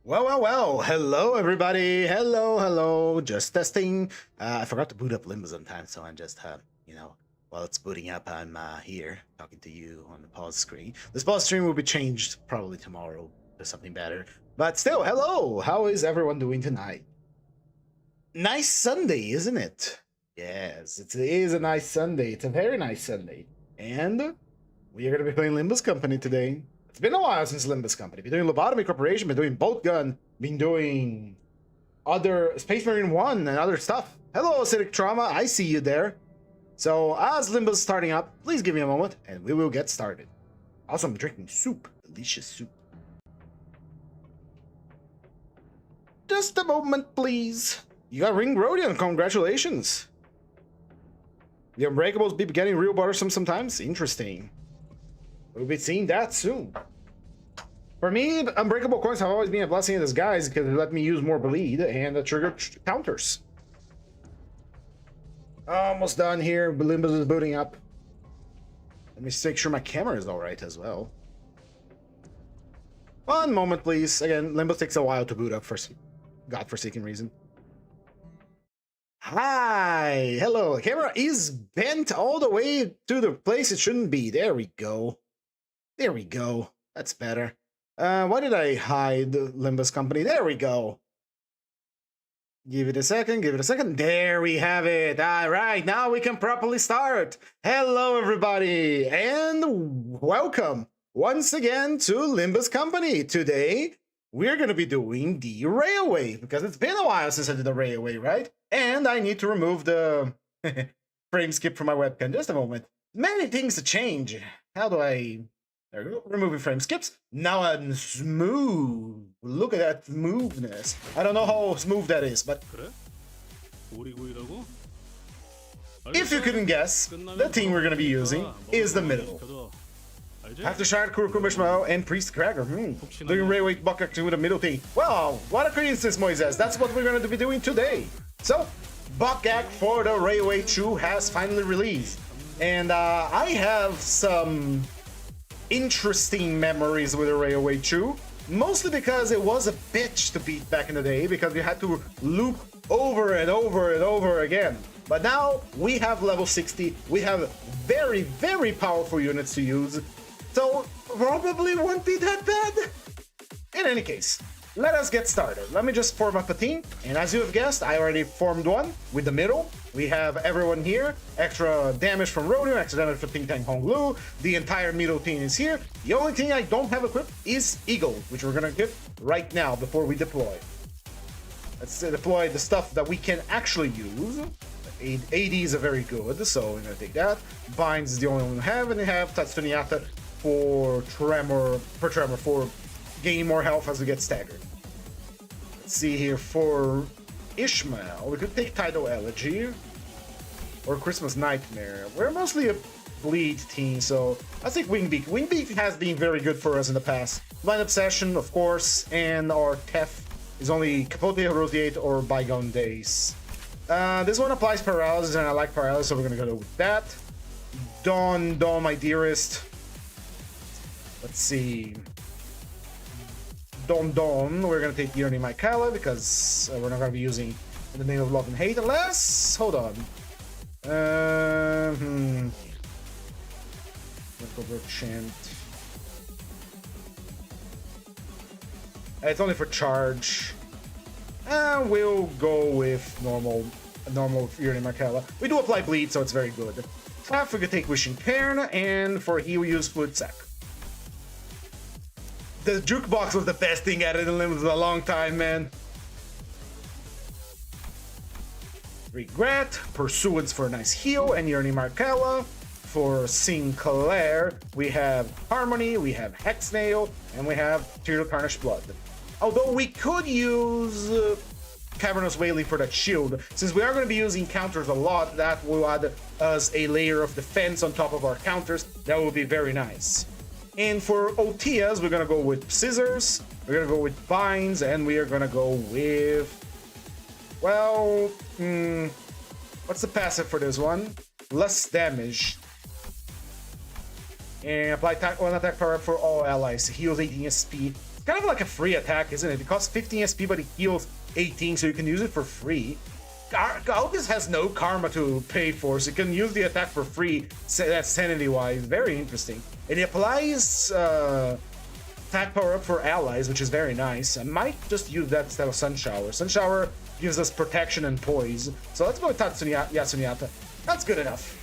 Well. Hello, everybody. Hello. Just testing. I forgot to boot up Limbus on time, so I'm just, while it's booting up, I'm here talking to you on the pause screen. This pause stream will be changed probably tomorrow to something better. But still, hello. How is everyone doing tonight? Nice Sunday, isn't it? Yes, it is a nice Sunday. It's a very nice Sunday. And we are going to be playing Limbus Company today. It's been a while since Limbus Company. Been doing Lobotomy Corporation, been doing Bolt Gun, been doing other Space Marine 1 and other stuff. Hello, Acidic Trauma. I see you there. So, as Limbus is starting up, please give me a moment and we will get started. Also, I'm drinking soup. Delicious soup. Just a moment, please. You got Ring Rodian. Congratulations. The Unbreakables be getting real bothersome sometimes. Interesting. We'll be seeing that soon. For me, Unbreakable coins have always been a blessing in disguise because they let me use more bleed and trigger counters. Almost done here. Limbus is booting up. Let me make sure my camera is alright as well. One moment, please. Again, Limbus takes a while to boot up for some godforsaken reason. Hi! Hello. The camera is bent all the way to the place it shouldn't be. There we go. There we go. That's better. Why did I hide the Limbus Company? There we go. Give it a second. There we have it. All right, now we can properly start. Hello, everybody, and welcome once again to Limbus Company. Today, we're going to be doing the railway, because it's been a while since I did the railway, right? And I need to remove the frame skip from my webcam. Just a moment. Many things to change. How do I... There we go. Removing frame skips. Now I'm smooth. Look at that smoothness. I don't know how smooth that is, but if you couldn't guess, the team we're going to be using is the middle. After Shard, Kurokumishmao, and Priest Cracker. Doing Railway BokGak with a middle team. Well, what a coincidence, Moises. That's what we're going to be doing today. So, BokGak for the Railway 2 has finally released. And I have some interesting memories with the Railway 2, mostly because it was a bitch to beat back in the day because you had to loop over and over again. But now we have level 60, we have very powerful units to use, so probably won't be that bad. In any case, let us get started. Let me just form up a team, and as you have guessed, I already formed one with the middle. We have everyone here, extra damage from Rodeo, extra damage from Think Tank Honglu, the entire middle team is here. The only thing I don't have equipped is Eagle, which we're gonna equip right now before we deploy. Let's deploy the stuff that we can actually use. ADs are very good, so we're gonna take that. Binds is the only one we have, and we have Tatsuniata for Tremor, for gaining more health as we get staggered. Let's see here for Ishmael, we could take Tidal Elegy or Christmas Nightmare. We're mostly a bleed team, so I think Wingbeak. Wingbeak has been very good for us in the past. Blind Obsession, of course, and our Tef is only Capote, Roseate, or Bygone Days. This one applies Paralysis, and I like Paralysis, so we're gonna go with that. Dawn, my dearest. Let's see. Dawn, we're gonna take Yearning Mycala because we're not gonna be using In the Name of Love and Hate unless... Hold on. Leftover Chant. It's only for charge. We'll go with normal Yearning Mycala. We do apply bleed, so it's very good. We could take Wishing Cairn, and for heal we use Fluid Sack. The jukebox was the best thing added in Limbus in a long time, man. Regret, Pursuance for a nice heal, and Yearning Mycala. For Sinclair, we have Harmony, we have Hexnail, and we have Tyranno Carnage Blood. Although we could use Cavernous Whaley for that shield, since we are going to be using counters a lot, that will add us a layer of defense on top of our counters. That will be very nice. And for Otias, we're gonna go with Scissors, we're gonna go with Binds, and we are gonna go with... Well, what's the passive for this one? Less damage. And apply one attack power for all allies. Heals 18 SP. kind of like a free attack, isn't it? It costs 15 SP, but it heals 18, so you can use it for free. Galgus has no karma to pay for, so you can use the attack for free. That's sanity-wise. Very interesting. And it applies attack power-up for allies, which is very nice. I might just use that instead of Sun Shower. Sun Shower gives us protection and poise. So let's go with Yasunyata. That's good enough.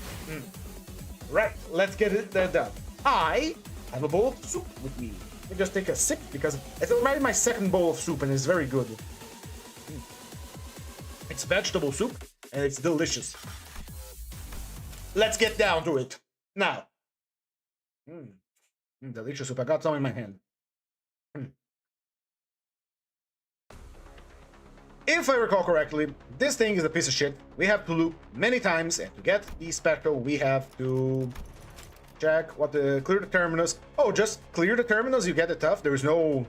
Right, let's get it done. I have a bowl of soup with me. Let me just take a sip because it's already my second bowl of soup and it's very good. It's vegetable soup and it's delicious. Let's get down to it. Now. Delicious soup. I got some in my hand. If I recall correctly, this thing is a piece of shit. We have to loop many times, and to get the spectral, we have to check what the clear the terminus. Oh, just clear the terminus, you get the tough. There's no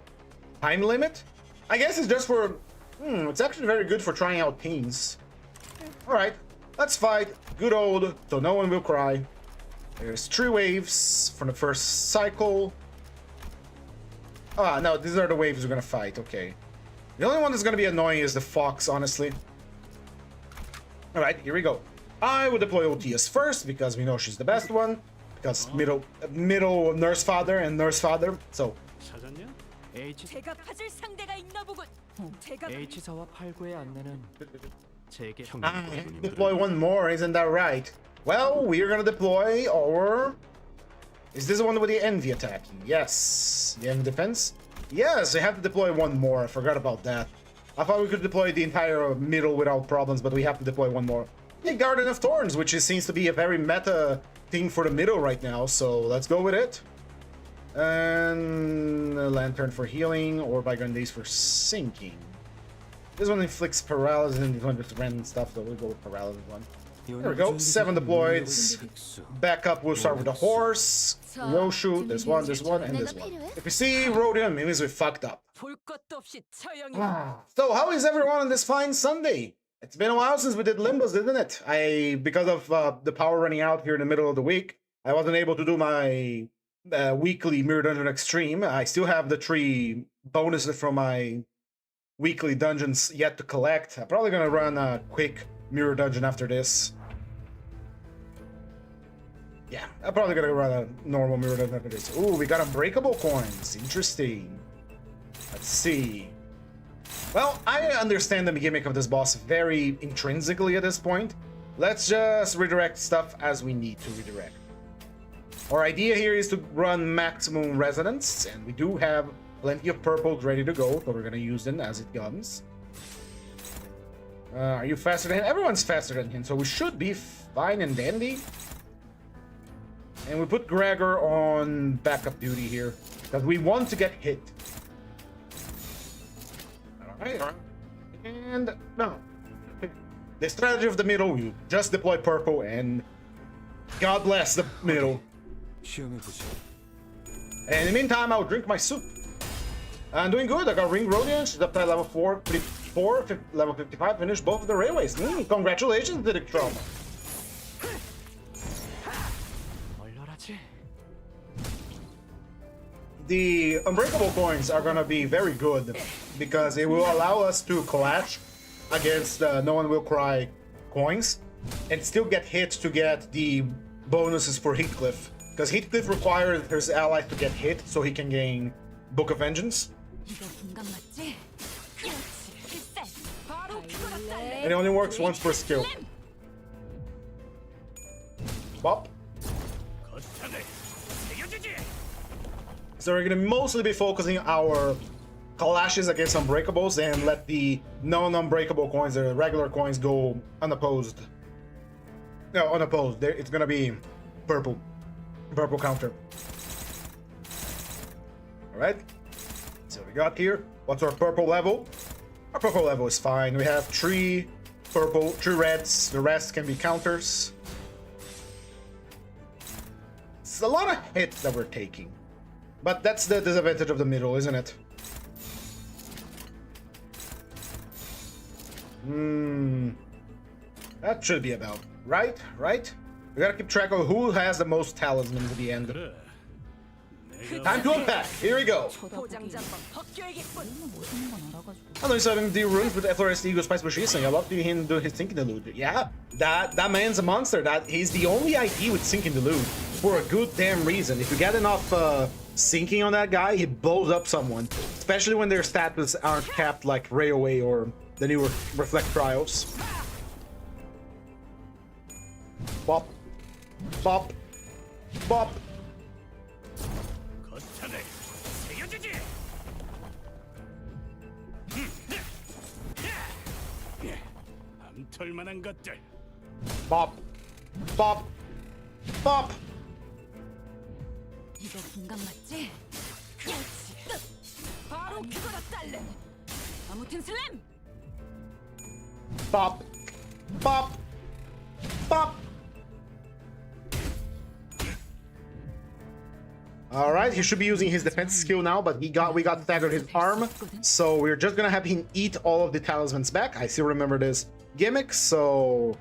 time limit. I guess it's just for. It's actually very good for trying out teams. All right, let's fight. Good old, so no one will cry. There's 3 waves from the first cycle. Ah, no, these are the waves we're gonna fight. Okay. The only one that's going to be annoying is the Fox, honestly. Alright, here we go. I would deploy OTS first, because we know she's the best one. Because middle Nurse Father and Nurse Father, so... Deploy one more, isn't that right? Well, we're going to deploy our... Is this the one with the Envy attacking? Yes. The Envy defense? Yes, I have to deploy one more. I forgot about that. I thought we could deploy the entire middle without problems, but we have to deploy one more. The Garden of Thorns, which seems to be a very meta thing for the middle right now, so let's go with it. And a Lantern for healing, or Bygone Days for sinking. This one inflicts paralysis, and this one just random stuff, so we'll go with paralysis one. There we go, 7 deployed. Back up, we'll start with the horse. Roshu, there's one, and this one. If you see Rhodium, it means we fucked up. So, how is everyone on this fine Sunday? It's been a while since we did Limbus, didn't it? Because of the power running out here in the middle of the week, I wasn't able to do my weekly Mirror Dungeon Extreme. I still have the 3 bonuses from my weekly dungeons yet to collect. I'm probably gonna run a quick Mirror Dungeon after this. Yeah, I'm probably gonna run a normal Mirror Dungeon after this. Ooh, we got Unbreakable coins. Interesting. Let's see. Well, I understand the gimmick of this boss very intrinsically at this point. Let's just redirect stuff as we need to redirect. Our idea here is to run maximum resonance, and we do have plenty of purples ready to go, so we're gonna use them as it comes. Are you faster than him? Everyone's faster than him, so we should be fine and dandy. And we put Gregor on backup duty here, because we want to get hit. Alright, and no. The strategy of the middle, you just deploy purple, and God bless the middle. And in the meantime, I'll drink my soup. I'm doing good. I got Ring Rodian, she's up to level 54, level 55, finished both of the railways. Congratulations, Didic Trauma. The Unbreakable coins are gonna be very good because it will allow us to clash against No One Will Cry coins and still get hit to get the bonuses for Heathcliff. Because Heathcliff requires his allies to get hit so he can gain Book of Vengeance. And it only works once per skill. Bop. So we're gonna mostly be focusing our clashes against Unbreakables and let the non-unbreakable coins, the regular coins, go unopposed. No, unopposed. It's gonna be purple. Purple counter. Alright. So we got here. What's our purple level? Our purple level is fine. We have 3 purple, 3 reds. The rest can be counters. It's a lot of hits that we're taking. But that's the disadvantage of the middle, isn't it? That should be about right? We gotta keep track of who has the most talismans at the end. Time to unpack. Here we go. I know he's having the runes with FRS Ego Spice Bushing. I love to him do his Sinking Delude. Yeah, that man's a monster. That he's the only ID with Sinking Delude for a good damn reason. If you get enough sinking on that guy, he blows up someone. Especially when their stats aren't capped like Railway or the newer Reflect Trials. Bop. Bop. Bop. Bop. Bop. Bop. 이거 공감 맞지? 그렇지. 바로 그거라 딸래. 아무튼 슬램. Bop. Bop. Bop. All right, he should be using his defense skill now, but we got staggered his arm, so we're just gonna have him eat all of the talismans back. I still remember this gimmick, so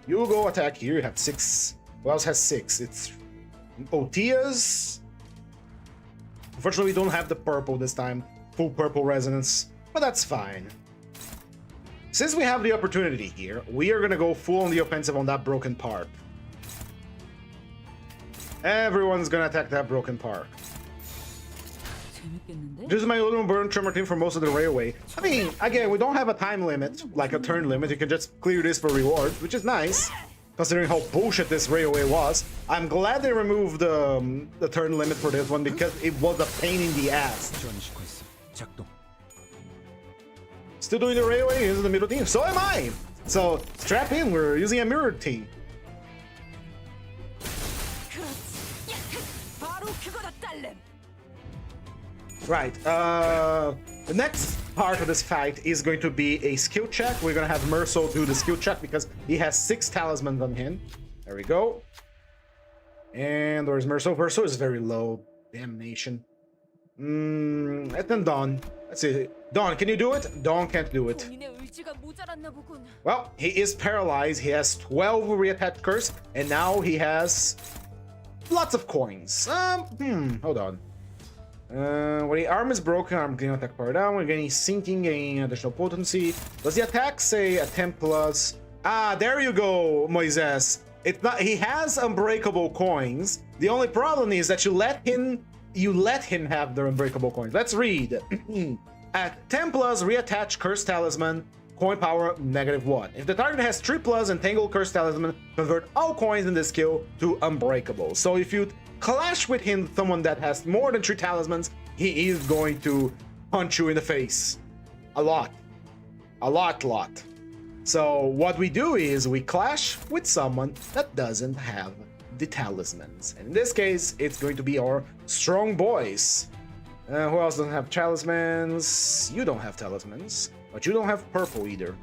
you go attack here. You have 6. Who else has 6? It's Otia's. Unfortunately, we don't have the purple this time, full purple resonance, but that's fine. Since we have the opportunity here, we are gonna go full on the offensive on that broken park. Everyone's gonna attack that broken park. This is my little burn tremor team for most of the railway. I mean, again, we don't have a time limit, like a turn limit. You can just clear this for reward, which is nice, considering how bullshit this railway was. I'm glad they removed the turn limit for this one because it was a pain in the ass. Still doing the railway, here's the middle team. So am I! So, strap in, we're using a mirrored team. Right, the next part of this fight is going to be a skill check. We're gonna have Merso do the skill check because he has 6 talismans on him. There we go. And where's Merso? Merso is very low. Damnation. And then Dawn. Let's see. Dawn, can you do it? Dawn can't do it. Well, he is paralyzed. He has 12 reattached curse, and now he has lots of coins. Hold on. When the arm is broken, arm gain attack power down. We're getting sinking, gaining additional potency. Does the attack say a 10 plus? Ah, there you go, Moises. It's not. He has unbreakable coins. The only problem is that you let him have the unbreakable coins. Let's read. At 10 plus, reattach curse talisman. Coin power -1. If the target has 3 plus entangled curse talisman, convert all coins in this skill to unbreakable. So if you clash with him, someone that has more than 3 talismans, he is going to punch you in the face. A lot. A lot. So what we do is we clash with someone that doesn't have the talismans. And in this case, it's going to be our strong boys. Who else doesn't have talismans? You don't have talismans, but you don't have purple either.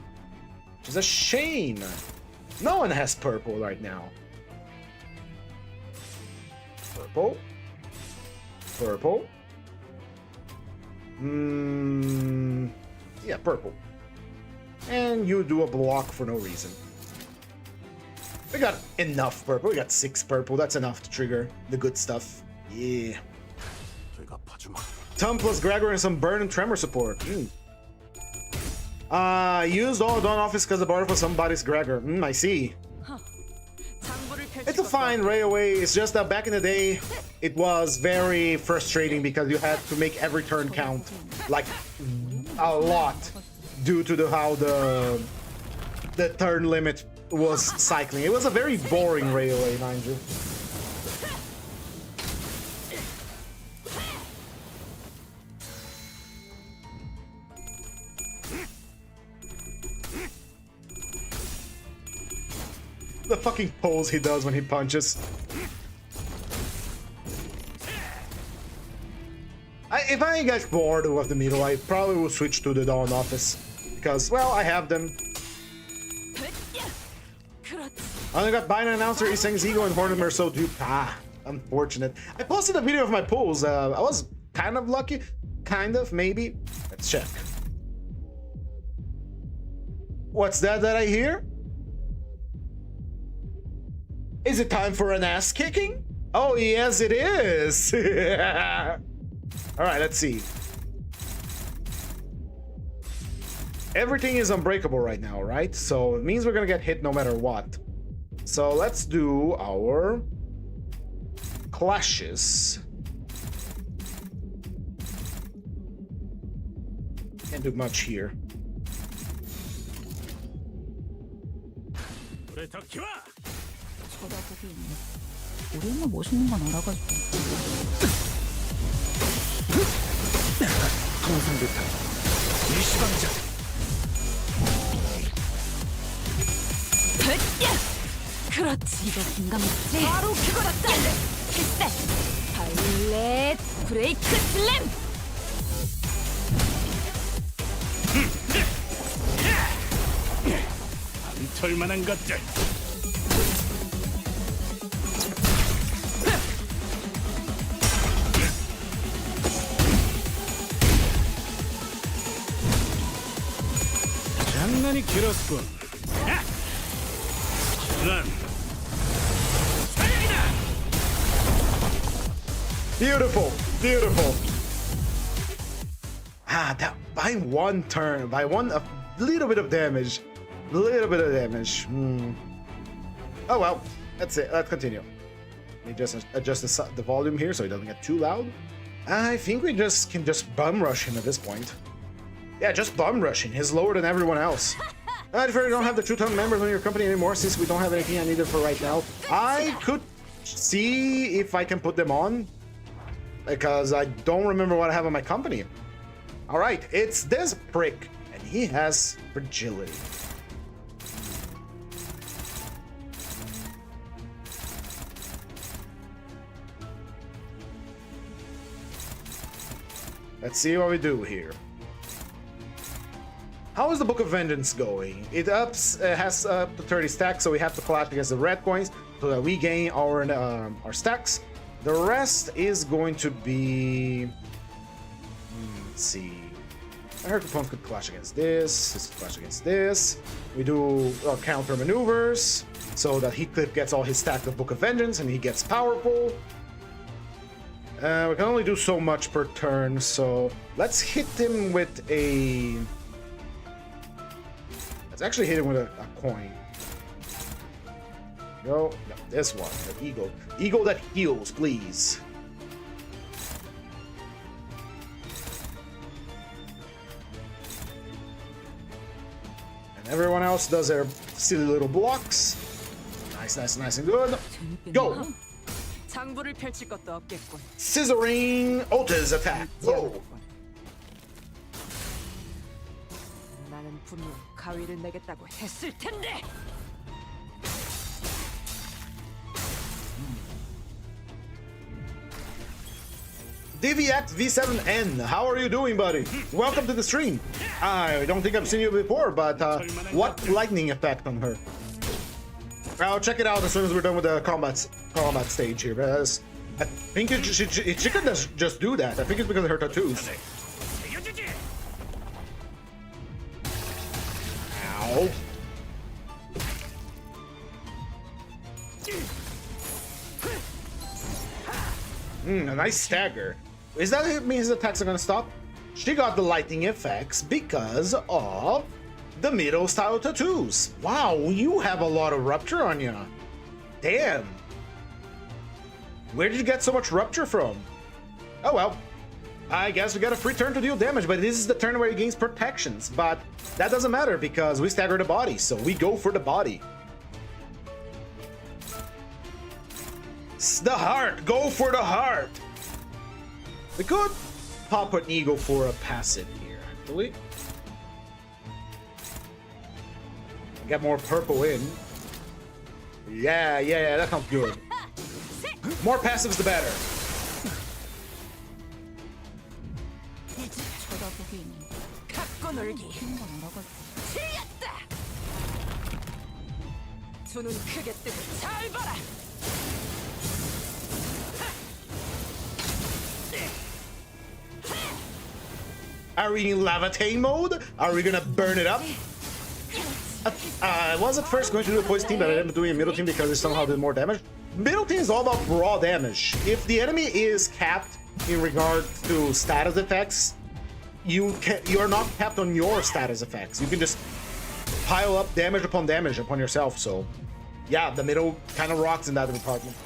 Which is a shame. No one has purple right now. Purple. Purple. Yeah, purple. And you do a block for no reason. We got enough purple. We got 6 purple. That's enough to trigger the good stuff. Yeah. Tom plus Gregor and some burn and tremor support. Used all Dawn office because the bar for somebody's Gregor. I see. It's a fine railway. It's just that back in the day, it was very frustrating because you had to make every turn count, like a lot, due to how the turn limit was cycling. It was a very boring railway, mind you. The fucking pose he does when he punches. If I get bored of the middle, I probably will switch to the Dawn office. Because, well, I have them. I only got Binary Announcer, Iseng's Ego, and Hornimer, so dude. Unfortunate. I posted a video of my pulls. I was kind of lucky. Kind of, maybe. Let's check. What's that I hear? Is it time for an ass kicking? Oh, yes, it is. All right, let's see. Everything is unbreakable right now, right? So it means we're gonna get hit no matter what. So let's do our clashes. Can't do much here. 쳐다보기엔 우리는 멋있는 건 알아가지고. 항상 듯한 일시방자. 그렇지. 이거 긴가 맞지? 바로 그거다. 실세. 발렛 브레이크 슬램. 털만한 것들. 장난이 길었군. Beautiful, beautiful. Ah, that by one turn, by one a little bit of damage, Oh well, that's it. Let's continue. Let me just adjust the volume here so it doesn't get too loud. I think we can just bum rush him at this point. Yeah, just bum rushing. He's lower than everyone else. I prefer you don't have the 2-ton members in your company anymore since we don't have anything I needed for right now. I could see if I can put them on, because I don't remember what I have on my company. All right, it's this prick, and he has fragility. Let's see what we do here. How is the Book of Vengeance going? It has up to 30 stacks, so we have to clash against the red coins so that we gain our stacks. The rest is going to be... let's see. I heard opponents could clash against this clash against this. We do counter maneuvers so that Heathcliff gets all his stack of Book of Vengeance and he gets powerful. We can only do so much per turn, so let's hit him with a... Let's actually hit him with a coin. No, this one, the eagle. Eagle that heals, please. And everyone else does their silly little blocks. Nice and good. Go! 장부를 펼칠 것도 없겠군. Scissoring Otis attack. Go! 나는 분명 가위를 내겠다고 했을 텐데. Diviact V7N, how are you doing, buddy? Welcome to the stream. I don't think I've seen you before, but what lightning effect on her? I'll check it out as soon as we're done with the combat stage here, because I think she could just do that. I think it's because of her tattoos. Ow. A nice stagger. Is that it means his attacks are gonna stop? She got the lightning effects because of the middle style tattoos. Wow, you have a lot of rupture on you. Damn. Where did you get so much rupture from? Oh well. I guess we got a free turn to deal damage, but this is the turn where he gains protections. But that doesn't matter because we stagger the body, so we go for the body. It's the heart! Go for the heart! We could pop an eagle for a passive here, actually. Get more purple in. Yeah, that sounds good. More passives, the better. 갖고 놀기. 틀렸다. 두 눈 크게 뜨고 잘 봐라. Are we in levitate mode? Are we gonna burn it up? I was at first going to do a poison team, but I ended up doing a middle team because it somehow did more damage. middle team is all about raw damage. If the enemy is capped in regard to status effects, you're not capped on your status effects. You can just pile up damage upon yourself. So yeah, the middle kind of rocks in that department.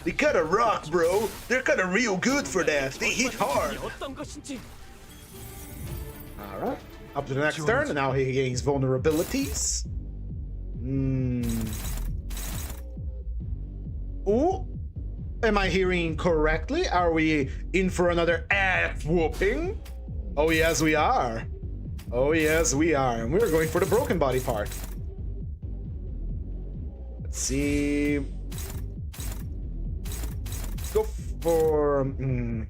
They kind of rock, bro. They're kind of real good for that. They hit hard. Alright, up to the next turn, and now he gains vulnerabilities. Ooh, am I hearing correctly? Are we in for another ass whooping? Oh yes, we are. Oh yes, we are. And we're going for the broken body part. Let's see. Go for...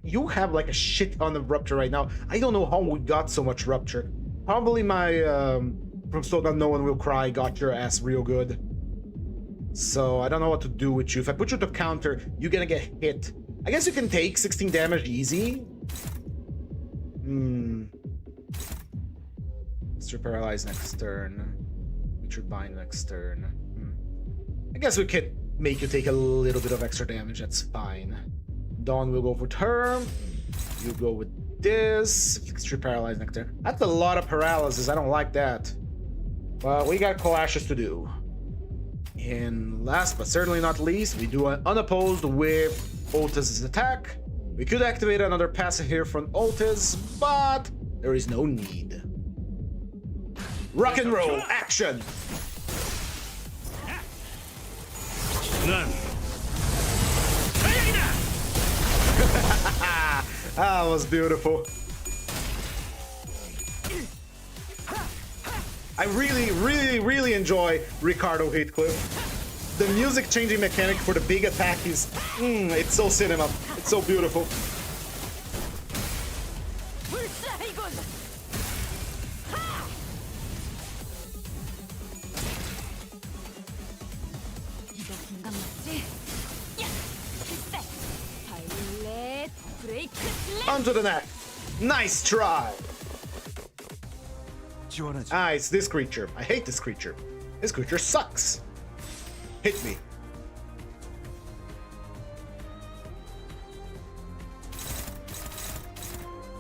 you have like a shit ton of rupture right now. I don't know how we got so much rupture. Probably my from So That No One Will Cry got your ass real good. So I don't know what to do with you. If I put you to counter, you're gonna get hit. I guess you can take 16 damage easy. Let's paralyze next turn. We should bind next turn. I guess we could make you take a little bit of extra damage. That's fine. Dawn will go with her. You go with this. Extra paralyze next turn. That's a lot of paralysis. I don't like that. But we got clashes to do. And last but certainly not least, we do an unopposed with Ultis' attack. We could activate another passive here from Ultis, but there is no need. Rock and roll, action! That was beautiful. I really enjoy Ricardo Heathcliff. The music changing mechanic for the big attack is, it's so cinema. It's so beautiful. Onto the neck. Nice try. Ah, it's this creature. I hate this creature. This creature sucks. Hit me.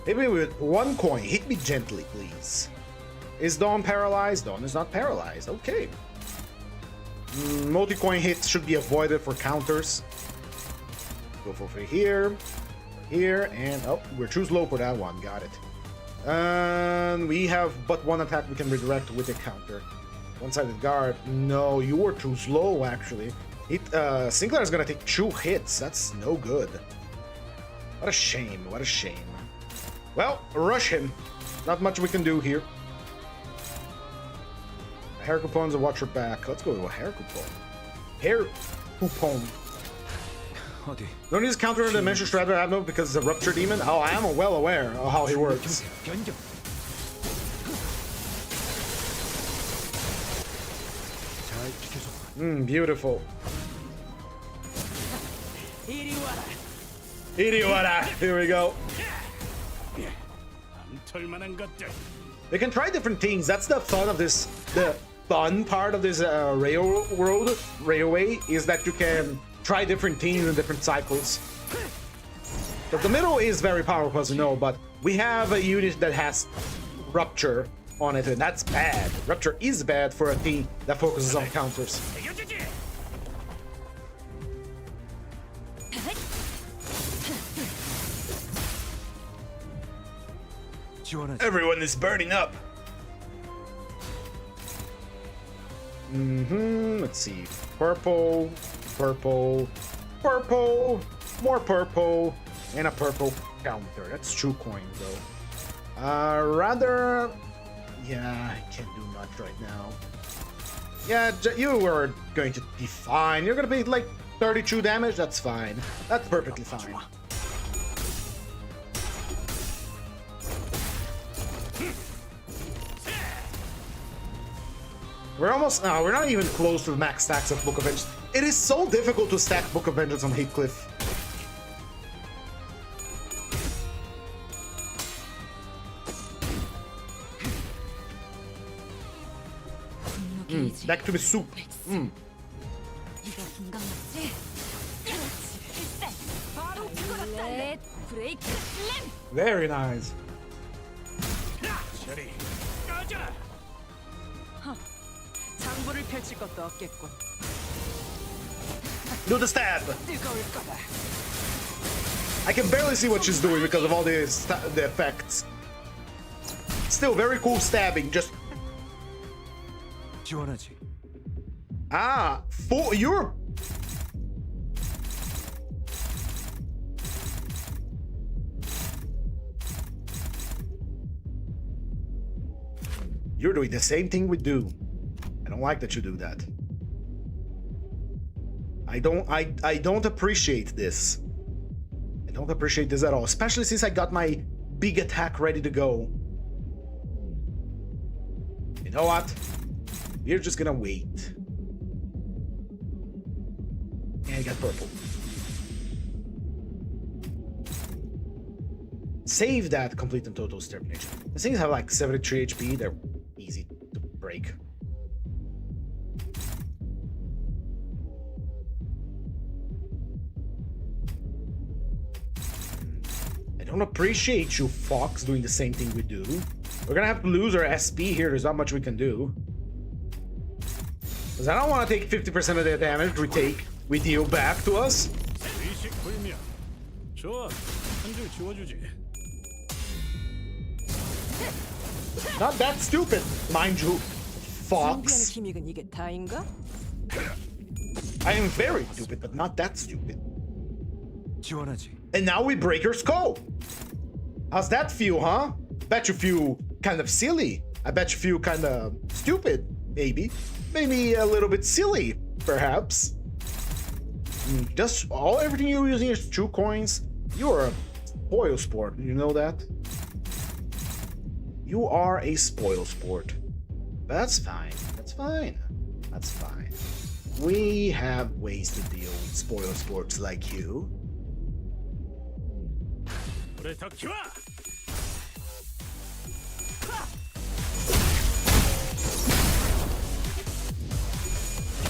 Maybe with one coin. Hit me gently, please. Is Dawn paralyzed? Dawn is not paralyzed. Okay. Multi-coin hits should be avoided for counters. Go for here. Here, and oh, we're too slow for that one. Got it. And we have but one attack we can redirect with a counter. One-sided guard. No, you were too slow, actually. Sinclair is gonna take 2 hits. That's no good. What a shame. What a shame. Well, rush him. Not much we can do here. A hair coupon's a watch your back. Let's go to a hair coupon. Hair coupon. Don't use counter dimension Strider Abno because it's a rupture demon. Oh, I am well aware of how he works. Beautiful. Iriwara. Here we go. They can try different things. That's the fun of this. The fun part of this railway is that you can try different teams in different cycles. But the middle is very powerful, as you know, but we have a unit that has Rupture on it, and that's bad. Rupture is bad for a team that focuses on counters. Everyone is burning up. Let's see. Purple, purple, purple, more purple, and a purple counter. That's 2 coins, though. Rather... yeah, I can't do much right now. Yeah, you are going to be fine. You're going to be like 32 damage. That's fine. That's perfectly fine. We're almost... no, we're not even close to the max stacks of Book of Vengeance. It is so difficult to stack Book of Vengeance on Heathcliff. Back to the soup. 네가 긴장났지? 그렇지. 일세. 바로 그거다. 브레이크 슬램. Very nice. 저리 꺼져. 장부를 펼칠 것도 없겠군. Do the stab. 뜨거울 거다. I can barely see what she's doing because of all the effects. Still very cool stabbing. Just 지원하지. you're. You're doing the same thing we do. I don't like that you do that. I don't appreciate this. I don't appreciate this at all, especially since I got my big attack ready to go. You know what? We're just gonna wait. Yeah, I got purple. Save that complete and total extermination. The things have like 73 HP, they're easy to break. I don't appreciate you, Fox, doing the same thing we do. We're gonna have to lose our SP here, there's not much we can do. Because I don't want to take 50% of the damage we deal back to us. 의식 불명. 좋아. 한 줄 지워주지. Not that stupid, mind you, Fox. 기믹은 이게 다인가? I am very stupid, but not that stupid. 지원하지. And now we break your skull. How's that feel, huh? Bet you feel kind of silly. I bet you feel kind of stupid, maybe. Maybe a little bit silly, perhaps. Just everything you're using is 2 coins. You are a spoil sport, you know that? You are a spoil sport. But that's fine. That's fine. That's fine. We have ways to deal with spoil sports like you. 불에 더 키워.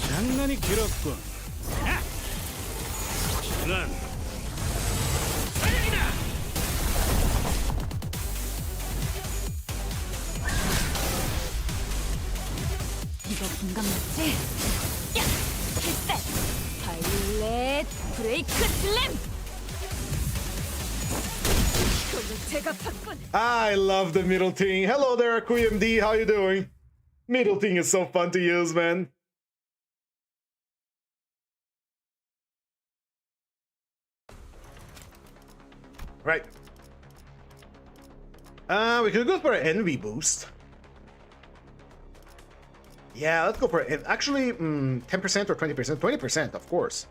장난이 길었군. 난 사냥이다. 이거 긴장났지? 야! 필살! 바이올렛 브레이크 슬램! 이걸로 제가 팠군! I love the middle thing. Hello there, QMD. How you doing? Middle thing is so fun to use, man. Right. We could go for an envy boost. Yeah, let's go for it. Actually, 10% or 20%? 20%, of course.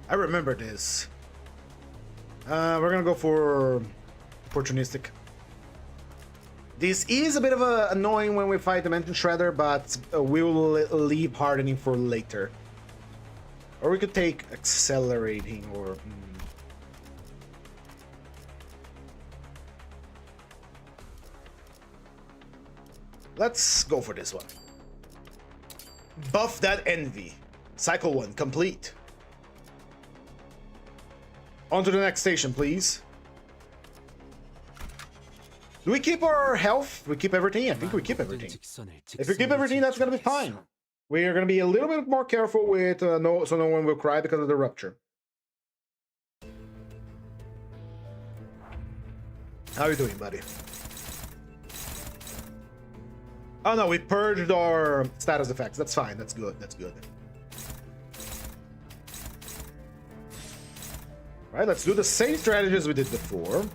I remember this. We're gonna go for opportunistic. This is a bit of annoying when we fight Dimension Shredder, but we'll leave hardening for later. Or we could take accelerating or... Let's go for this one. Buff that envy. Cycle 1 complete. On to the next station, please. Do we keep our health? We keep everything? I think we keep everything. If we keep everything, that's gonna be fine. We are gonna be a little bit more careful with so no one will cry because of the rupture. How are you doing, buddy? Oh no, we purged our status effects. That's fine. That's good. That's good. Right, let's do the same strategy as we did before.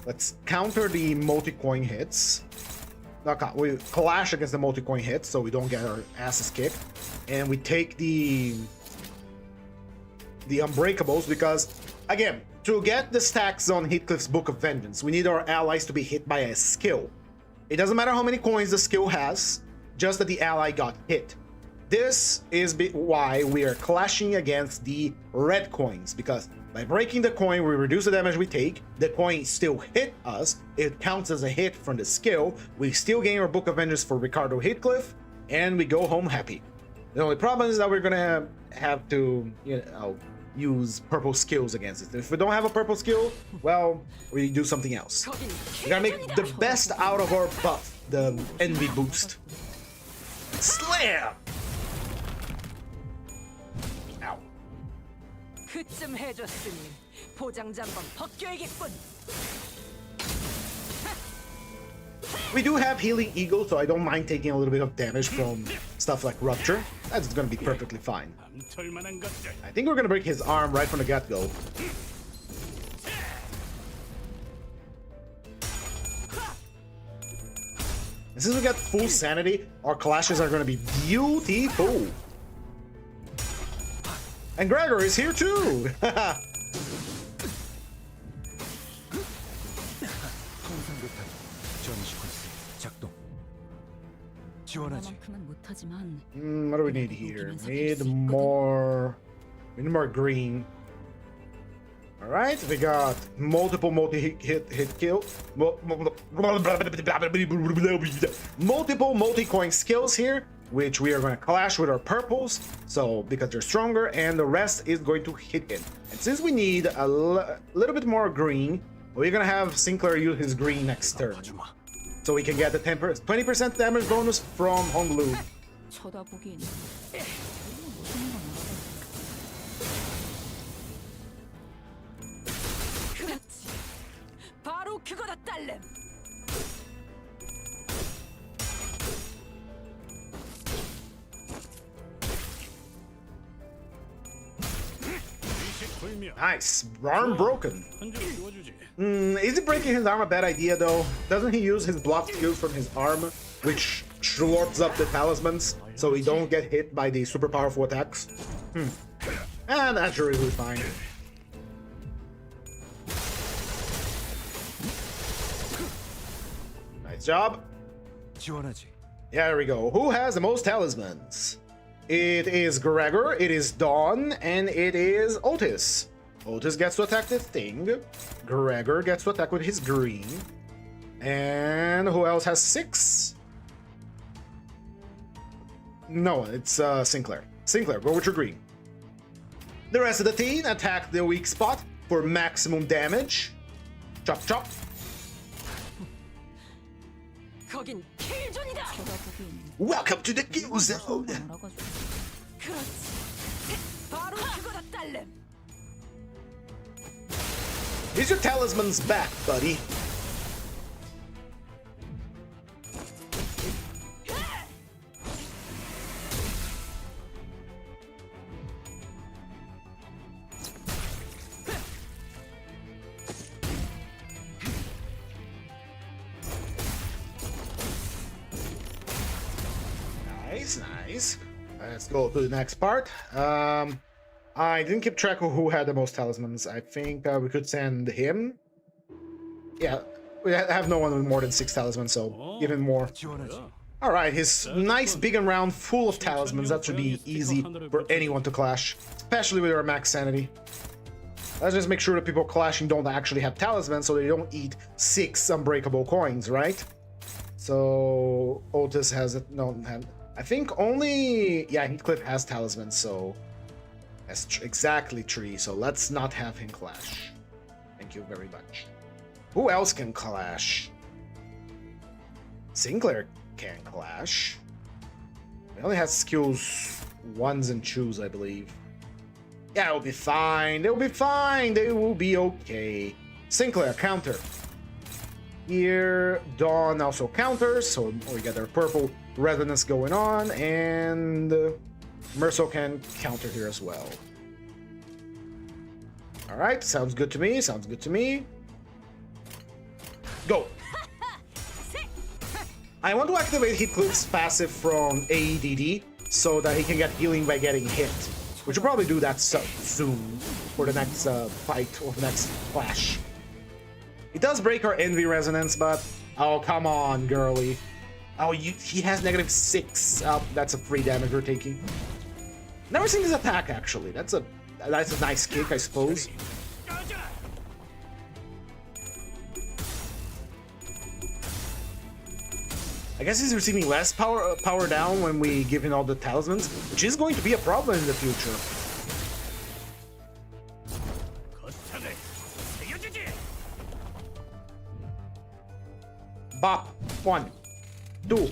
Let's counter the multi-coin hits. We clash against the multi-coin hits so we don't get our asses kicked. And we take the unbreakables because, again, to get the stacks on Heathcliff's Book of Vengeance, we need our allies to be hit by a skill. It doesn't matter how many coins the skill has, just that the ally got hit. This is why we are clashing against the red coins, because By breaking the coin, we reduce the damage we take. The coin still hit us. It counts as a hit from the skill. We still gain our Book of Vengeance for Ricardo Heathcliff, and we go home happy. The only problem is that we're gonna have to, use purple skills against it. If we don't have a purple skill, well, we do something else. We gotta make the best out of our buff, the envy boost. Slam! Ow. 그쯤 해줬으니 포장지 한번 벗겨야겠군. We do have Healing Eagle, so I don't mind taking a little bit of damage from stuff like Rupture. That's gonna be perfectly fine. I think we're gonna break his arm right from the get-go. And since we got full sanity, our clashes are gonna be beautiful. And Gregor is here too! What do we need here? We need more green. Alright, we got multiple multi-hit kill. Multiple multi-coin skills here, which we are going to clash with our purples, so because they're stronger, and the rest is going to hit in. And since we need a little bit more green, we're going to have Sinclair use his green next turn, so we can get the 20% damage bonus from Honglu. 쳐다보기엔 그렇지. 바로 그거다 딸렘. Nice. Arm broken. Is it breaking his arm a bad idea though? Doesn't he use his block skills from his arm, which shorts up the talismans so he don't get hit by the super powerful attacks? And that's really fine. Nice job. Yeah, there we go. Who has the most talismans? It is Gregor, it is Dawn, and it is Otis. Otis gets to attack the thing. Gregor gets to attack with his green. And who else has 6? No, it's Sinclair. Sinclair, go with your green. The rest of the team attack the weak spot for maximum damage. Chop, chop. 거긴 킬존이다. Welcome to the kill zone. 그렇지. 바로 그거다 딸렘. Here's your talisman's back, buddy. Nice. Let's go to the next part. I didn't keep track of who had the most talismans. I think we could send him. Yeah, we have no one with more than 6 talismans, so even more. Alright, his nice big and round full of talismans. That should be easy for anyone to clash, especially with our max sanity. Let's just make sure that people clashing don't actually have talismans, so they don't eat 6 unbreakable coins, right? So Otis has it. No, I think only, yeah, Heathcliff has talismans, so that's exactly 3, so let's not have him clash. Thank you very much. Who else can clash? Sinclair can clash. He only has skills 1s and 2s, I believe. Yeah, it'll be fine. They'll be fine. They will be okay. Sinclair, counter. Here, Dawn also counters, so we get our purple resonance going on, and Merso can counter here as well. Alright, sounds good to me, sounds good to me. Go! I want to activate Heathcliff's passive from AEDD so that he can get healing by getting hit. We should probably do that soon for the next fight or the next clash. It does break our Envy Resonance, but oh, come on, girly. Oh, he has -6. That's a free damage we're taking. Never seen his attack, actually. That's a nice kick, I suppose. I guess he's receiving less power down when we give him all the talismans, which is going to be a problem in the future. Bop. 1, 2,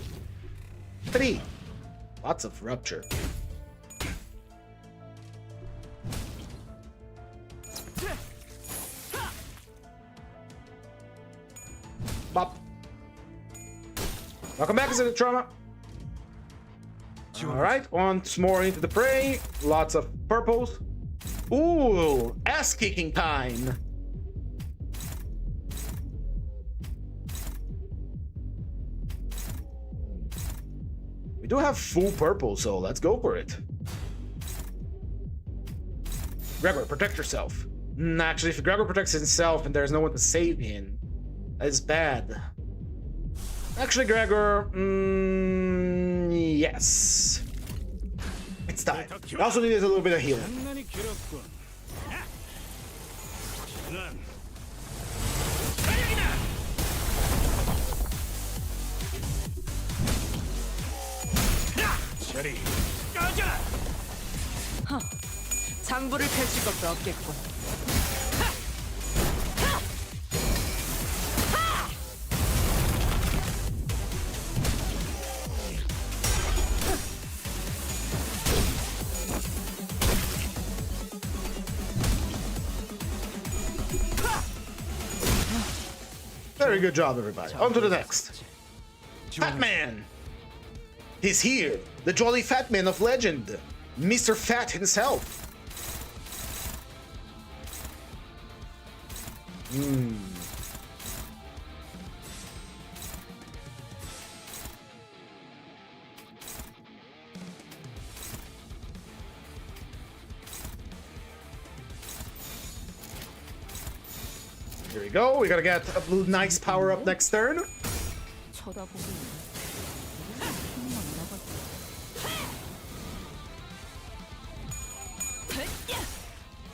3. Lots of rupture. Bop. Welcome back, Acidic Trauma. Alright, once more into the prey. Lots of purples. Ooh, ass-kicking time. We do have full purple, so let's go for it. Gregor, protect yourself. Actually, if Gregor protects himself and there's no one to save him, that is bad. Actually, Gregor, yes. It's time. We also need a little bit of healing. 장부를 펼칠 것도 없겠군. Very good job, everybody. On to the next. Fat Man! He's here! The jolly fat man of legend! Mr. Fat himself! Here we go. We gotta get a nice power up next turn.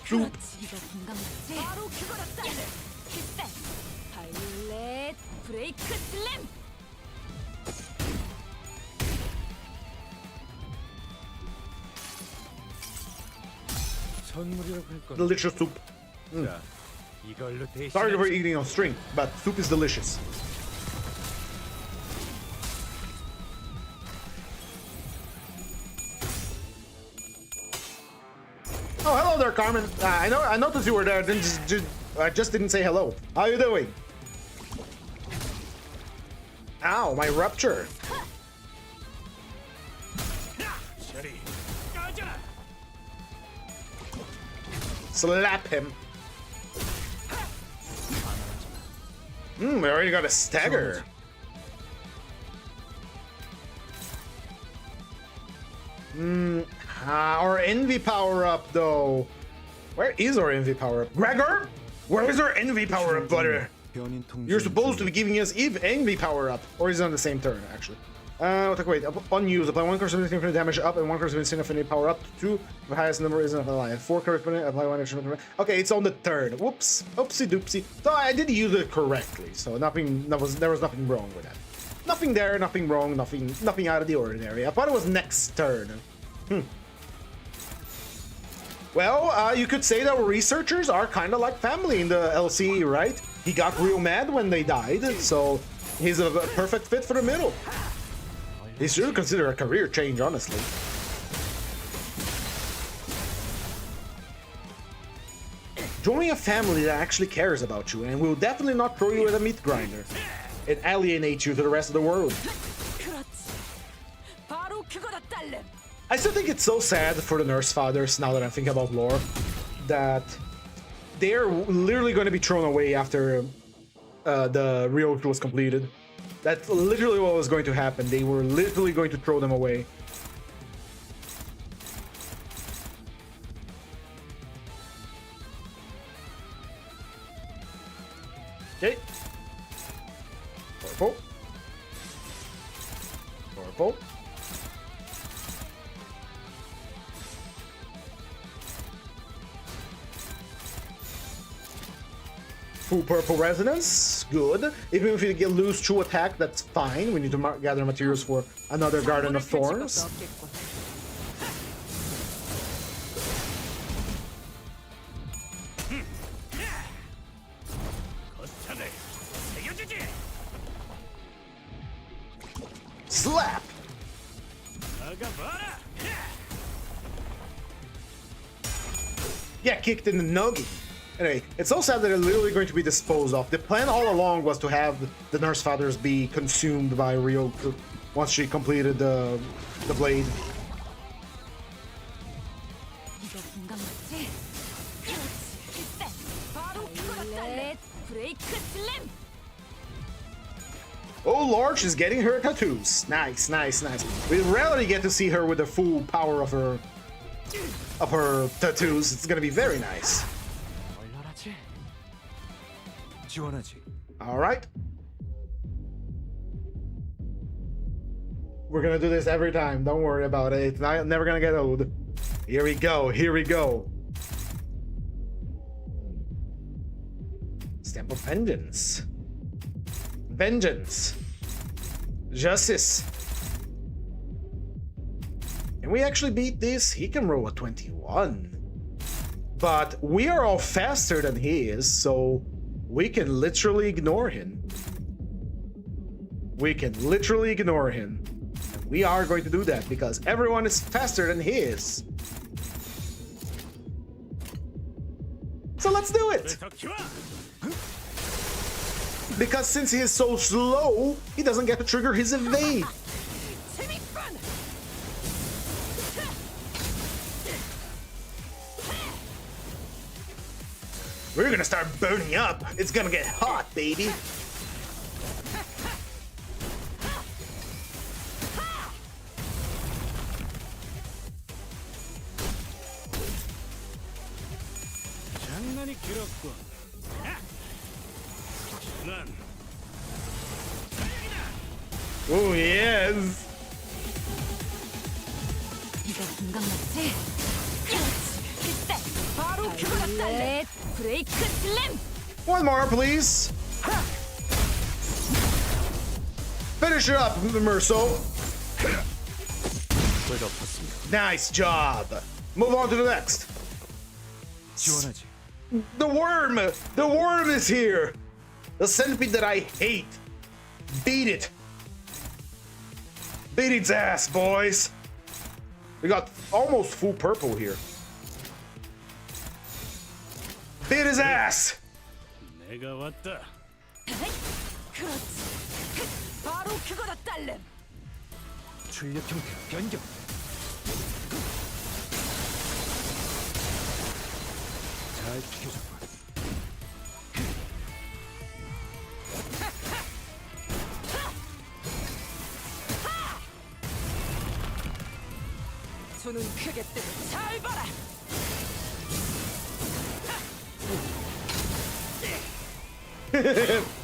Shoot. 바로 그거다 딸래. 필살. 발렛 브레이크 슬램. Delicious soup. Sorry for eating on string, but soup is delicious. Oh, hello there, Carmen. I noticed you were there. I just didn't say hello. How you doing? Ow, my rupture. Slap him. We already got a stagger. Our envy power up though. Where is our envy power up? Gregor? Where is our envy power up, butter? You're supposed to be giving us envy power up. Or is it on the same turn, actually? Wait, upon use, apply 1 corresponding infinite damage up and 1 corresponding infinite power up to 2. The highest number is not alive. 4 corresponding, apply 1 extra. Okay, it's on the third. Whoops. Oopsie doopsie. So I did use it correctly. So there was nothing wrong with that. Nothing there, nothing wrong, nothing out of the ordinary. I thought it was next turn. Well, you could say that our researchers are kind of like family in the LCE, right? He got real mad when they died, so he's a perfect fit for the middle. He should consider a career change, honestly. Join a family that actually cares about you and will definitely not throw you at a meat grinder and alienate you to the rest of the world. I still think it's so sad for the nurse fathers, now that I'm thinking about lore, that they're literally going to be thrown away after the real was completed. That's literally what was going to happen. They were literally going to throw them away. Okay. Purple. Purple. full purple resonance. Good. Even if you get lose true attack, that's fine. We need to gather materials for another Garden of Thorns. Slap! Yeah, kicked in the nugget. Anyway, it's so sad that they're literally going to be disposed of. The plan all along was to have the Nurse Fathers be consumed by Ryoku once she completed the blade. Oh Lord, she's getting her tattoos. Nice, nice, nice. We rarely get to see her with the full power of her tattoos. It's gonna be very nice. All right. We're gonna do this every time. Don't worry about it. It's never gonna get old. Here we go. Here we go. Stamp of Vengeance. Vengeance. Justice. Can we actually beat this? He can roll a 21. But we are all faster than he is, so we can literally ignore him. We can literally ignore him. And we are going to do that because everyone is faster than he is. So let's do it! Because since he is so slow, he doesn't get to trigger his evade. We're gonna start burning up. It's gonna get hot, baby. Oh yes. One more, please. Finish it up, Merso. Nice job. Move on to the next. The worm! The worm is here! The centipede that I hate. Beat it. Beat its ass, boys. We got almost full purple here. Beat his ass!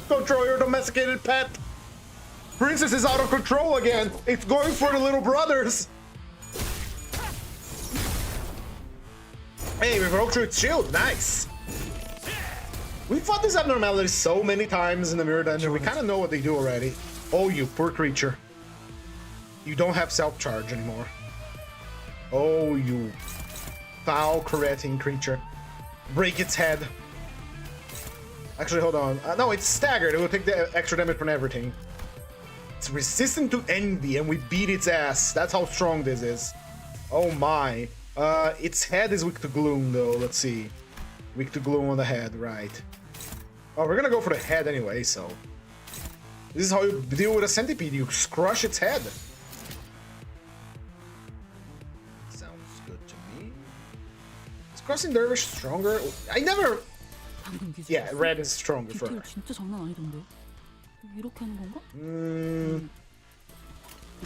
Control your domesticated pet. Princess is out of control again. It's going for the little brothers. Hey, we broke through its shield. Nice. We fought this abnormality so many times in the mirror dungeon. We kind of know what they do already. Oh, you poor creature. You don't have self-charge anymore. Oh, you foul carretting creature. Break its head. Actually, hold on. No, it's staggered. It will take the extra damage from everything. It's resistant to envy, and we beat its ass. That's how strong this is. Oh my. Its head is weak to gloom, though. Let's see. Weak to gloom on the head, right. Oh, we're gonna go for the head anyway, so. This is how you deal with a centipede. You crush its head. Sounds good to me. Is Crossing Dervish stronger? I never... Yeah, red is stronger for her.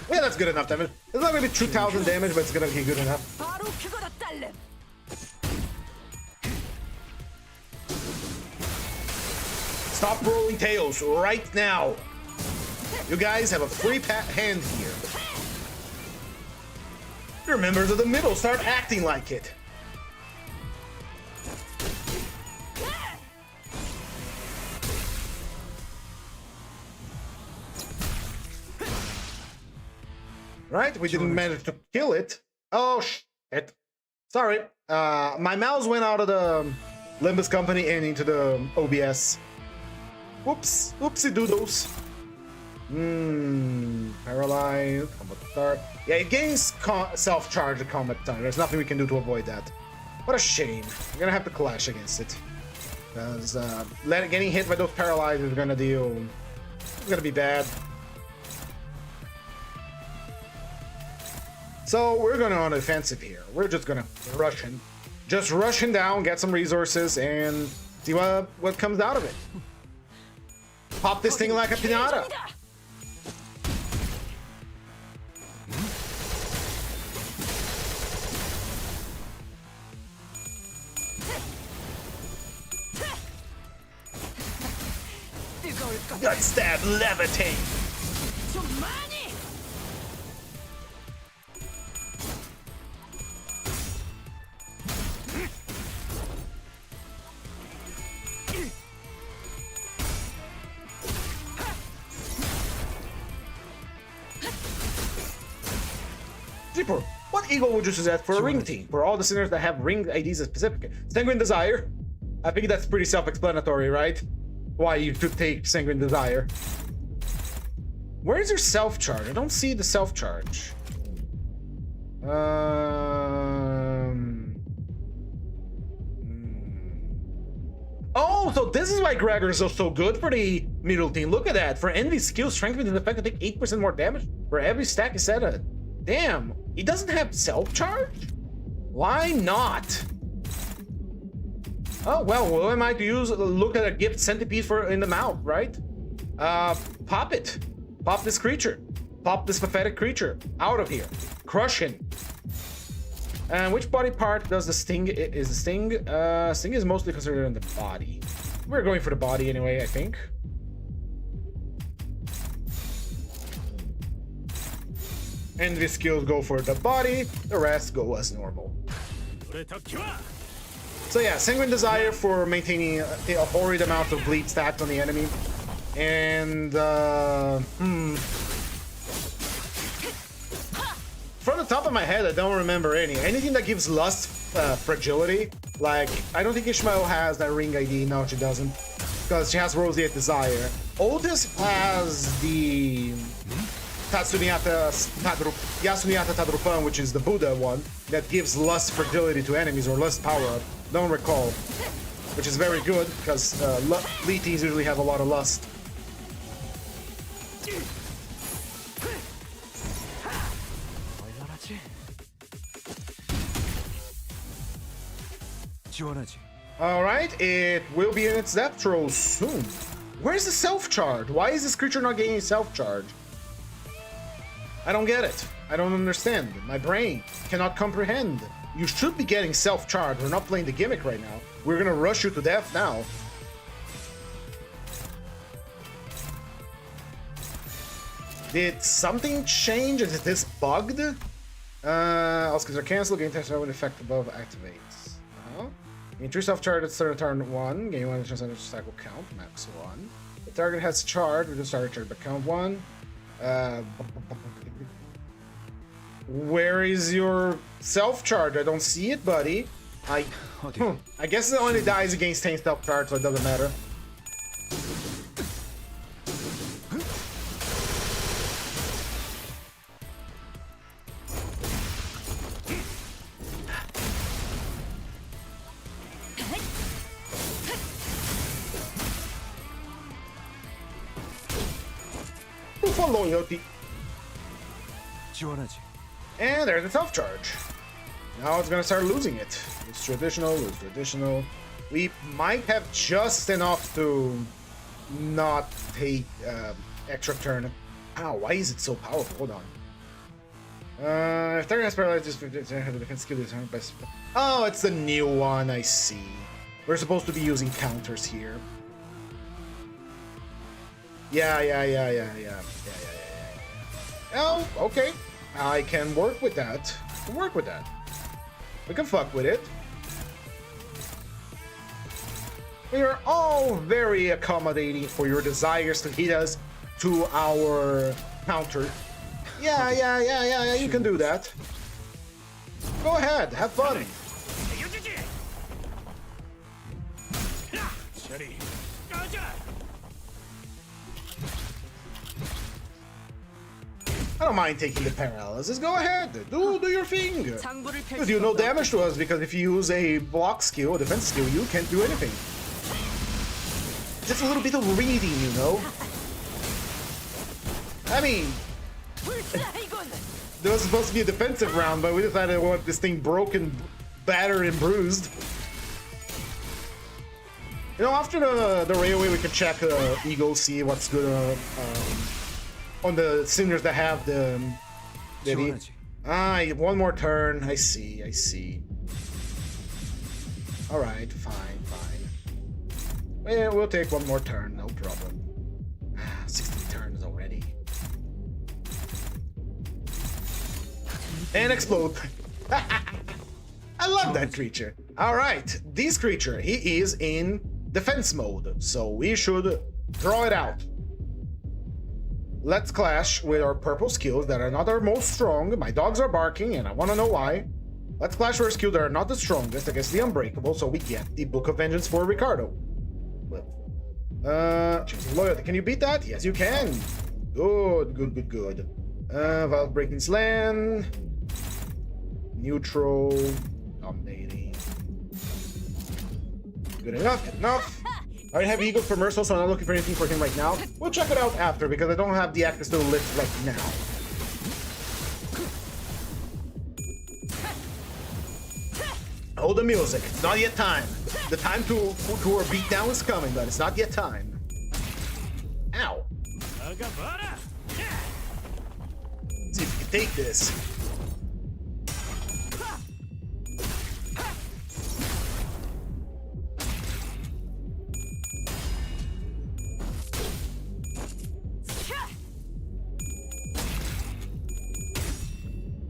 Yeah, that's good enough damage. It's not gonna be 2,000 damage, but it's gonna be good enough. Stop rolling tails right now. You guys have a free hand here. You're members of the middle. Start acting like it. Right? We didn't manage to kill it. Oh, shit. Sorry. My mouse went out of the Limbus company and into the OBS. Whoops. Oopsie doodles. Paralyzed. Combat start. Yeah, it gains self-charge at combat time. There's nothing we can do to avoid that. What a shame. We're gonna have to clash against it. Because getting hit by those paralyzed is gonna deal. It's gonna be bad. So we're going on offensive here. We're just gonna rush him. Just rush him down, get some resources, and see what comes out of it. Pop this thing like a pinata. Gut stab, levitate. What eagle would you suggest for a ring team? For all the sinners that have ring IDs specific. Sanguine Desire? I think that's pretty self-explanatory, right? Why you should take Sanguine Desire. Where's your self-charge? I don't see the self-charge. Oh, so this is why Gregor's so good for the middle team. Look at that. For envy skill, strength with the effect to take 8% more damage for every stack is set at. Damn, he doesn't have self-charge? Why not? Oh, well, what am I to use? Look at a gift centipede in the mouth, right? Pop it. Pop this creature. Pop this pathetic creature. Out of here. Crush him. And which body part does the sting? Is the sting? Sting is mostly considered in the body. We're going for the body anyway, I think. And the skills go for the body, the rest go as normal. So yeah, Sanguine Desire for maintaining a horrid amount of bleed stacked on the enemy. And from the top of my head, I don't remember anything that gives lust fragility. Like, I don't think Ishmael has that ring ID. No, she doesn't, because she has Roseate Desire. Otis has the Yasunyata Tadrupan, which is the Buddha one, that gives lust fragility to enemies or lust power up. Don't recall. Which is very good, because Leeties usually have a lot of lust. Alright, it will be in its death throes soon. Where's the self-charge? Why is this creature not getting self-charge? I don't get it. I don't understand. My brain cannot comprehend. You should be getting self-charge. We're not playing the gimmick right now. We're gonna rush you to death now. Did something change? Is this bugged? All skills are cancelled. Gain tension with effect above activates. Gain 3 self-charge at start of turn 1. Gain 1 chance stack will count. Max 1. The target has charge. We just started charge, but count 1. Where is your self-charge? I don't see it, buddy. I guess it only dies against 10 self-charge, so it doesn't matter. For loyalty. And there's the self-charge. Now it's gonna start losing it. It's traditional, lose traditional. We might have just enough to not take extra turn. Ow, why is it so powerful? Hold on. If target has paralyzed, just have the defense skill is by. Oh, it's the new one, I see. We're supposed to be using counters here. Yeah. Oh, okay. I can work with that. We can fuck with it. We are all very accommodating for your desires to hit us to our counter. Yeah, you can do that. Go ahead, have fun. I don't mind taking the paralysis. Go ahead, do your thing. 장부를 You do no 펼치고 damage to us because if you use a block skill, a defense skill, you can't do anything. Just a little bit of reading, you know? I mean, 불사이군. there was supposed to be a defensive round, but we decided we want this thing broken, battered, and bruised. You know, after the railway, we could check Eagle, see what's good on the cinders that have the... one more turn. I see. Alright, fine. Well, we'll take one more turn, no problem. 16 turns already. And explode. I love that creature. Alright, this creature, he is in defense mode, so we should draw it out. Let's clash with our purple skills that are not our most strong. My dogs are barking and I want to know why. Let's clash with our skills that are not the strongest against the unbreakable, so we get the Book of Vengeance for Ricardo. Choosing loyalty. Can you beat that? Yes, you can. Good. Valve breaking slam. Neutral. Dominating. Good enough. I already have Eagle for Merciful, so I'm not looking for anything for him right now. We'll check it out after because I don't have the access to the list right now. Hold the music. It's not yet time. The time to our beatdown is coming, but it's not yet time. Ow. Let's see if we can take this.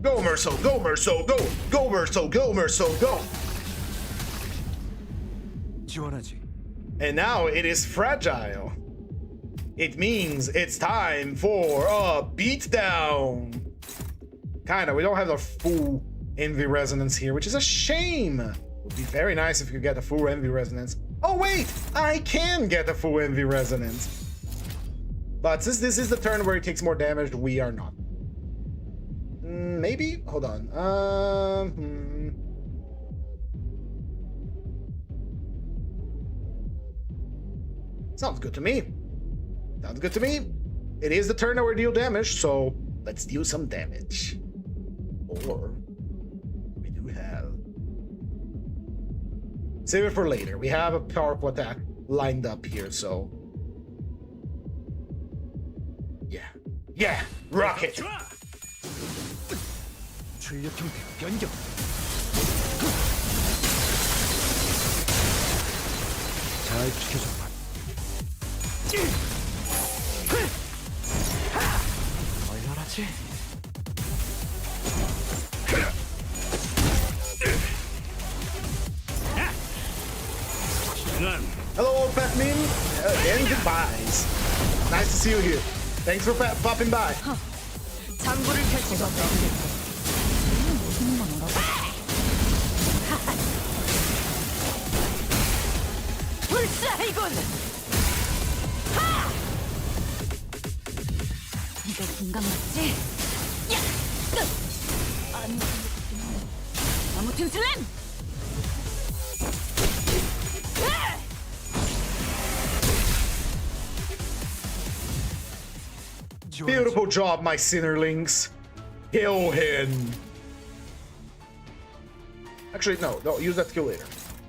Go Merso, go Merso, go! Go Merso, go Merso, go! And now it is fragile. It means it's time for a beatdown. Kinda, we don't have the full envy resonance here, which is a shame. It would be very nice if you get a full envy resonance. Oh wait, I can get a full envy resonance. But since this is the turn where it takes more damage, we are not. Maybe? Hold on. Sounds good to me. It is the turn that we deal damage, so let's deal some damage. Or we do have... Save it for later. We have a powerful attack lined up here, so... Yeah! Rocket! Hello, old fat meme, and goodbyes. Nice to see you here. Thanks for popping by. 장부를 펼치고 불사이군. 이거 공감 맞지? 야! 아무튼 슬램! Beautiful job, my sinnerlings. Kill him. Actually, no, don't use that skill later.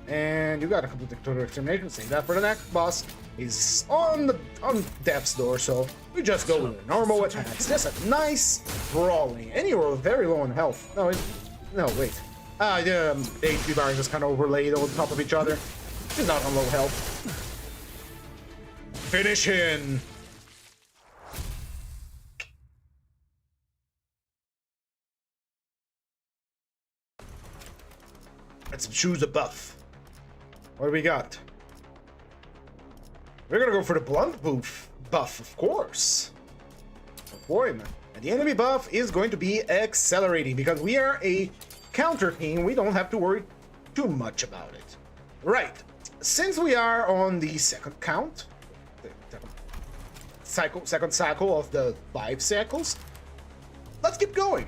And you gotta complete the total extermination. Save that for the next boss. He's on death's door, so we just go with normal attacks. Just a nice brawling. And you were very low on health. No, wait. The HP bars just kind of overlaid on top of each other. He's not on low health. Finish him. Let's choose a buff. What do we got? We're gonna go for the blunt buff, of course. For him. And the enemy buff is going to be accelerating because we are a counter team. We don't have to worry too much about it. Right. Since we are on the second count, second cycle of the 5 cycles, let's keep going.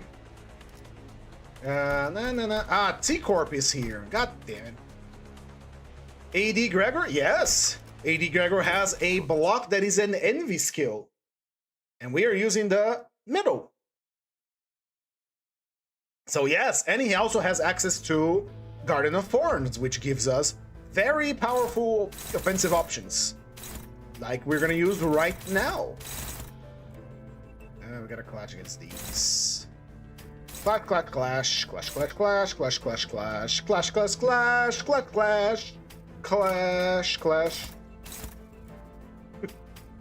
T-Corp is here. God damn it. AD Gregor? Yes. AD Gregor has a block that is an envy skill. And we are using the middle. So yes, and he also has access to Garden of Thorns, which gives us very powerful offensive options. Like we're gonna use right now. We gotta clash against these. Clash, clash, clash, clash, clash, clash, clash, clash, clash, clash, clash, clash, clash, clash, clash, clash.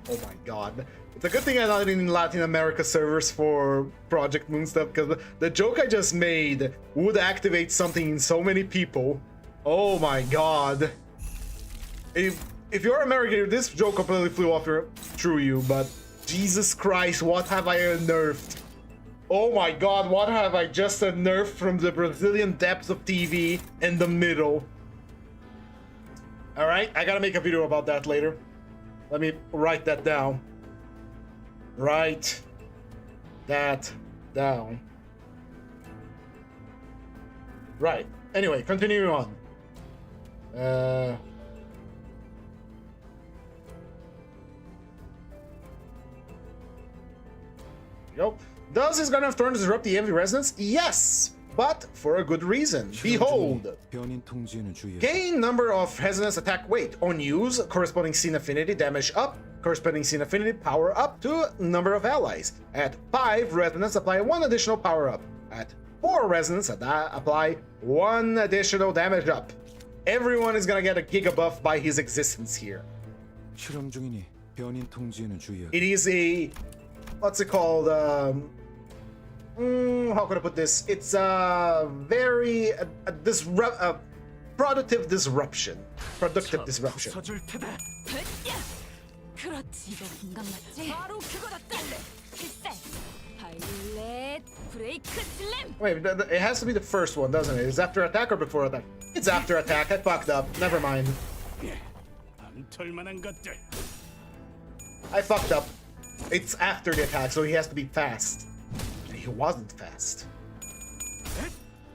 Oh my god. It's a good thing I'm not in Latin America servers for Project Moon stuff, because the joke I just made would activate something in so many people. Oh my god. If you're American, this joke completely flew off through you, but Jesus Christ, what have I unnerved? Oh my god, what have I just unnerved from the Brazilian depths of TV in the middle? Alright, I gotta make a video about that later. Let me write that down. Write that down. Right. Anyway, continuing on. Go. Does his Garden of Thorns disrupt the envy resonance? Yes, but for a good reason. Behold. Gain number of resonance attack weight on use, corresponding scene affinity damage up, corresponding scene affinity power up to number of allies. At 5 resonance, apply 1 additional power up. At 4 resonance, apply 1 additional damage up. Everyone is gonna get a giga buff by his existence here. It is a, what's it called? How can I put this? It's a very productive disruption. Productive disruption. 그렇지, 이거 공감 맞지? 바로 그거다. 필살. 바이올렛 브레이크 슬램. Wait, it has to be the first one, doesn't it? Is after attack or before attack? It's after attack. I fucked up. Never mind. I fucked up. It's after the attack, so he has to be fast. And he wasn't fast.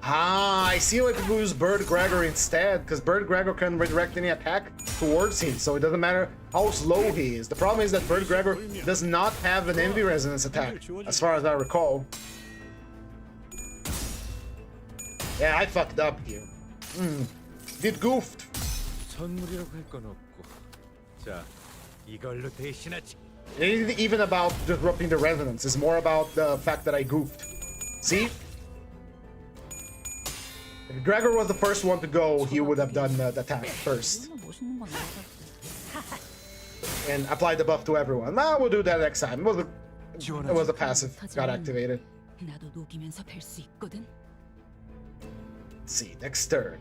Ah, I see why people use Bird Gregor instead, because Bird Gregor can redirect any attack towards him, so it doesn't matter how slow he is. The problem is that Bird Gregor does not have an envy resonance attack, as far as I recall. Yeah, I fucked up here. Did goofed. It ain't even about disrupting the resonance, it's more about the fact that I goofed. See? If Gregor was the first one to go, he would have done the attack first. And applied the buff to everyone. Nah, we'll do that next time. It was a passive, got activated. Let's see, next turn.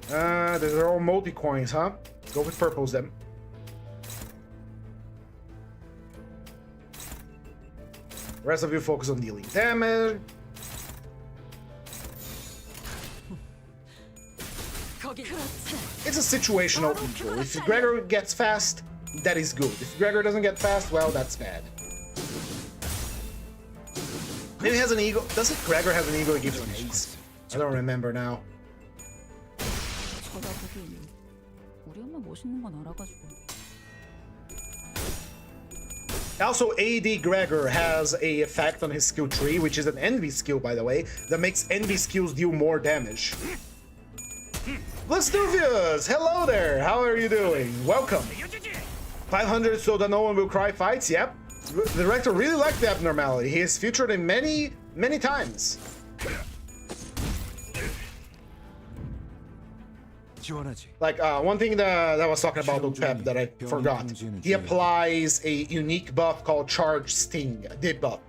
These are all multi-coins, huh? Go with purples then. The rest of you focus on dealing damage. It's a situational equal. If Gregor gets fast, that is good. If Gregor doesn't get fast, well, that's bad. Maybe he has an eagle. Doesn't Gregor have an eagle that gives him eggs? I don't remember now. Also, AD Gregor has a effect on his skill tree, which is an envy skill, by the way, that makes envy skills deal more damage. Blastuvius, hello there. How are you doing? Welcome. 500 so that no one will cry fights. Yep. The director really liked the abnormality. He is featured in many times. Like one thing that I was talking about with Pep that I forgot. He applies a unique buff called Charge Sting, a dip buff.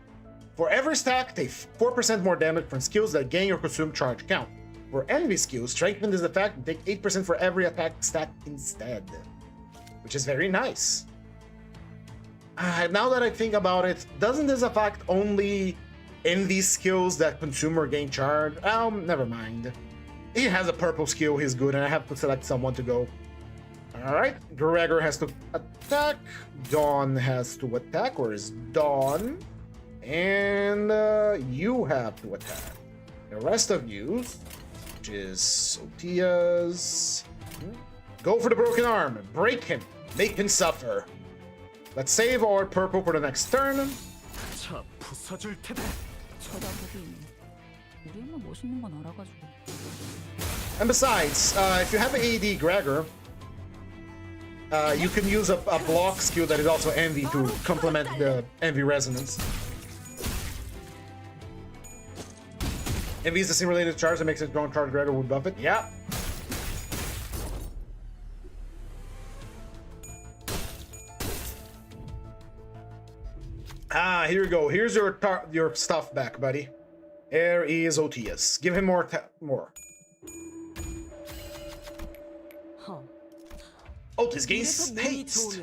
For every stack, take 4% more damage from skills that gain or consume charge count. For envy skills, strengthen this effect and take 8% for every attack stack instead. Which is very nice. Now that I think about it, doesn't this affect only envy skills that consumer gain charge? Never mind. He has a purple skill, he's good, and I have to select someone to go. Alright, Gregor has to attack, Dawn has to attack, or is Dawn? And you have to attack. The rest of you, which is Sotia's, go for the broken arm, break him, make him suffer. Let's save our purple for the next turn. 쳐다보긴 우리 엄마 멋있는 건 알아가지고. And besides, if you have an AD Gregor, you can use a block skill that is also Envy to complement the Envy Resonance. Envy is the simulated charge that makes it drawn charge Gregor would buff it. Yeah. Here you go. Here's your stuff back, buddy. Here is Otius. Give him more. Otis gains haste.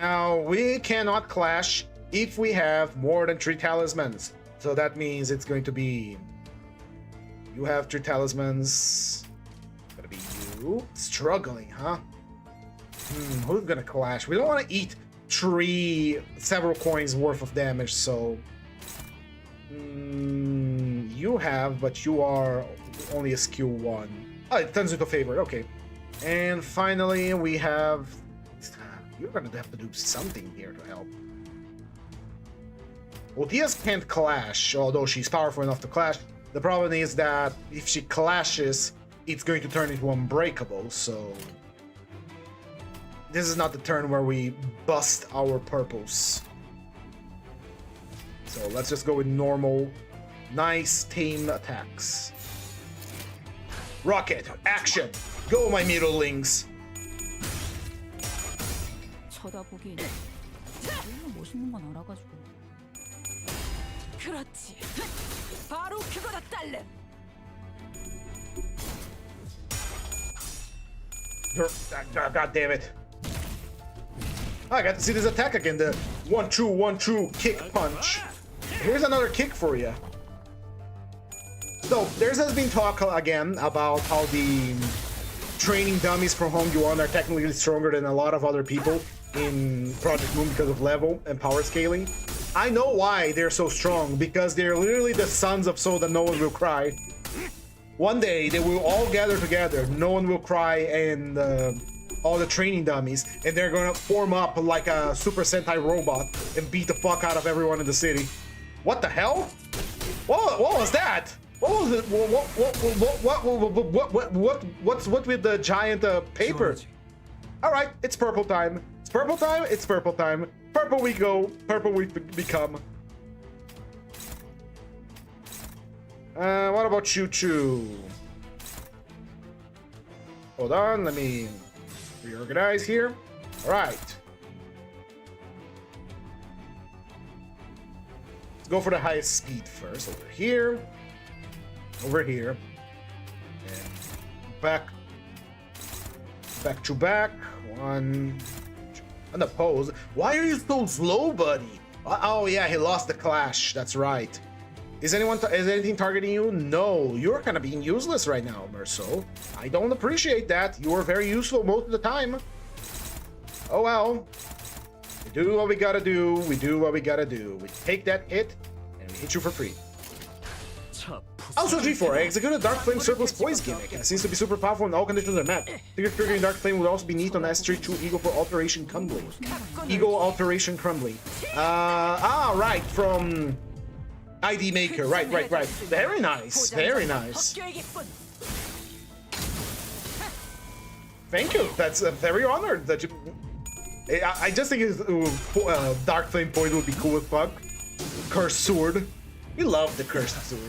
Now, we cannot clash if we have more than 3 talismans. So that means it's going to be... You have 3 talismans. Gonna be you. Struggling, huh? Who's gonna clash? We don't want to eat several coins worth of damage, so... you have, but you are only a skill 1. Oh, it turns into favorite, okay. And finally, we have... You're gonna have to do something here to help. Otias can't clash, although she's powerful enough to clash. The problem is that if she clashes, it's going to turn into unbreakable, so... This is not the turn where we bust our purples. So let's just go with normal, nice, tame attacks. Rocket, action! Go, my middlelings! 쳐다보긴 우리 엄마 멋있는 건 알아가지고. 그렇지. 바로 그거다 딸내. God damn it. I got to see this attack again, the 1-2, 1-2 kick punch. Here's another kick for you. So, there has been talk again about how the training dummies from Home Yuan are technically stronger than a lot of other people in Project Moon because of level and power scaling. I know why they're so strong, because they're literally the sons of So That No One Will Cry. One day, they will all gather together, No One Will Cry, and all the training dummies, and they're gonna form up like a Super Sentai robot and beat the fuck out of everyone in the city. What the hell? What was that? What was it? What with the giant paper? All right, it's purple time. It's purple time. It's purple time. Purple we go. Purple we become. What about Choo Choo? Hold on, let me reorganize here. All right. Let's go for the highest speed first. Over here. Over here. And back to back. One. Unopposed. Why are you so slow, buddy? Oh yeah, he lost the clash. That's right. Is anything targeting you? No, you're kind of being useless right now, Merso. I don't appreciate that. You are very useful most of the time. Oh well. We do what we gotta do. We do what we gotta do. We take that hit, and we hit you for free. Also, G4, execute a Dark Flame Surplus Poise gimmick. It seems to be super powerful when all conditions are met. Figure triggering Dark Flame would also be neat on S32 Eagle for Alteration Crumbly. Eagle Alteration Crumbly. Right, from ID Maker. Right. Very nice. Very nice. Thank you. That's very honored that you... I just think Dark Flame Poise would be cool as fuck. Cursed Sword. We love the Cursed Sword. So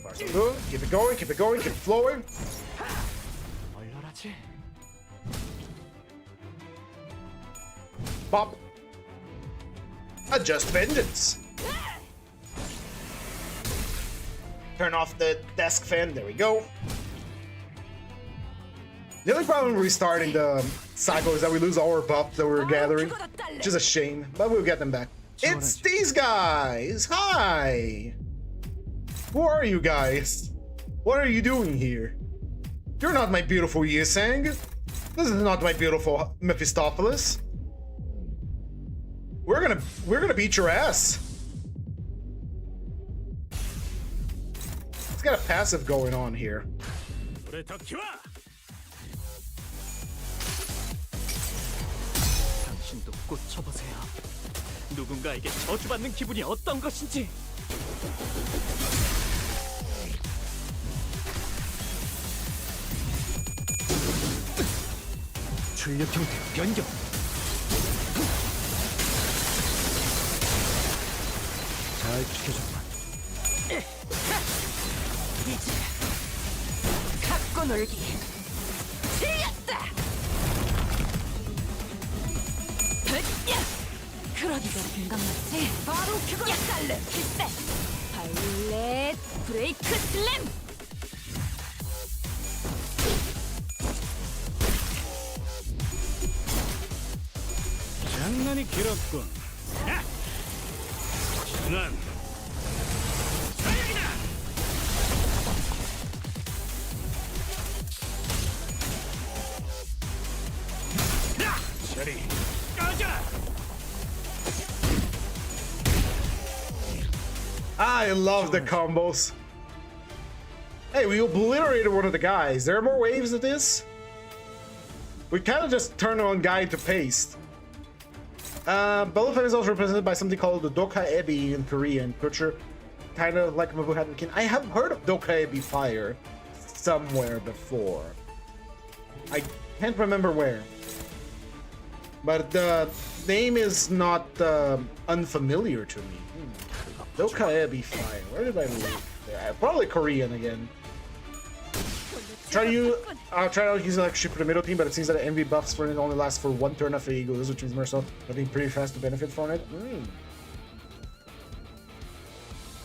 far so good. Keep it going, keep it going, keep it flowing. pop. Adjust vengeance. Turn off the desk fan. There we go. The only problem with restarting the cycle is that we lose all our buffs that we were gathering, which is a shame, but we'll get them back. It's these guys! Hi! Who are you guys? What are you doing here? You're not my beautiful Yisang. This is not my beautiful Mephistopheles. We're gonna beat your ass. It's got a passive going on here. 당신도 꽂혀보세요. 누군가에게 저주받는 기분이 어떤 것인지. 출력 형태 변경. 잘 지켜줬구만. 이제 갖고 놀기 틀렸다. 그러기가 공감 맞지? 바로 그거야. 달래 필살 바이올렛 브레이크 슬램. 장난이 길었군. 난 사양이다. 저리 꺼져. I love the combos. Hey, we obliterated one of the guys. There are more waves of this? We kind of just turn on guy to paste. Bellafan is also represented by something called the Dokaebi in Korean culture. Kind of like Mabuhadkin. I have heard of Dokaebi fire somewhere before. I can't remember where. But the name is not unfamiliar to me. Dokaebi fire. Where did I live? Yeah, probably Korean again. Try out using like ship for the middle team, but it seems that the envy buffs for it only lasts for one turn after he goes, which means Mercel getting pretty fast to benefit from it.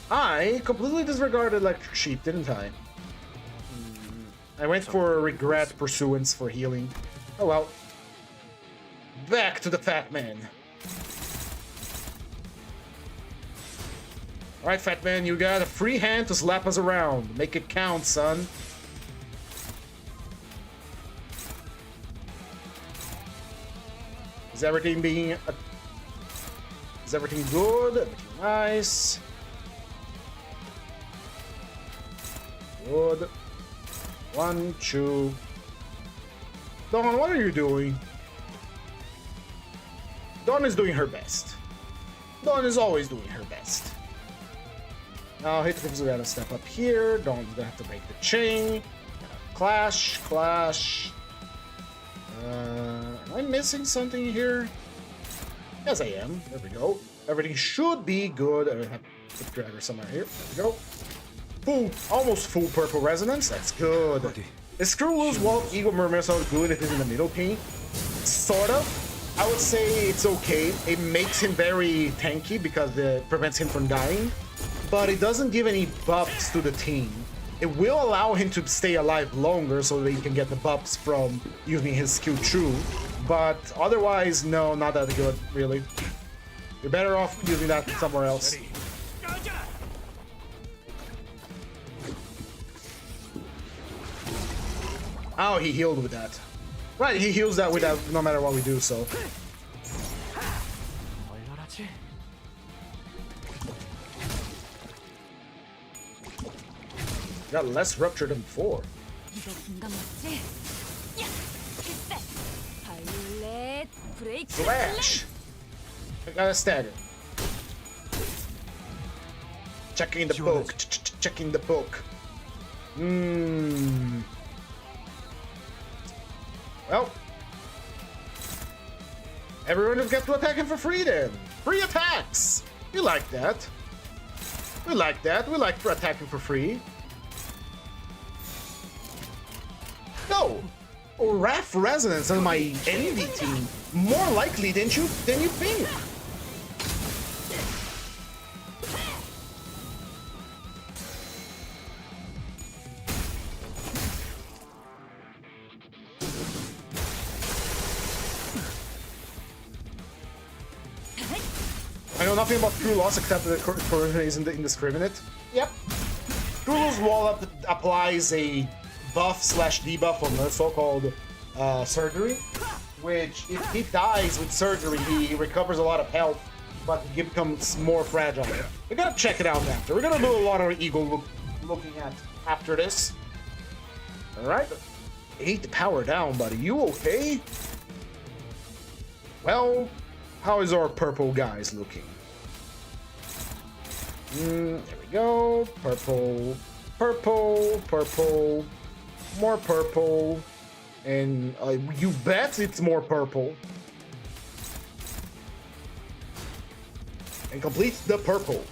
I completely disregarded Electric Sheep, didn't I? I went for regret pursuance for healing. Oh well. Back to the fat man. Alright, fat man, you got a free hand to slap us around. Make it count, son. Is everything good? Everything nice? Good. 1, 2. Dawn, what are you doing? Dawn is doing her best. Dawn is always doing her best. Now Hitler's gonna step up here. Dawn's gonna have to break the chain. Clash. Am I missing something here? Yes, I am. There we go. Everything should be good. I have the dragger somewhere here. There we go. Almost full purple resonance. That's good. Is Screwl's Walt Eagle Mermaid so good if it's in the middle team? Sort of. I would say it's okay. It makes him very tanky because it prevents him from dying, but it doesn't give any buffs to the team. It will allow him to stay alive longer so that he can get the buffs from using his skill true, but otherwise, no, not that good, really. You're better off using that somewhere else. Oh, he healed with that. Right, he heals that with that no matter what we do, so. Got less rupture than before. Flash! I got a stagger. Checking the book. Checking the book. Well, everyone will get to attack him for free then. Free attacks! We like that. We like that. We like attacking for free. No! Raf Resonance on my envy team. More likely than you think. I know nothing about True Loss except that the corrosion is indiscriminate. Yep. True Loss wall up applies a buff/debuff on the so-called surgery, which if he dies with surgery, he recovers a lot of health, but he becomes more fragile. We gotta check it out after. We're gonna do a lot of ego looking at after this. Alright. 8 power down, buddy. You okay? Well, how is our purple guys looking? There we go. Purple, purple, purple, more purple, and you bet it's more purple. And complete the purple.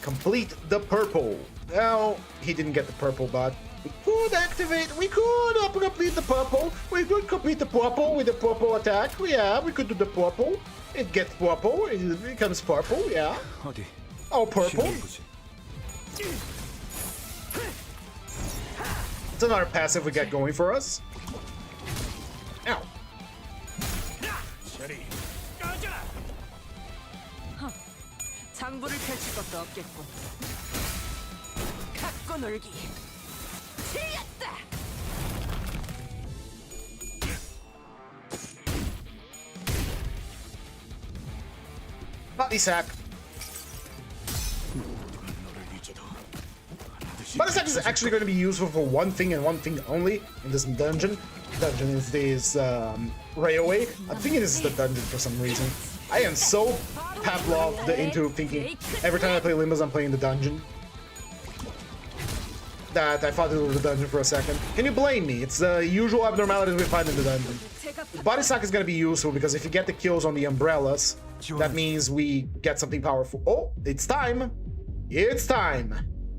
Complete the purple. Well, he didn't get the purple, but we could activate. We could complete the purple. We could complete the purple with the purple attack. Yeah, we could do the purple. It gets purple. It becomes purple. Yeah. Oh, purple. It's another passive we got going for us. Ow. 장부를 펼칠 것도 없겠군. 갖고 놀기. 틀렸다. Body sack. Body sack is actually going to be useful for one thing and one thing only in this dungeon. Dungeon is this railway. I think it is the dungeon for some reason. I am so Pavloved into thinking every time I play Limbus I'm playing the dungeon. That I thought it was the dungeon for a second. Can you blame me? It's the usual abnormalities we find in the dungeon. Body sack is going to be useful because if you get the kills on the umbrellas, that means we get something powerful. Oh, it's time. It's time.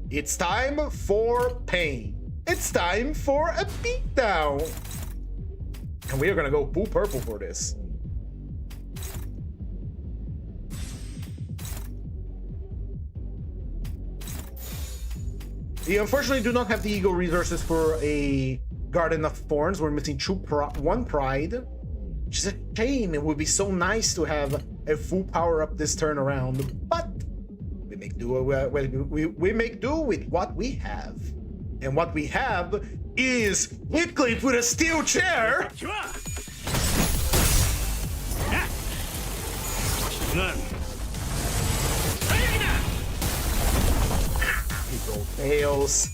It's time for pain. It's time for a beatdown. And we are going to go full purple for this. We unfortunately do not have the ego resources for a Garden of Thorns. We're missing one pride, which is a shame. It would be so nice to have a full power up this turn around, but we make do. We make do with what we have, and what we have is Whitcliffe with a steel chair. Fails.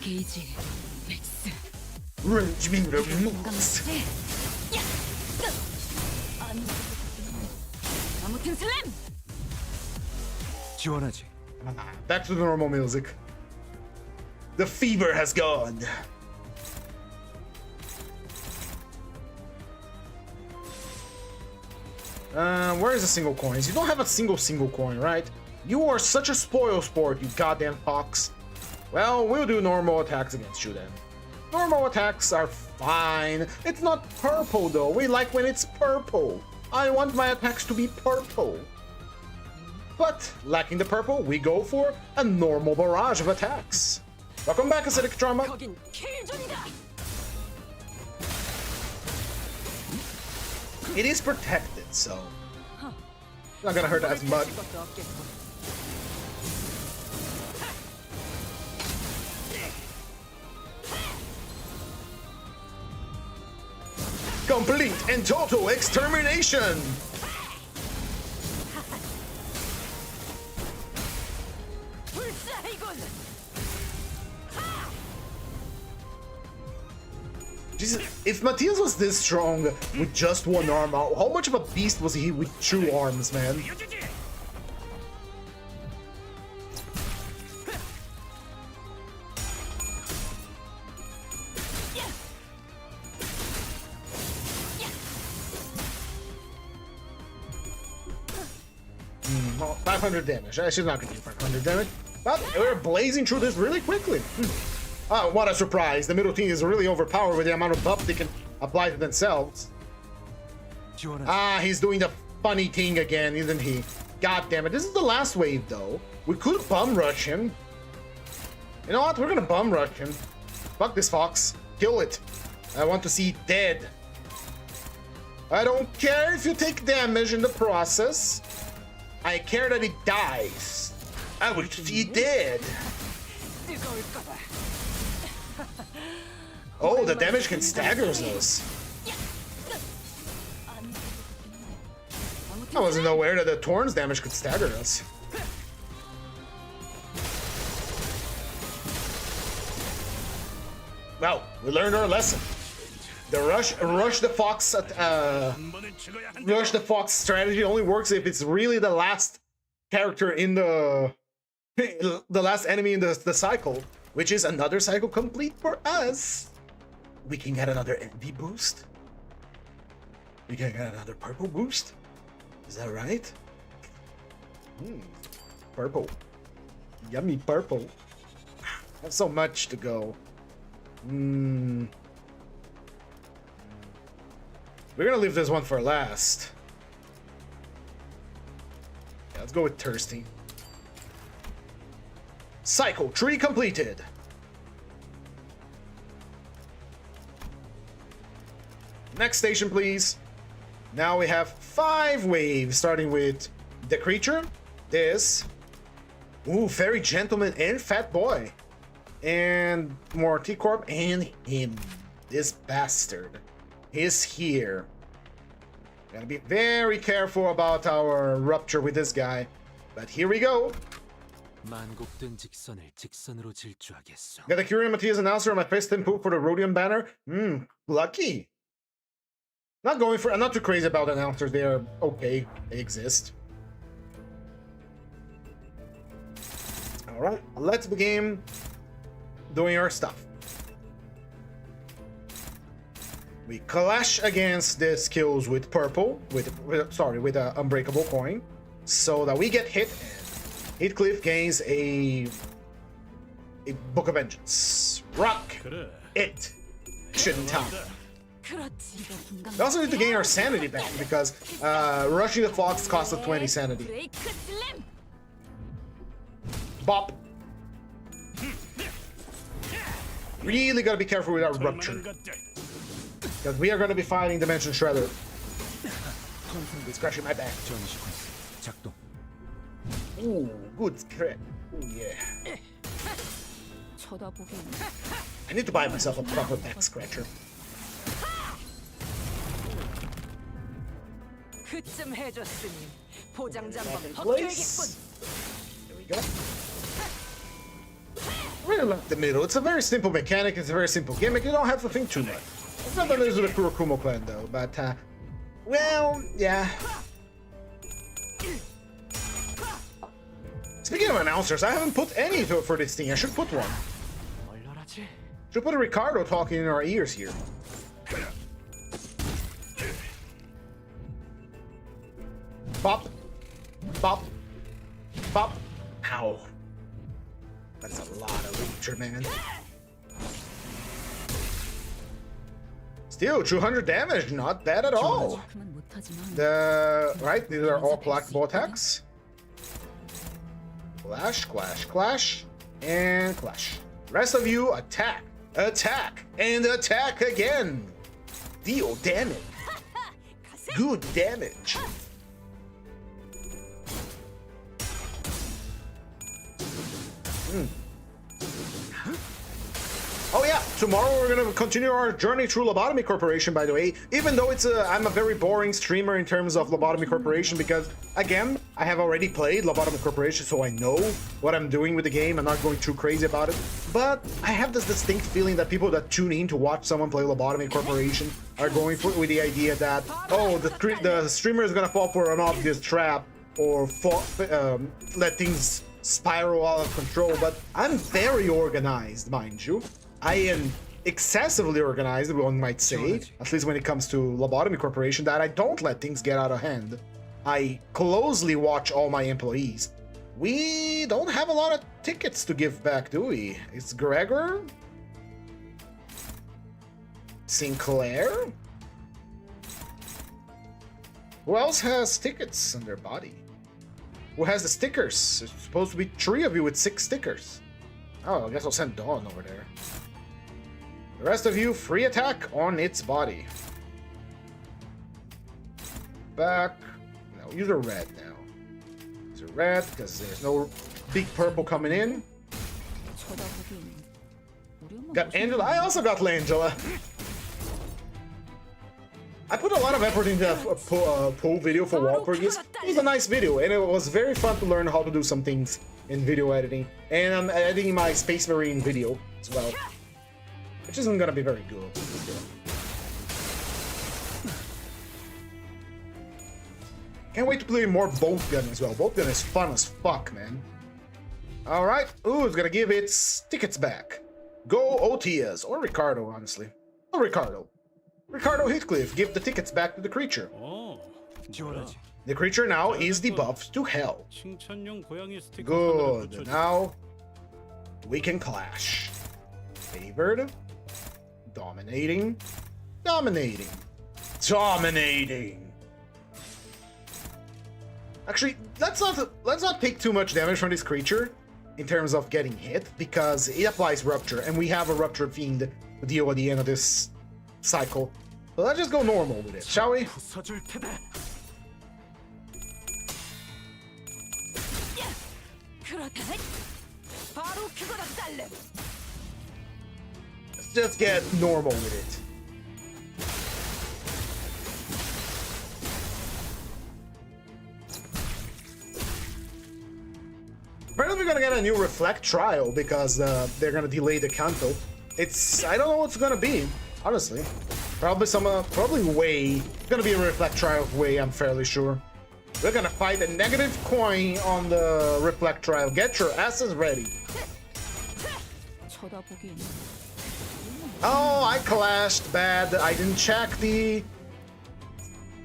게이지 맥스. Range meter moves. 아무튼 슬램. 지원하지. Back to the normal music. The fever has gone. Where is the single coins? You don't have a single coin, right? You are such a spoil sport, you goddamn fox. Well, we'll do normal attacks against you then. Normal attacks are fine. It's not purple though. We like when it's purple. I want my attacks to be purple. But, lacking the purple, we go for a normal barrage of attacks. Welcome back, Acidic Trauma. 거긴 킬존이다. It is protected, so it's not gonna hurt as much. Complete and total extermination! Jesus, if Matthias was this strong with just one arm, how much of a beast was he with two arms, man? Oh, 500 damage. She's not gonna do 500 damage. But we're blazing through this really quickly. Oh, what a surprise. The middle team is really overpowered with the amount of buff they can apply to themselves. Ah, he's doing the funny thing again, isn't he? God damn it. This is the last wave, though. We could bum rush him. You know what? We're gonna bum rush him. Fuck this fox. Kill it. I want to see it dead. I don't care if you take damage in the process. I care that it dies. I will see it dead. Oh, the damage can stagger us. I wasn't aware that the Torn's damage could stagger us. Well, we learned our lesson. The rush the fox strategy only works if it's really the last character in the last enemy in the cycle, which is another cycle complete for us. We can get another envy boost. We can get another purple boost. Is that right? Purple. Yummy purple. I have so much to go. We're gonna leave this one for last. Yeah, let's go with Thirsty. Cycle 3 completed. Next station, please. Now we have 5 waves, starting with the creature, this, Fairy Gentleman and Fat Boy, and more T-Corp, and him, this bastard, is here. Gotta be very careful about our rupture with this guy, but here we go. 만곡된 직선을 직선으로 질주하겠소. Got the Kyrian Matthias announcer on my face tempo for the Rhodium banner. Lucky. I'm not too crazy about announcers. They are okay. They exist. Alright, let's begin doing our stuff. We clash against the skills with purple, with Unbreakable Coin, so that we get hit, and Heathcliff gains a Book of Vengeance. Rock it. Shouldn't time. We also need to gain our sanity back because rushing the fox costs us 20 sanity. Bop. Really gotta be careful with our rupture. Because we are gonna be fighting Dimension Shredder. It's scratching my back. Ooh, good crit. Ooh, yeah. I need to buy myself a proper back scratcher. Place. There we go. Really like the middle. It's a very simple mechanic. It's a very simple gimmick. You don't have to think too much. It's not that there's the Kurokumo clan though, but well, yeah. Speaking of announcers, I haven't put any for this thing. I should put one. Should put a Ricardo talking in our ears here. Bop. Bop. Bop. Ow. That's a lot of rupture, man. Still, 200 damage, not bad at all. Right, these are all collectible attacks. Clash, clash, clash, and clash. Rest of you, attack, attack, and attack again. Deal damage. Good damage. Oh yeah, tomorrow we're gonna continue our journey through Lobotomy Corporation, by the way, even though I'm a very boring streamer in terms of Lobotomy Corporation, because again, I have already played Lobotomy Corporation, so I know what I'm doing with the game. I'm not going too crazy about it, but I have this distinct feeling that people that tune in to watch someone play Lobotomy Corporation are going for with the idea that, oh, the streamer is gonna fall for an obvious trap or let things spiral out of control. But I'm very organized, mind you. I am excessively organized, one might say, at least when it comes to Lobotomy Corporation, that I don't let things get out of hand. I closely watch all my employees. We don't have a lot of tickets to give back, do we? It's Gregor? Sinclair? Who else has tickets on their body? Who has the stickers? There's supposed to be 3 of you with 6 stickers. Oh, I guess I'll send Dawn over there. The rest of you, free attack on its body. Back. No, use a red now. Use a red because there's no big purple coming in. Got Angela. I also got Langela. I put a lot of effort into that poll video for Walpurgis. It was a nice video, and it was very fun to learn how to do some things in video editing. And I'm editing my Space Marine video as well, which isn't gonna be very good. Can't wait to play more BokGak as well. BokGak is fun as fuck, man. Alright. Ooh, it's gonna give its tickets back. Go Otias, or Ricardo, honestly. Oh, Ricardo. Ricardo Heathcliff, give the tickets back to the creature. The creature now is debuffed to hell. Good. Now we can clash. Favored. Dominating. Dominating. Dominating. Actually, let's not take too much damage from this creature in terms of getting hit, because it applies Rupture, and we have a Rupture Fiend to deal at the end of this cycle. So let's just go normal with it, shall we? Let's just get normal with it. Apparently we're gonna get a new Reflect trial because they're gonna delay the Canto. I don't know what's gonna be, honestly. Probably Way. It's gonna be a Reflect trial of Way, I'm fairly sure. We're gonna fight a negative coin on the Reflect trial. Get your asses ready. Oh, I clashed bad. I didn't check the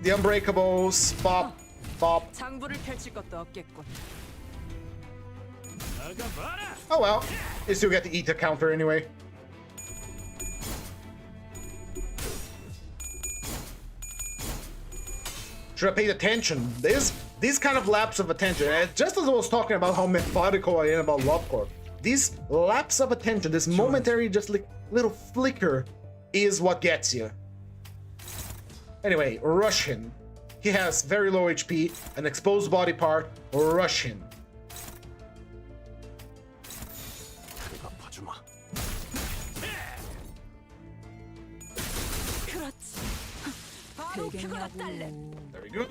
Unbreakables. Bop. Bop. Oh well. You still get the Eta counter anyway. Should have paid attention. These kind of lapse of attention, just as I was talking about how methodical I am about LoveCorp, these lapse of attention, this momentary just like little flicker is what gets you. Anyway, rush him. He has very low HP, an exposed body part, rush him. Very good.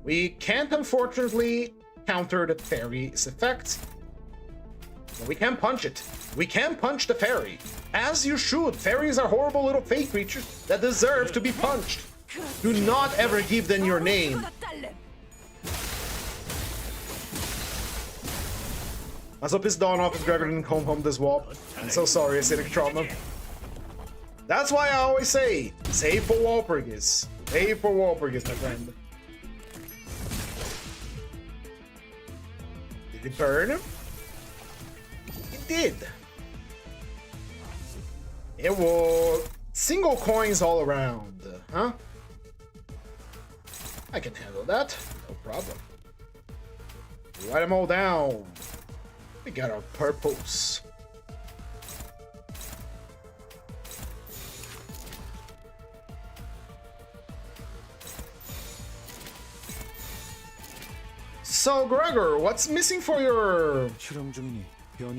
We can't, unfortunately, counter the fairy's effect. But we can punch it. We can punch the fairy. As you should. Fairies are horrible little fake creatures that deserve to be punched. Do not ever give them your name. Let's hope his Dawn off is Gregor didn't come home this warp. I'm so sorry, acidic trauma. That's why I always say, save for Walpurgis. Save for Walpurgis, my friend. Did it burn? It did. It was single coins all around, huh? I can handle that, no problem. Write them all down. We got our purpose. So, Gregor, what's missing for your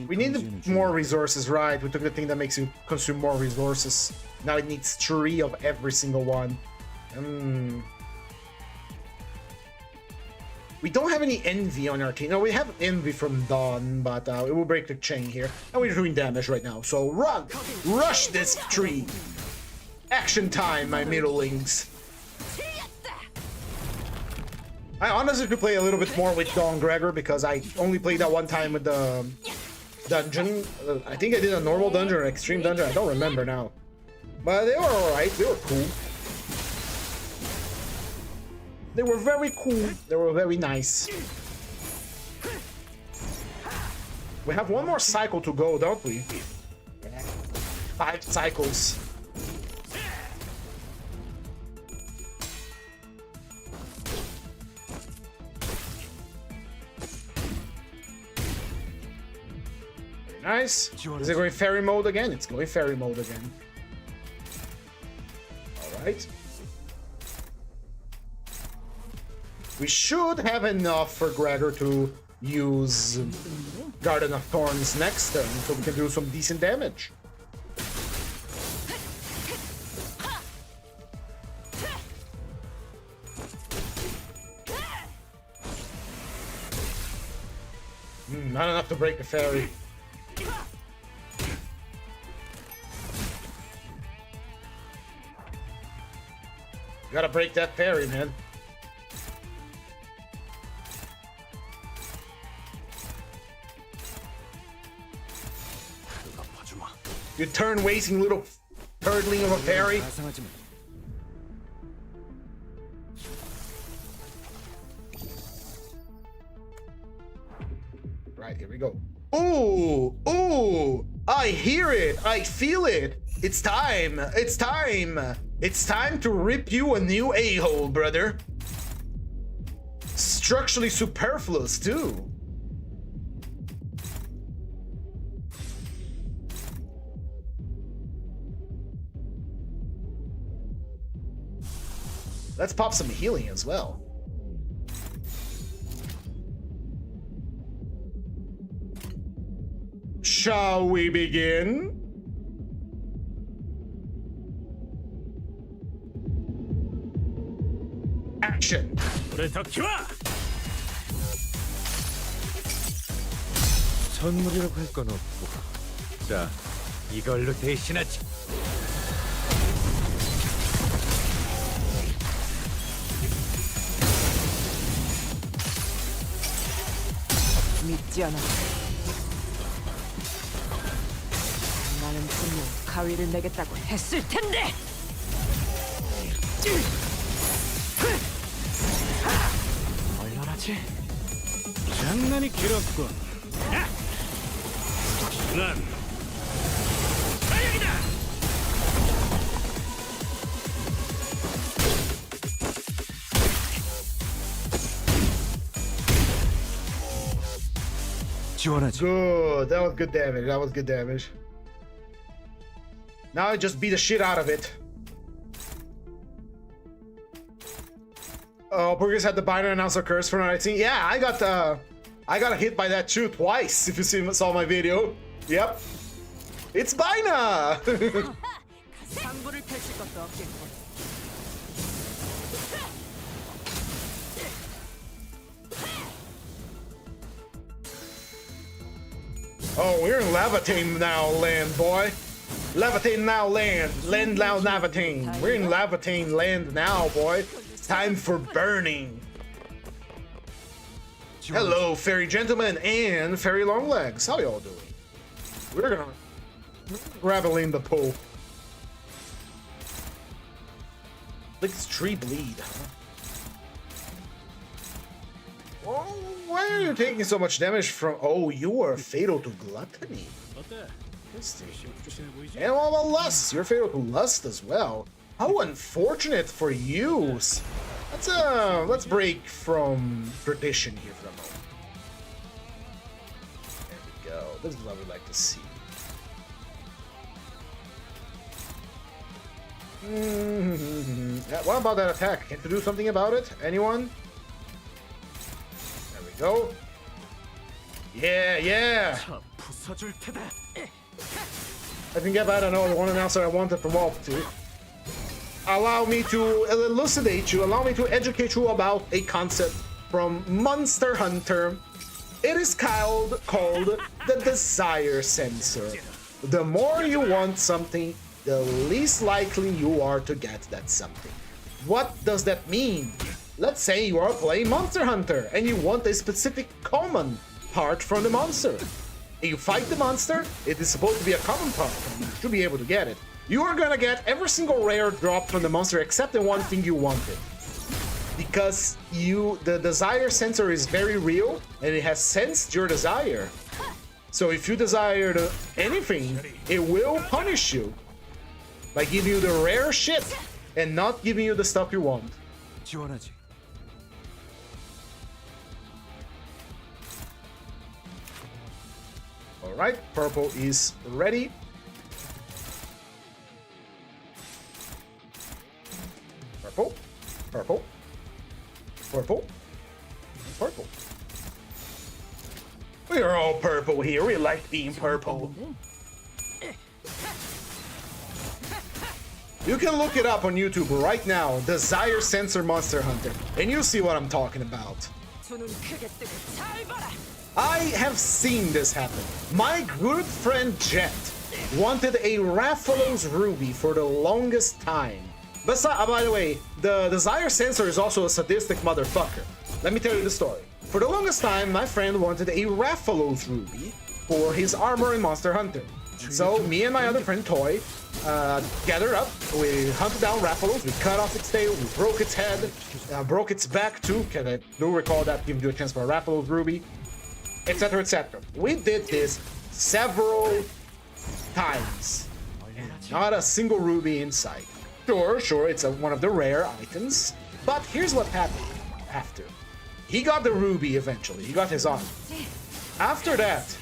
We need more resources, right? We took the thing that makes you consume more resources. Now it needs 3 of every single one. We don't have any envy on our team. No, we have envy from Dawn, but it will break the chain here. And we're doing damage right now. So run! Rush this tree! Action time, my middlings. I honestly could play a little bit more with Dawn Gregor because I only played that one time with the dungeon. I think I did a normal dungeon or extreme dungeon. I don't remember now. But they were alright. They were cool. They were very cool. They were very nice. We have one more cycle to go, don't we? 5 cycles. Nice. Is it going fairy mode again? It's going fairy mode again. Alright. We should have enough for Gregor to use Garden of Thorns next turn, so we can do some decent damage. Not enough to break the fairy. You gotta break that fairy, man. You turn wasting little turtling of a fairy. Right, here we go. Ooh, ooh, I hear it, I feel it. It's time, it's time. It's time to rip you a new a-hole, brother. Structurally superfluous, too. Let's pop some healing as well. Shall we begin? Action! 선물이라고 할 건 없고. 자, 이걸로 대신하지. 믿지 않아. 나는 분명 가위를 내겠다고 했을 텐데. 얼마나지? 장난이 길었군. 난 사역이다. 지원하지. Good. That was good damage. That was good damage. Now I just beat the shit out of it. Oh, Burgess had the binary announcer curse for 19. Yeah, I got hit by that too twice. If you saw my video, yep, it's Bina. 상부를 펼칠 것도 없겠고. Oh, we're in Levitate now, land boy. Levitate now, land. Land now, Levitate. We're in Levitate land now, boy. It's time for burning. Hello, fairy gentlemen and fairy long legs. How y'all doing? We're gonna ravel in the pool. Look, this tree bleed, huh? Oh, why are you taking so much damage from? Oh, you are fatal to gluttony. Interesting. And what about lust? You're fatal to lust as well. How unfortunate for you. Let's break from tradition here for a moment. There we go. This is what we'd like to see. Yeah, what about that attack? Can't you do something about it? Anyone? There we go. Yeah, yeah. 부숴줄 테다. I think I don't know the one announcer I want to promote to. Allow me to elucidate you, allow me to educate you about a concept from Monster Hunter. It is called the desire sensor. The more you want something, the least likely you are to get that something. What does that mean? Let's say you are playing Monster Hunter and you want a specific common part from the monster. You fight the monster, it is supposed to be a common part, and you should be able to get it. You are gonna get every single rare drop from the monster except the one thing you wanted. Because the desire sensor is very real and it has sensed your desire. So if you desired anything, it will punish you by giving you the rare shit and not giving you the stuff you want. 지원하지. Alright, purple is ready. Purple, purple, purple, purple. We are all purple here. We like being purple. You can look it up on YouTube right now, Desire Sensor Monster Hunter, and you'll see what I'm talking about. 두눈 크게 뜨고 잘 봐라. I have seen this happen. My good friend Jet wanted a Rathalos Ruby for the longest time. But by the way, the Desire Sensor is also a sadistic motherfucker. Let me tell you the story. For the longest time, my friend wanted a Rathalos Ruby for his armor in Monster Hunter. So me and my other friend Toy gathered up, we hunted down Rathalos, we cut off its tail, we broke its head, broke its back too, because I do recall that giving you a chance for a Rathalos Ruby, etc, etc. We did this several times, and not a single ruby in sight. Sure, it's one of the rare items, but here's what happened after. He got the ruby eventually, he got his armor. After that,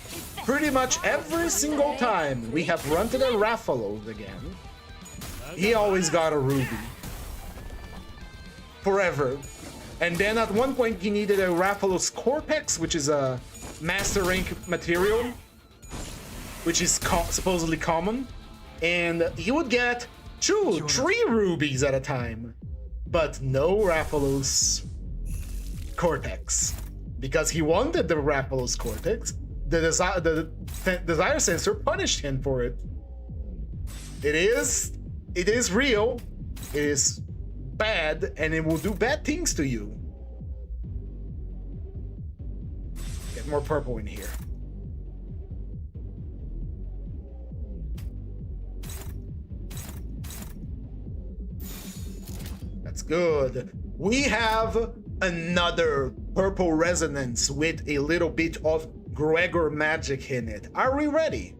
pretty much every single time we have run to the Rathalos again, he always got a ruby. Forever. And then at one point he needed a Rathalos Cortex, which is a master rank material, which is supposedly common, and he would get 2, 3 rubies at a time, but no Rathalos Cortex. Because he wanted the Rathalos Cortex, the desire sensor punished him for it. It is real, it is bad, and it will do bad things to you. Get more purple in here. That's good. We have another purple resonance with a little bit of Gregor magic in it. Are we ready?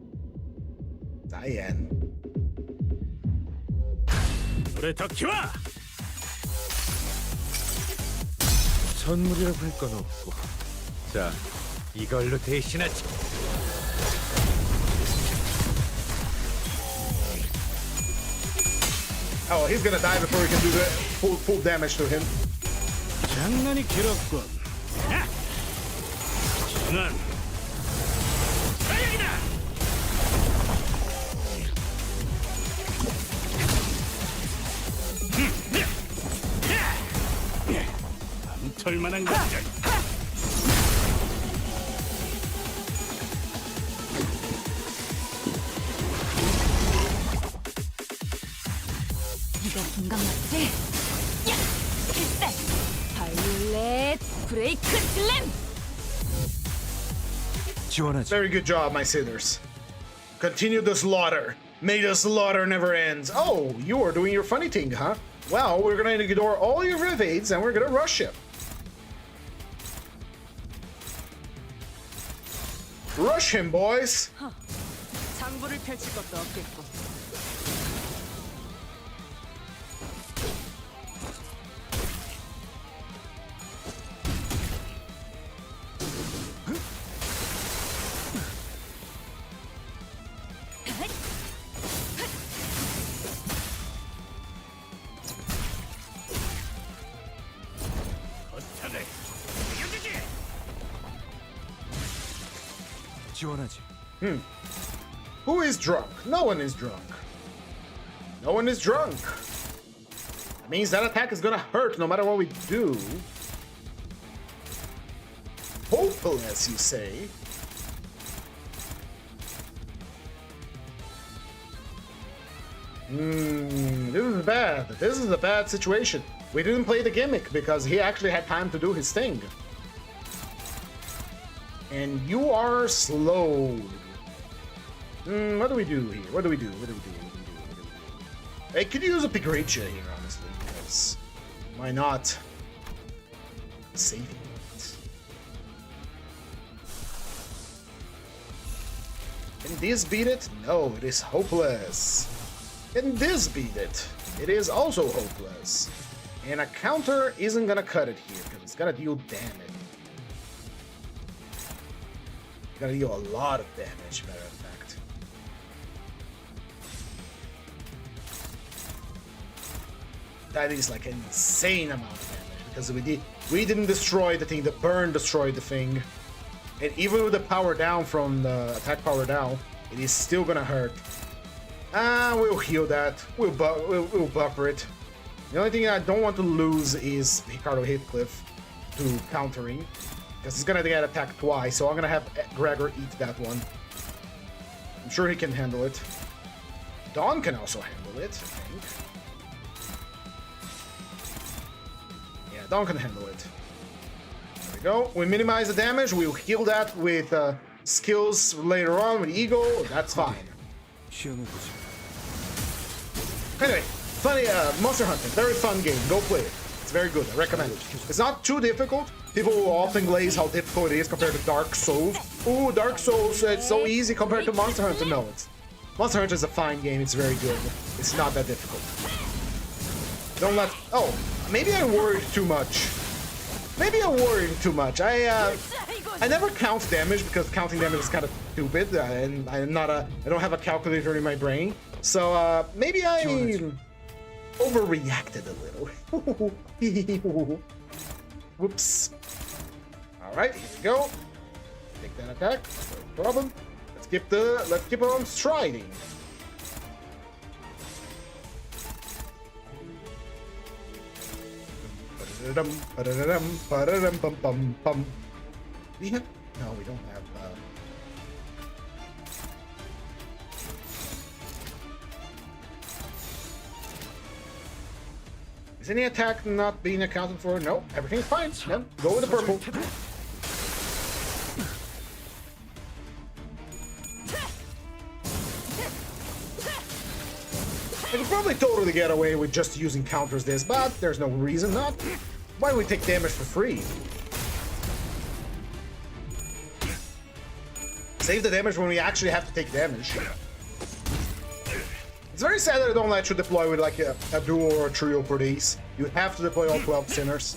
Diane. 그래 더 키워. 선물이라고 할 건 없고. 자, 이걸로 대신하지. Oh, he's gonna die before we can do the full damage to him. 장난이 길었군. 난 사역이다. 털만한 것들. 이거 공감 맞지? 야! 필살! 바이올렛 브레이크 슬램! 지원하지. Very good job, my sinners. Continue the slaughter. May the slaughter never ends. Oh, you are doing your funny thing, huh? Well, we're gonna ignore all your evades and we're gonna rush him. Rush him, boys! 장부를 펼칠 것도 없겠고. 지원하지. Who is drunk? No one is drunk. No one is drunk. That means that attack is gonna hurt no matter what we do. Hopeless, you say? This is bad. This is a bad situation. We didn't play the gimmick because he actually had time to do his thing. And you are slow. What do we do here? What do we do? I could use a Pigrecia here, honestly, because why not? Saving it. Can this beat it? No, it is hopeless. Can this beat it? It is also hopeless. And a counter isn't gonna cut it here, because it's gonna deal damage. It's gonna deal a lot of damage, matter of fact. That is like an insane amount of damage, because we didn't destroy the thing, the burn destroyed the thing. And even with the power down from the attack power down, it is still gonna hurt. We'll heal that. We'll buffer it. The only thing I don't want to lose is Ricardo Heathcliff to countering, because he's gonna get attacked twice, so I'm gonna have Gregor eat that one. I'm sure he can handle it. Dawn can also handle it, I think. Yeah, Dawn can handle it. There we go. We minimize the damage. We'll heal that with skills later on with Eagle. That's fine. Anyway, funny, Monster Hunter, very fun game. Go play it. It's very good. I recommend it. It's not too difficult. People will often glaze how difficult it is compared to Dark Souls. Ooh, Dark Souls, it's so easy compared to Monster Hunter. No, Monster Hunter is a fine game. It's very good. It's not that difficult. Don't let... Oh, maybe I worried too much. Maybe I worried too much. I never count damage because counting damage is kind of stupid, and I don't have a calculator in my brain. So maybe I overreacted a little. Whoops. All right, here we go. Take that attack. No problem. Let's keep on striding. We have... No, we don't have... Is any attack not being accounted for? No, everything's fine. No, go with the purple. I could probably totally get away with just using counters this, but there's no reason not. Why do we take damage for free? Save the damage when we actually have to take damage. It's very sad that I don't let you deploy with like a duo or a trio for these. You have to deploy all 12 sinners.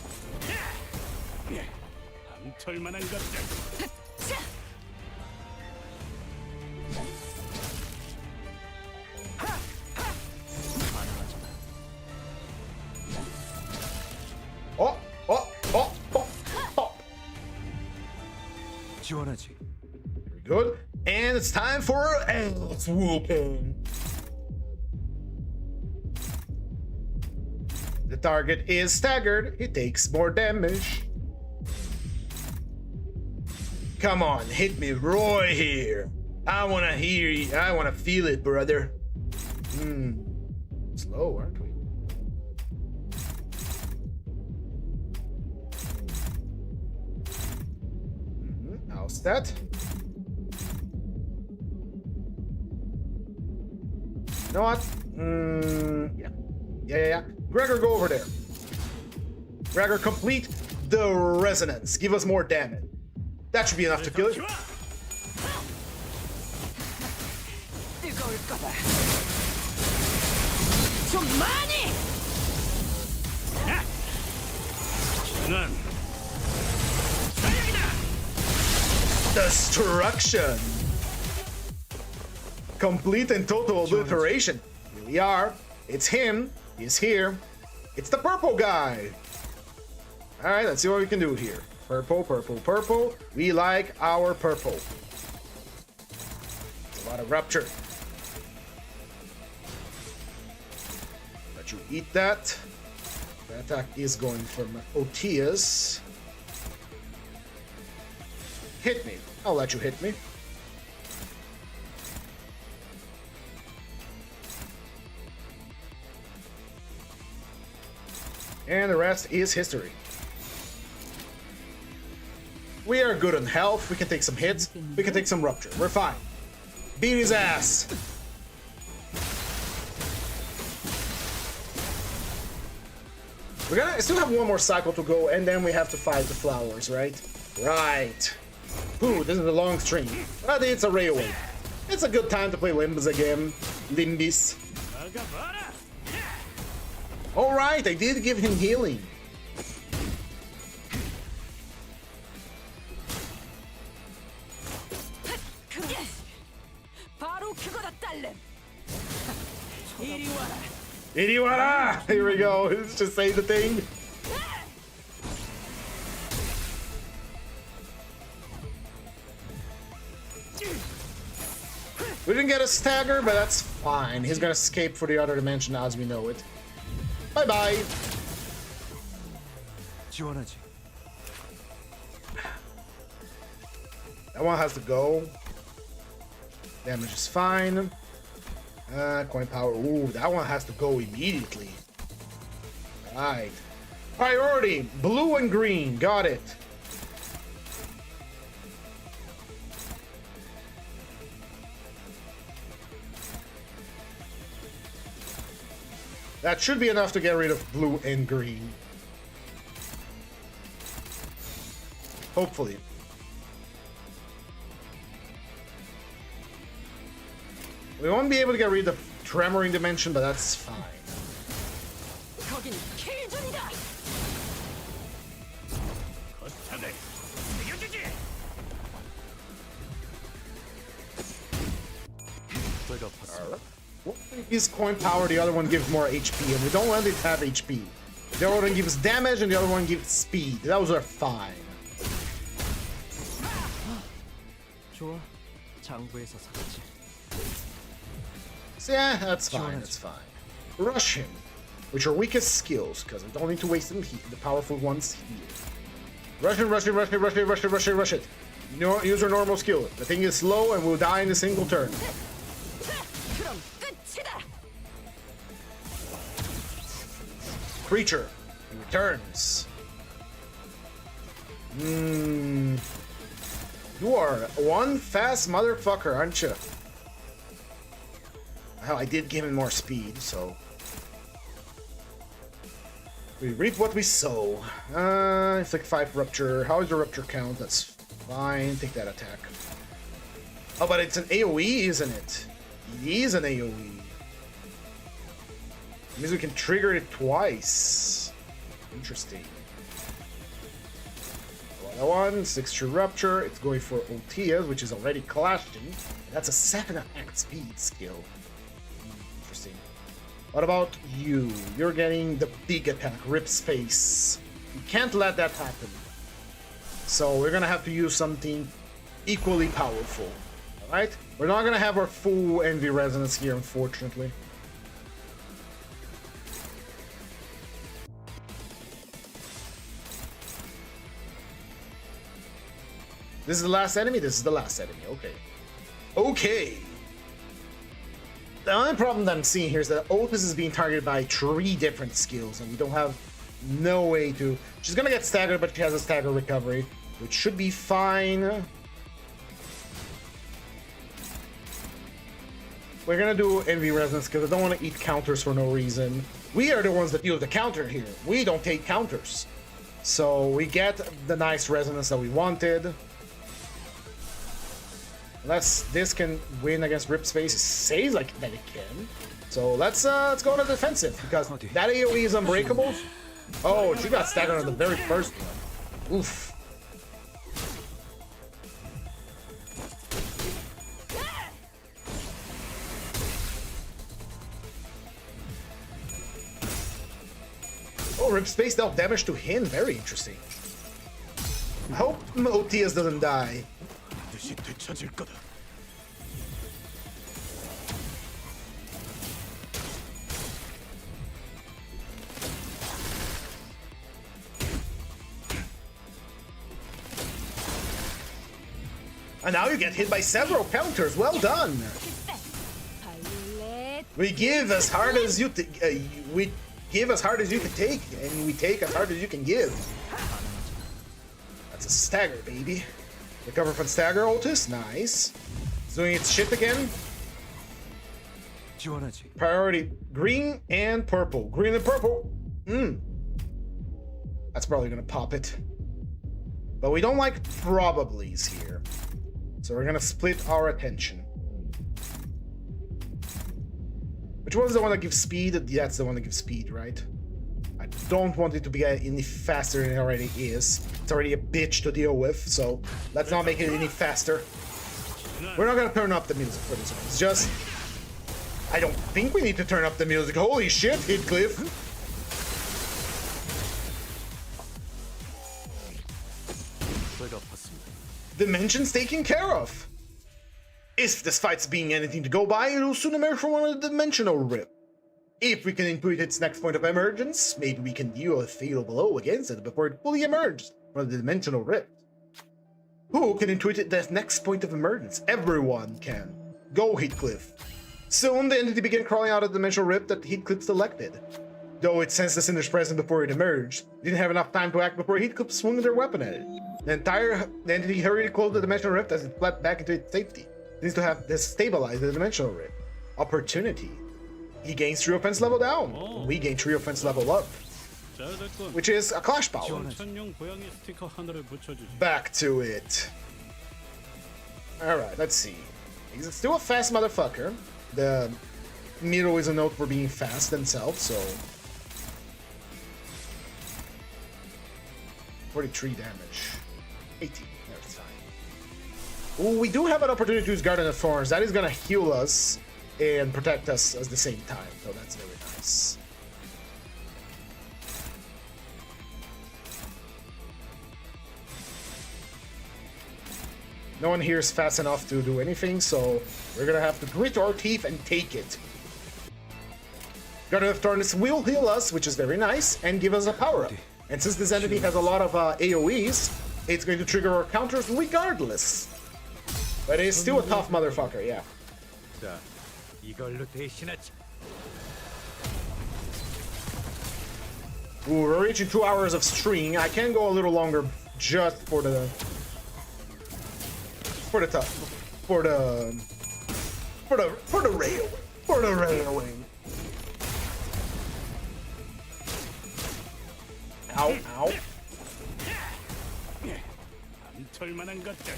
Good. And it's time for endless whooping. The target is staggered. He takes more damage. Come on, hit me, Roy here. I wanna hear you. I wanna feel it, brother. Slow, aren't we? How's that? You know what? Yeah. Gregor, go over there. Gregor, complete the resonance. Give us more damage. That should be enough to kill it. Destruction. Complete and total obliteration. Here we are. It's him. He's here. It's the purple guy. All right, let's see what we can do here. Purple, purple, purple. We like our purple. lot of rupture. Let you eat that. The attack is going from Otias. Hit me. I'll let you hit me. And the rest is history. We are good on health. We can take some hits. We can take some rupture. We're fine. Beat his ass. We're gonna still have one more cycle to go, and then we have to fight the flowers, right? Right. Ooh, this is a long stream. But it's a railway. It's a good time to play Limbus again. Limbus. Alright, I did give him healing. Iriwara! Here we go. Let's just say the thing. We didn't get a stagger, but that's fine. He's gonna escape for the other dimension as we know it. Bye bye. That one has to go. Damage is fine. Coin power. Ooh, that one has to go immediately. Right. Priority. Blue and green. Got it. That should be enough to get rid of blue and green. Hopefully. We won't be able to get rid of Tremoring Dimension, but that's fine. One gives coin power, the other one gives more HP, and we don't want it to have HP. The other one gives damage, and the other one gives speed. Those are fine. So yeah, that's fine, that's fine. Rush him, with your weakest skills, because I don't need to waste them here. The powerful ones here. Rush it, rush it, rush it, rush it, rush it, rush it, rush it. Use your normal skill. The thing is slow and will die in a single turn. Creature, he returns. You are one fast motherfucker, aren't you? Well, I did give him more speed, so we reap what we sow. It's like 5 rupture. How is the rupture count? That's fine. Take that attack. Oh, but it's an AoE, isn't it? It is an AoE. It means we can trigger it twice. Interesting. That one, 6 true rupture. It's going for Otias, which is already clashing. That's a 7 attack speed skill. Interesting. What about you? You're getting the big attack, rip space. You can't let that happen. So we're gonna have to use something equally powerful. Alright? We're not gonna have our full envy resonance here, unfortunately. This is the last enemy? This is the last enemy, okay. Okay. The only problem that I'm seeing here is that Opus is being targeted by 3 different skills, and we don't have no way to... She's gonna get staggered, but she has a stagger recovery, which should be fine. We're gonna do Envy Resonance because I don't want to eat counters for no reason. We are the ones that deal with the counter here. We don't take counters. So we get the nice resonance that we wanted. This can win against Rip Space. It says like that it can. So let's go on the defensive because that AoE is unbreakable. Oh, she got staggered on the very first one. Oof. Oh, Rip Space dealt damage to him. Very interesting. I hope Otias doesn't die. And now you get hit by several counters. Well done. 바이올렛 We give as hard as you we give as hard as you can take, and we take as hard as you can give. That's a stagger, baby. Recover from stagger, Otis. Nice. It's doing its shit again. Priority green and purple. Green and purple. That's probably gonna pop it. But we don't like probablys here. So we're gonna split our attention. Which one's the one that gives speed? That's the one that gives speed, right? I don't want it to be any faster than it already is. It's already a bitch to deal with, so let's not make it any faster. We're not gonna turn up the music for this one. It's just... I don't think we need to turn up the music. Holy shit, Heathcliff! Dimensions taken care of. If this fight's being anything to go by, it'll soon emerge from one of the dimensional rip. If we can intuit its next point of emergence, maybe we can deal a fatal blow against it before it fully emerges from the dimensional rift. Who can intuit its next point of emergence? Everyone can. Go, Heathcliff. Soon, the entity began crawling out of the dimensional rift that Heathcliff selected. Though it sensed the Cinder's presence before it emerged, it didn't have enough time to act before Heathcliff swung their weapon at it. The entity hurriedly closed the dimensional rift as it fled back into its safety. It needs to have destabilized the dimensional rift. Opportunity. He gains 3 offense level down. We gain 3 offense level up. Which is a clash power. 천용 고양이 스티커 하나를 붙여주지. Back to it. Alright, let's see. He's still a fast motherfucker. The middle is a note for being fast themselves, so... 43 damage. 18. That's fine. Ooh, we do have an opportunity to use Garden of Thorns. That is gonna heal us and protect us at the same time, so that's very nice. No one here is fast enough to do anything, so we're gonna have to grit our teeth and take it. Garden of Thorns will heal us, which is very nice, and give us a power-up. And since this entity has a lot of AoEs, it's going to trigger our counters regardless. But it's still a tough motherfucker, yeah. 자, 이걸로 대신하지. Ooh, we're reaching 2 hours of stream. I can go a little longer just for the railway. Ow, ow. 안 털만한 것들.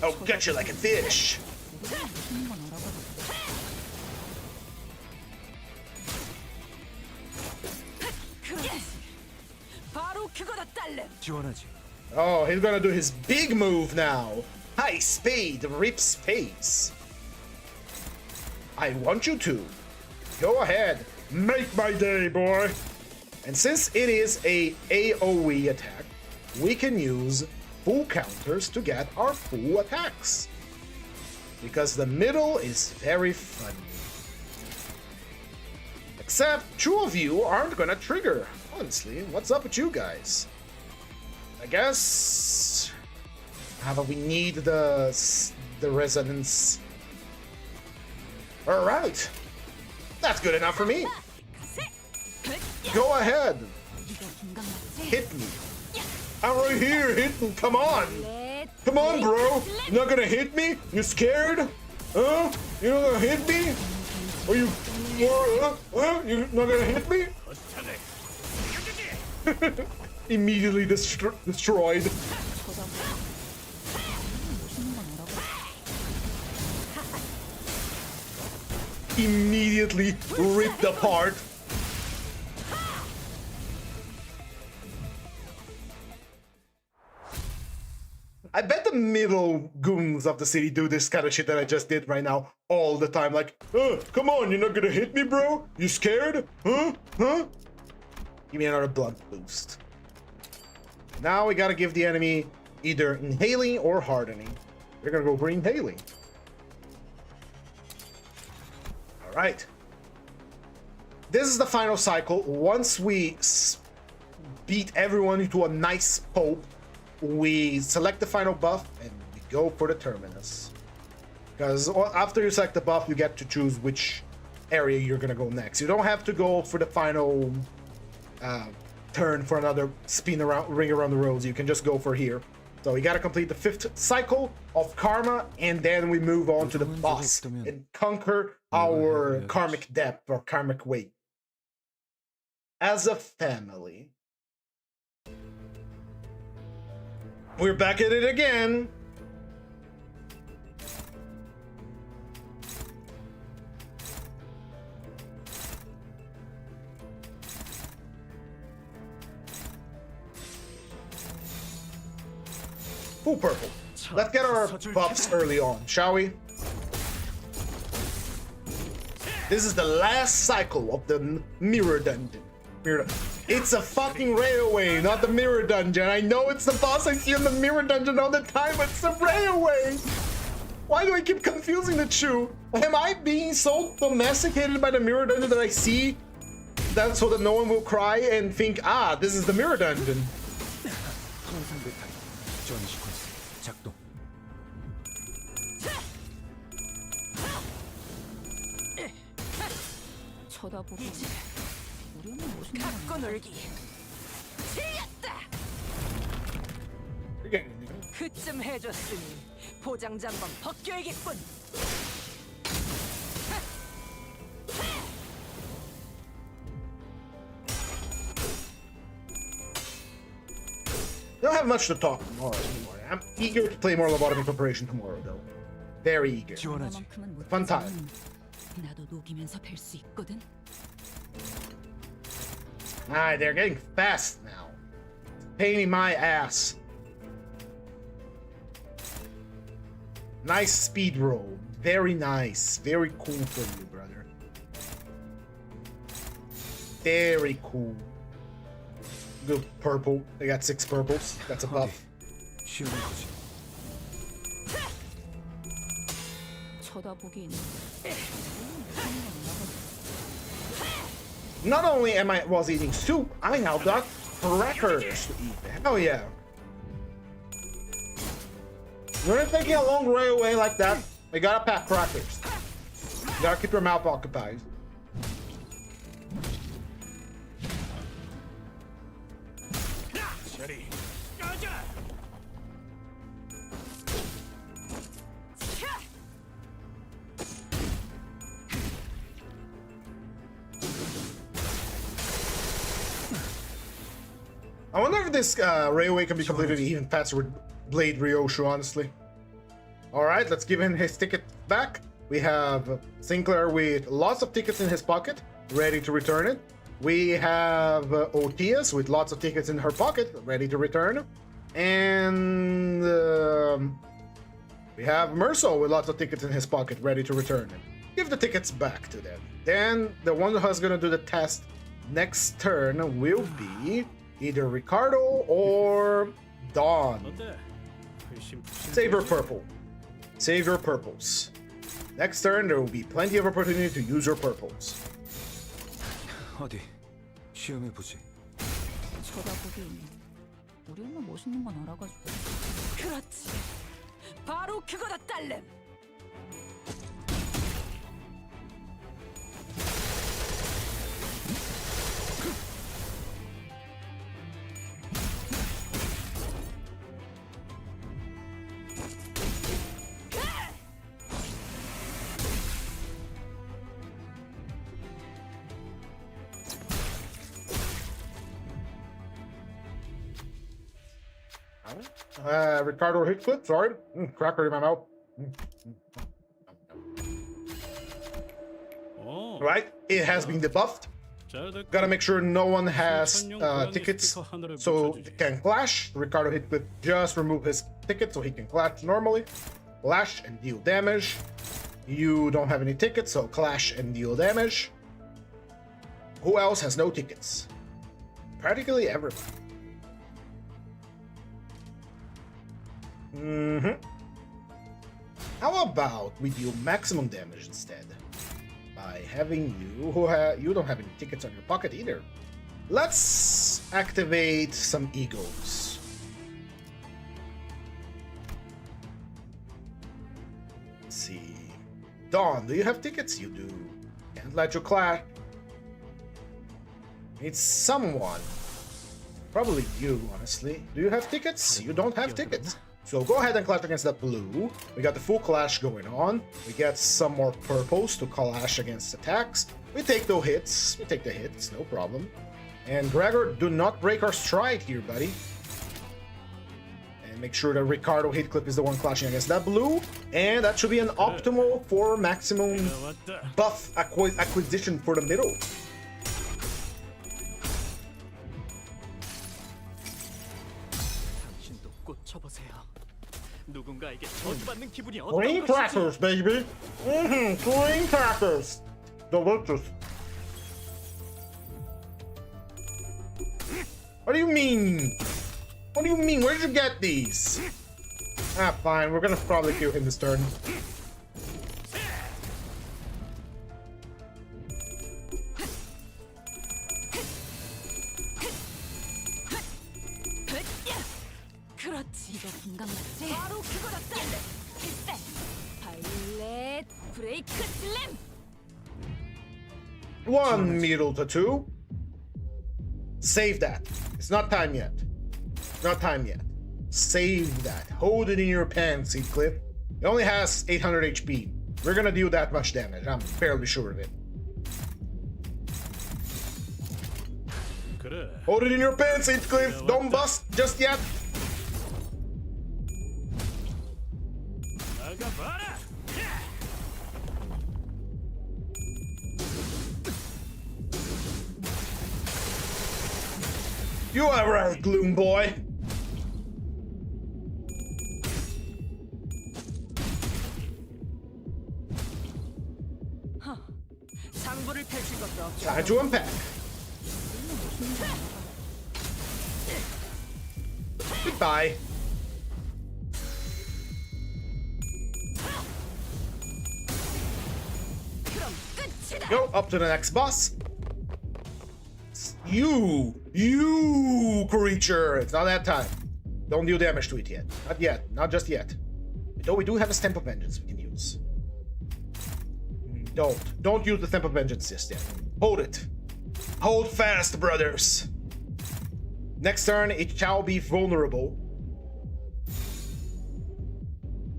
Oh, gotcha like a fish. 바로 그거다 딸래. Oh, he's gonna do his big move now. High Spade rips face. I want you to. Go ahead. Make my day, boy. And since it is a AoE attack, we can use full counters to get our full attacks. Because the middle is very funny. Except 2 of you aren't gonna trigger. Honestly, what's up with you guys? I guess... However, we need the resonance. Alright. That's good enough for me. Go ahead. Hit me. I'm right here. Hit me. Come on. Come on, bro. You're not gonna hit me? You scared? Huh? You're not gonna hit me? Are you... You're not gonna hit me? Immediately destroyed. Immediately ripped apart. I bet the middle goons of the city do this kind of shit that I just did right now all the time. Like, come on, you're not gonna hit me, bro? You scared? Huh? Huh? Give me another blood boost. Now we gotta give the enemy either inhaling or hardening. We're gonna go for inhaling. Alright. This is the final cycle. Once we beat everyone into a nice pulp, we select the final buff and we go for the terminus. Because after you select the buff, you get to choose which area you're gonna go next. You don't have to go for the final turn for another spin around, ring around the rosy. You can just go for here. So we gotta complete the 5th cycle of karma, and then we move on to the boss and conquer our karmic depth or karmic weight. As a family, we're back at it again. Full purple. Let's get our buffs early on, shall we? This is the last cycle of the mirror dungeon. It's a fucking railway, not the mirror dungeon. I know it's the boss I see in the mirror dungeon all the time, but it's the railway. Why do I keep confusing the two? Am I being so domesticated by the mirror dungeon that I see that so that no one will cry and think, ah, this is the mirror dungeon? 쳐다보고 우리는 무슨 갖고 놀기. 틀렸다. 그쯤 해줬으니 보장 장번 벗겨야겠군. Don't have much to talk tomorrow anymore. I'm eager to play more lobotomy preparation tomorrow, though. Very eager. Fun time. 나도 녹이면서 뵐 수 있거든. Alright, they're getting fast now. Pain in my ass. Nice speed roll. Very nice. Very cool for you, brother. Very cool. Good purple. They got 6 purples. That's a buff. 쳐다보긴. Not only was eating soup, I now got crackers to eat. Hell yeah. When you're taking a long railway like that, you gotta pack crackers. You gotta keep your mouth occupied. I wonder if this railway can be completed even faster with Blade Ryoshu, honestly. Alright, let's give him his ticket back. We have Sinclair with lots of tickets in his pocket, ready to return it. We have Otias with lots of tickets in her pocket, ready to return. And we have Merso with lots of tickets in his pocket, ready to return it. Give the tickets back to them. Then the one who's gonna do the test next turn will be either Ricardo or Dawn. Save your purple. Save your purples. Next turn, there will be plenty of opportunity to use your purples. 어디 시험해 보지. 쳐다보긴. 우리는 멋있는 건 알아가지고. 그렇지. 바로 그거다 딸렘. Ricardo hit clip, sorry. Cracker in my mouth. Right, it has been debuffed. Gotta make sure no one has tickets so it can clash. Ricardo hit clip, just remove his ticket so he can clash normally. Clash and deal damage. You don't have any tickets, so clash and deal damage. Who else has no tickets? Practically everyone. How about we deal maximum damage instead by having you, you don't have any tickets on your pocket either. Let's activate some egos. Let's see. Dawn, do you have tickets? You do. Can't let you clash. Need someone. Probably you, honestly. Do you have tickets? You don't have tickets. So go ahead and clash against that blue. We got the full clash going on. We get some more purples to clash against attacks. We take those hits. We take the hits, no problem. And Gregor, do not break our stride here, buddy. And make sure that Ricardo Heathcliff is the one clashing against that blue. And that should be an optimal for maximum buff acquisition for the middle. Green crackers, baby! Green crackers! Delicious. What do you mean? What do you mean? Where did you get these? Ah, fine. We're gonna probably kill him this turn. 이거 공감 맞지? 바로 그거다 딸래. 필살. 바이올렛 브레이크 슬램. One middle to two. Save that. It's not time yet. Not time yet. Save that. Hold it in your pants, Heathcliff. It only has 800 HP. We're gonna do that much damage. I'm fairly sure of it. Hold it in your pants, Heathcliff. Don't bust just yet. You are right, Gloom Boy. 장부를 펼칠 것도 없죠. Time to unpack. Goodbye. 그럼 끝이다. Go up to the next boss. You creature. It's not that time. Don't do damage to it yet. Not yet. Not just yet. Though we do have a Stamp of Vengeance we can use. Don't use the Stamp of Vengeance just yet. Hold it. Hold fast, brothers. Next turn, it shall be vulnerable.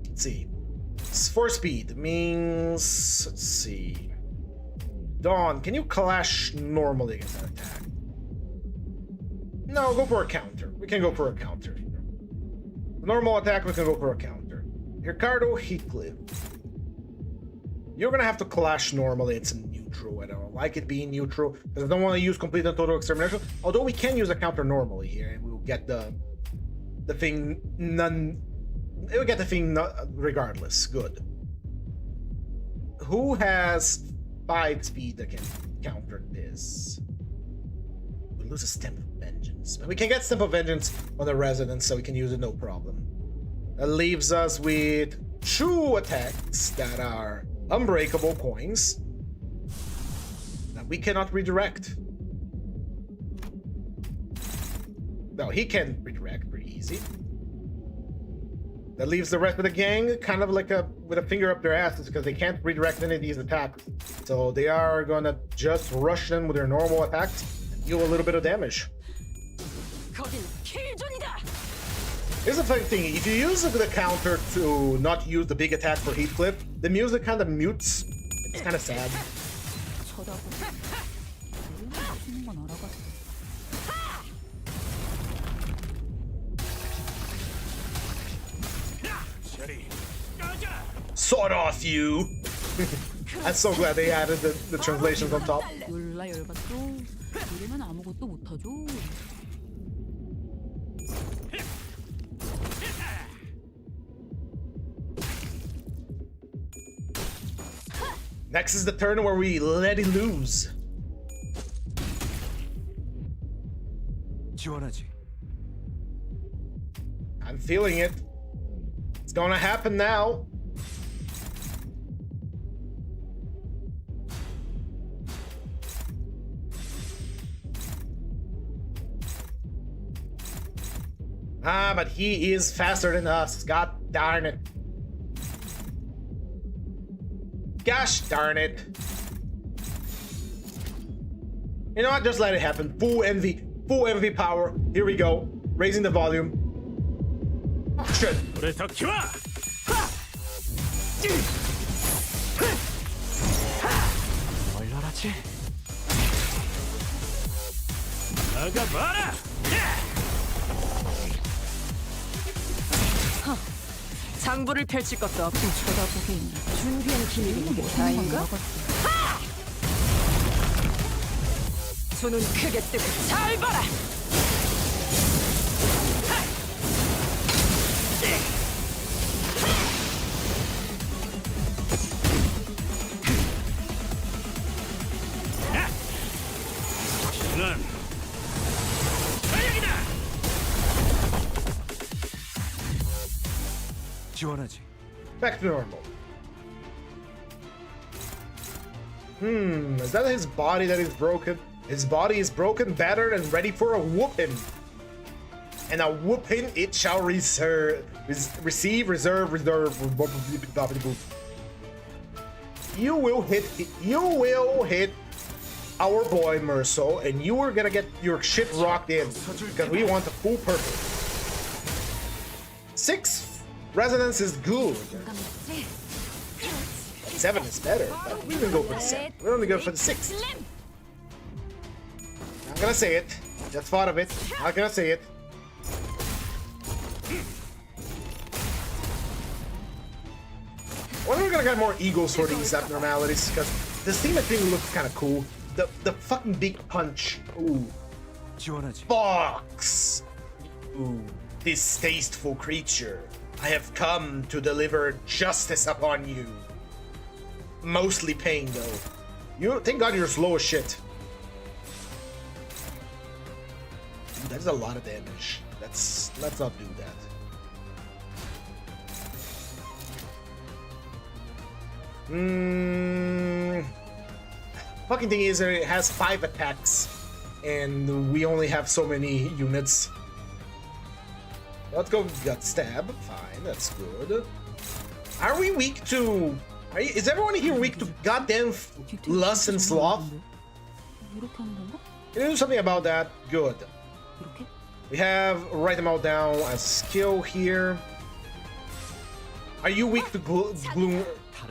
Let's see. 4 speed means... Let's see. Dawn, can you clash normally against that attack? No, go for a counter. We can go for a counter. Normal attack, we can go for a counter. Ricardo Heathcliff. You're gonna have to clash normally. It's neutral. I don't like it being neutral because I don't want to use complete and total extermination. Although we can use a counter normally here, and we'll get the thing none. We'll get the thing regardless. Good. Who has 5 speed that can counter this? We lose a Stamp of Vengeance. But we can get Stamp of Vengeance on the Resident, so we can use it no problem. That leaves us with 2 attacks that are unbreakable coins that we cannot redirect. No, he can redirect pretty easy. That leaves the rest of the gang kind of like with a finger up their asses because they can't redirect any of these attacks. So they are gonna just rush them with their normal attacks and deal a little bit of damage. Here's the funny thing, if you use the counter to not use the big attack for Heathcliff, the music kind of mutes. It's kind of sad. Sawed off you! I'm so glad they added the translations on top. 몰라 열받죠. 우리는 아무것도 못하죠. Next is the turn where we let it loose. 지원하지. I'm feeling it. It's gonna happen now. Ah, but he is faster than us. God darn it. Gosh darn it. You know what? Just let it happen. Full envy power. Here we go. Raising the volume. Shit. 얼얼하지? 나가봐라! 상부를 펼칠 것도 없고 쳐다보긴 준비한 기믹이 이게 다인가? 손은 크게 뜨고 잘 봐라! 난 사역이다! 지원하지. Back to normal. Is that his body that is broken? His body is broken, battered, and ready for a whooping. And a whooping it shall receive, reserve. You will hit our boy Merso, and you are gonna get your shit rocked in because we want the full purple. 6 resonance is good. 7 is better, but we didn't go for the 7. We're only going for the 6. Not gonna say it. Just thought of it. Not gonna say it. I wonder if we're gonna get more egos for these abnormalities, because this team thing looks kind of cool. The fucking big punch. Ooh. 지원하지. Fox. Ooh. Distasteful creature. I have come to deliver justice upon you. Mostly pain though. Thank God you're slow as shit. Dude, that's a lot of damage. Let's not do that. Fucking thing is, it has 5 attacks, and we only have so many units. Let's go gut stab. Fine, that's good. Are we weak to? Is everyone here weak to goddamn lust and sloth? Can you do something about that? Good. We have write them all down as skill here. Are you weak to gloom?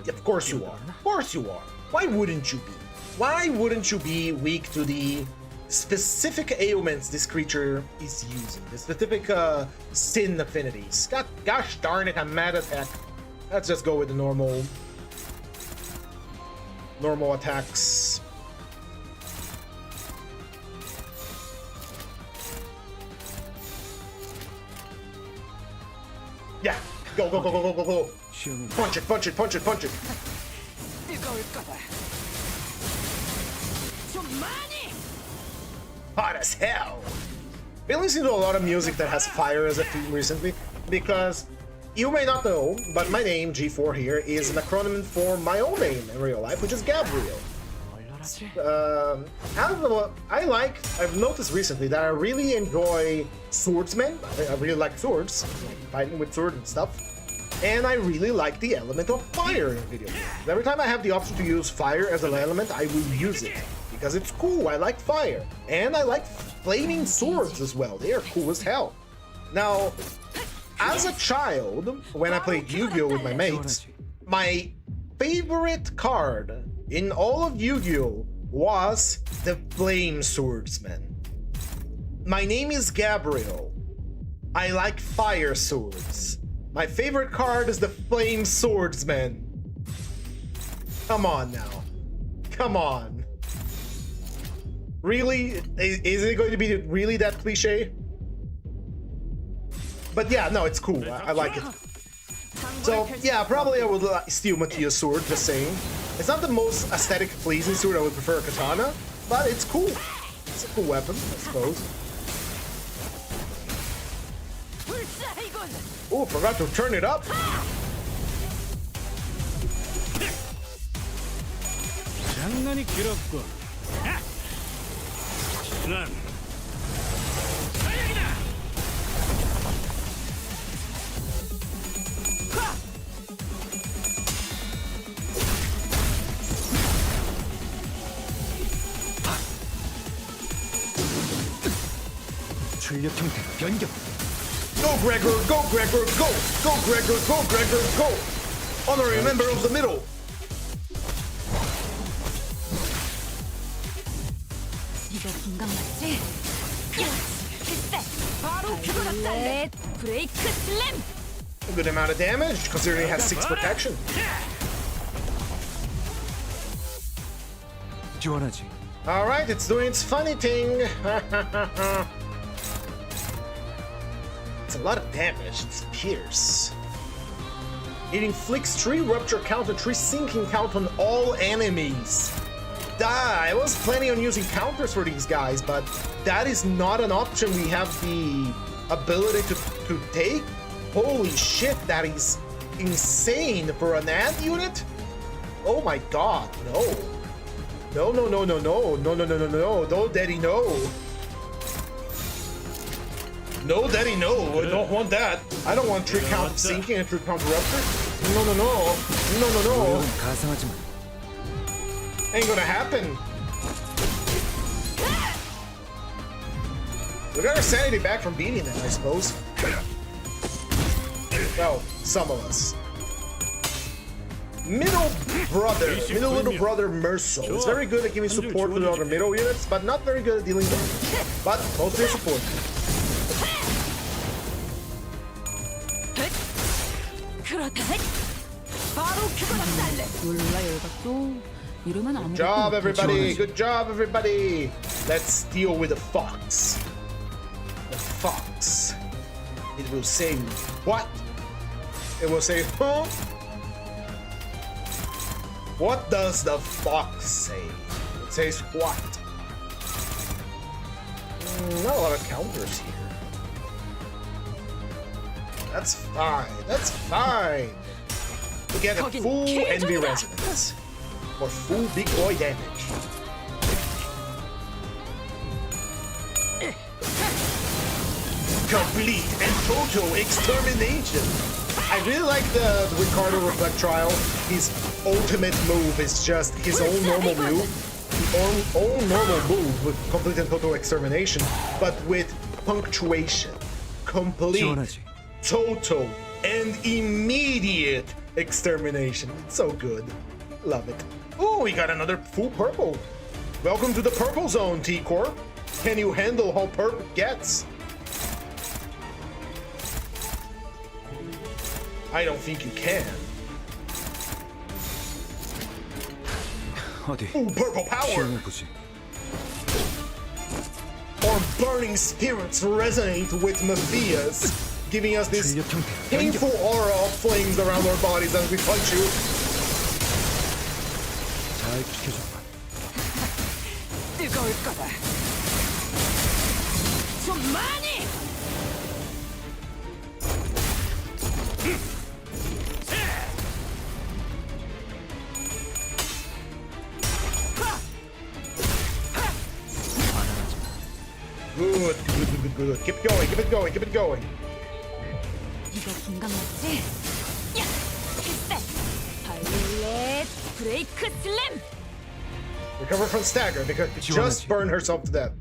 Of course you are. Of course you are. Why wouldn't you be? Why wouldn't you be weak to the specific ailments this creature is using? The specific sin affinities. Gosh darn it, I'm mad attack. Let's just go with the normal attacks. Yeah, go. Punch it. 뜨거울 거다. 좀 많이. Hot as hell. Been listening to a lot of music that has fire as a theme recently, because you may not know, but my name, G4 here, is an acronym for my own name in real life, which is Gabriel. I've noticed recently that I really enjoy swordsmen. I really like swords, fighting with swords and stuff. And I really like the element of fire in video games. Every time I have the option to use fire as an element, I will use it. Because it's cool, I like fire. And I like flaming swords as well, they are cool as hell. Now, as a child, when I played Yu-Gi-Oh! With my mates, my favorite card in all of Yu-Gi-Oh! Was the Flame Swordsman. My name is Gabriel. I like fire swords. My favorite card is the Flame Swordsman. Come on now. Come on. Really? Is it going to be really that cliche? But yeah, no, it's cool. I like it. So yeah, probably I would steal Matthias' sword, just saying. It's not the most aesthetic pleasing sword, I would prefer a katana, but it's cool. It's a cool weapon, I suppose. Oh, forgot to turn it up. 장난이 길었군. 난 사역이다. 출력 형태 변경. Go Gregor, go Gregor, go! Go Gregor, go Gregor, go! Honorary member of the middle. 이거 공감 맞지? 글쎄, 바로 그거다. 브레이크 슬램. A good amount of damage, considering it has 6 protection. 지원하지. Alright, it's doing its funny thing. It's a lot of damage. It's Pierce. It inflicts 3 rupture count and 3 sinking count on all enemies. I was planning on using counters for these guys, but that is not an option we have the ability to take. Holy shit, that is insane for an ant unit? Oh my god, no. No, no, no, no, no, no, no, no, no, no, no, daddy, no. No, daddy, no, I don't want that. I don't want 3 count sinking and 3 count rupture. No, no, no, no, no, no. 가상하지만 Ain't gonna happen. We got our sanity back from beating them, I suppose. Well, some of us. Middle little brother Merso is very good at giving support to the other middle units, but not very good at dealing damage. But mostly support. Good job, everybody. Good job, everybody. Let's deal with the fox. The fox. It will say what? It will say, huh? What does the fox say? It says what? Not a lot of counters here. That's fine. That's fine. We get a full envy resonance. For full big boy damage. Complete and total extermination. I really like the Ricardo Reflect trial. His ultimate move is just his own normal move. His own normal move with complete and total extermination, but with punctuation. Complete, total, and immediate extermination. It's so good. Love it. Oh, we got another full purple. Welcome to the purple zone, T-Corp. Can you handle how purple it gets? I don't think you can. 어디? Ooh, purple power! 시험을 보지. Our burning spirits resonate with Möbius, giving us this 출력 형태 painful aura of flames around our bodies as we punch you. 잘 지켜줘. 뜨거울 거다. 좀 많이. Good, good, good, good, good. Keep it going, keep it going, keep it going. 이거 공감 맞지? 야! 글쎄! 바이올렛 브레이크 슬램! Recover from stagger because you just burned herself to death.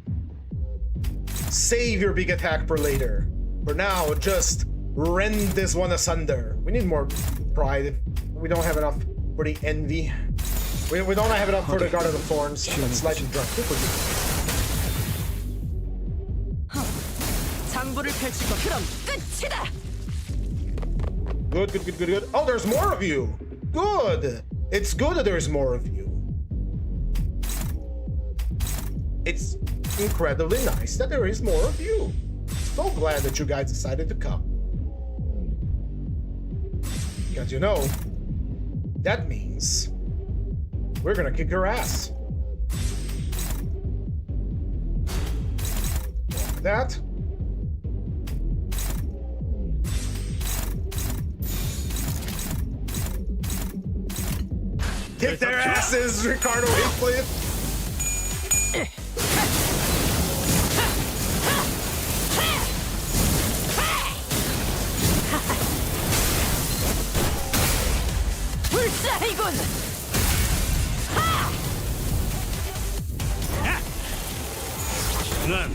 Save your big attack for later. For now, just rend this one asunder. We need more pride. We don't have enough for the envy. We don't have enough for the Guard of the Thorns. I'm slightly drunk. 장부를 펼치고 그럼 끝이다. Good, good, good, good, good. Oh, there's more of you. Good. It's good that there's more of you. It's incredibly nice that there is more of you. So glad that you guys decided to come. Because you know, that means we're gonna kick your ass. Like that. Kick their asses, Ricardo Heathcliff! 불사이군. 난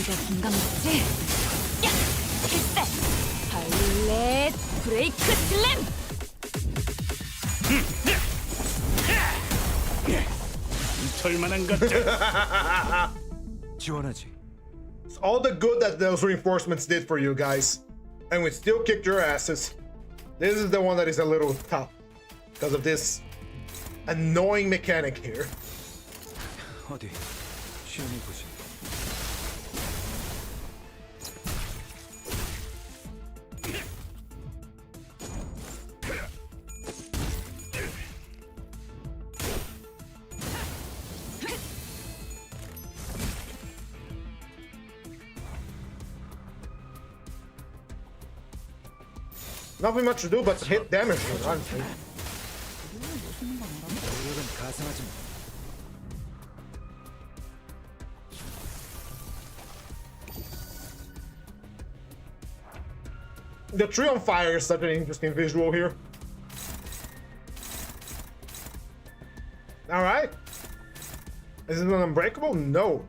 이거 공감 맞지? 야! 필살! 바이올렛 브레이크 슬램! 철만한 것들. 지원하지. It's all the good that those reinforcements did for you guys. And we still kicked your asses. This is the one that is a little tough. Because of this annoying mechanic here. 어디 시험해 보지. Nothing much to do but hit damage, honestly. 노력은 가상하지 마. The tree on fire is such an interesting visual here. Alright. Is it unbreakable? No.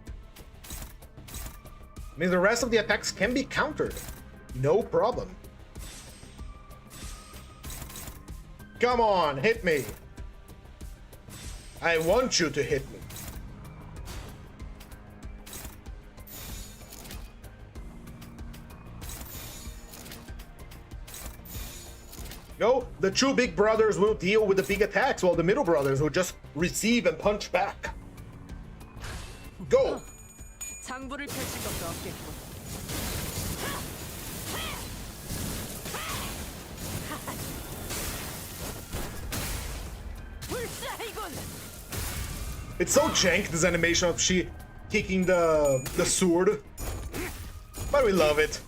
Means the rest of the attacks can be countered. No problem. Come on, hit me. I want you to hit me. No, the two big brothers will deal with the big attacks while the middle brothers will just receive and punch back. Go! 장부를 펼칠 것도 없겠고. It's so jank, this animation of she kicking the sword. But we love it.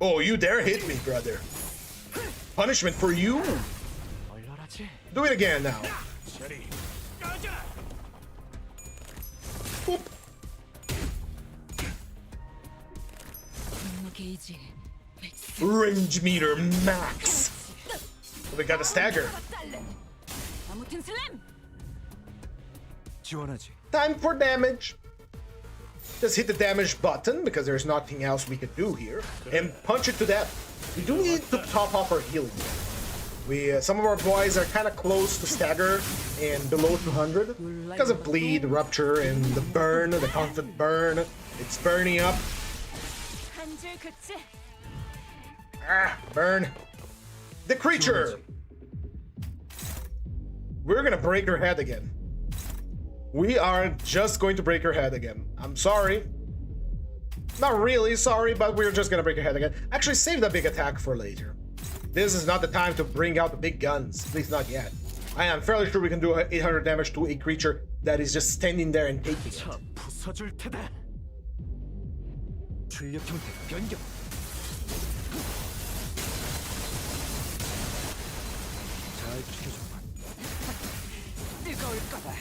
Oh, you dare hit me, brother. Punishment for you. 얼얼하지. Do it again now. 저리 꺼져. Boop. 게이지 Range meter max. We got a stagger. 아무튼 슬램! 지원하지. Time for damage. Just hit the damage button because there's nothing else we could do here, and punch it to death. We do need to top off our healing. We some of our boys are kind of close to stagger and below 200 because of bleed, rupture, and the burn, the constant burn. It's burning up. 한줄 그치? Ah, burn. The creature. We're gonna break her head again. We are just going to break her head again. I'm sorry. Not really sorry, but we're just gonna break her head again. Actually, save the big attack for later. This is not the time to bring out the big guns. At least not yet. I am fairly sure we can do 800 damage to a creature that is just standing there and taking it. 차 부숴줄 테다. 출력 형태 변경. 잘 지켜줘봐. 뜨거울 거다.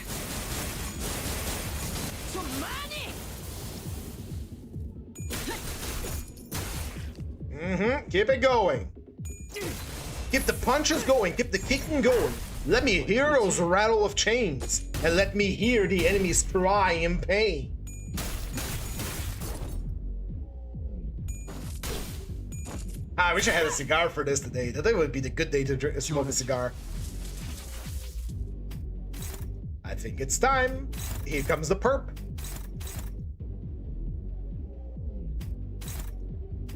좀 많이. Keep it going. Keep the punches going. Keep the kicking going. Let me hear those rattle of chains. And let me hear the enemies cry in pain. I wish I had a cigar for this today. Today would be the good day to smoke a cigar. I think it's time. Here comes the perp.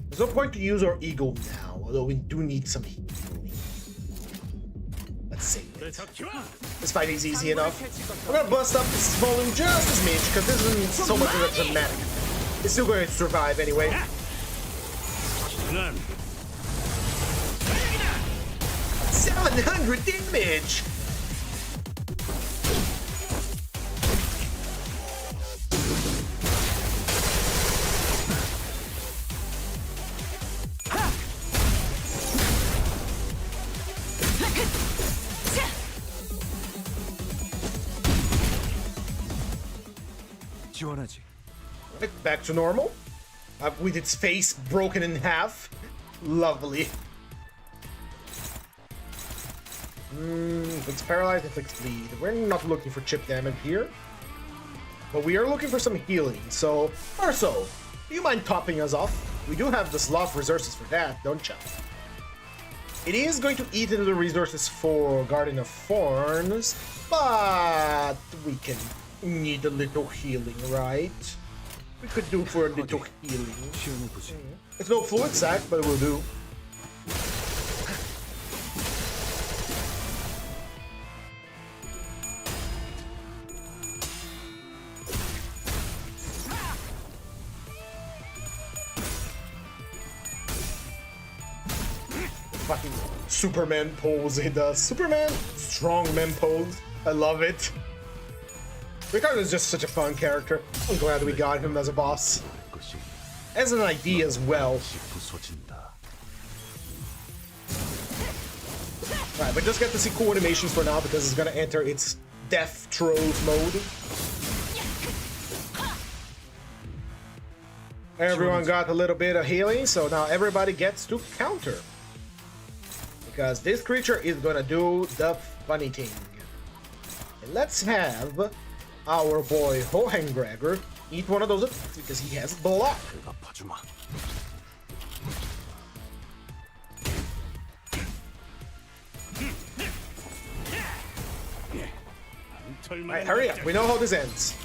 There's no point to use our eagle now, although we do need some healing. Let's save it. This fight is easy enough. We're gonna bust up this volume just as much because this isn't so much of a dramatic. It's still going to survive anyway. 난 700 damage! 지원하지. Back to normal. With its face broken in half. Lovely. Inflicts paralyzed, inflicts bleed. We're not looking for chip damage here. But we are looking for some healing, so... Or so. Do you mind topping us off? We do have the slot resources for that, don't you? It is going to eat into the resources for Guardian of Thorns, but we can need a little healing, right? We could do for a little healing. It's no fluid sack, but it will do. Fucking Superman pose he does. Superman strongman pose. I love it. Ricardo is just such a fun character. I'm glad we got him as a boss. As an idea as well. Alright, but just get to see cool animations for now because it's gonna enter its death throes mode. Everyone got a little bit of healing, so now everybody gets to counter. Because this creature is gonna do the funny thing. And let's have our boy Hohengregor eat one of those attacks because he has block. Alright, hurry up. We know how this ends.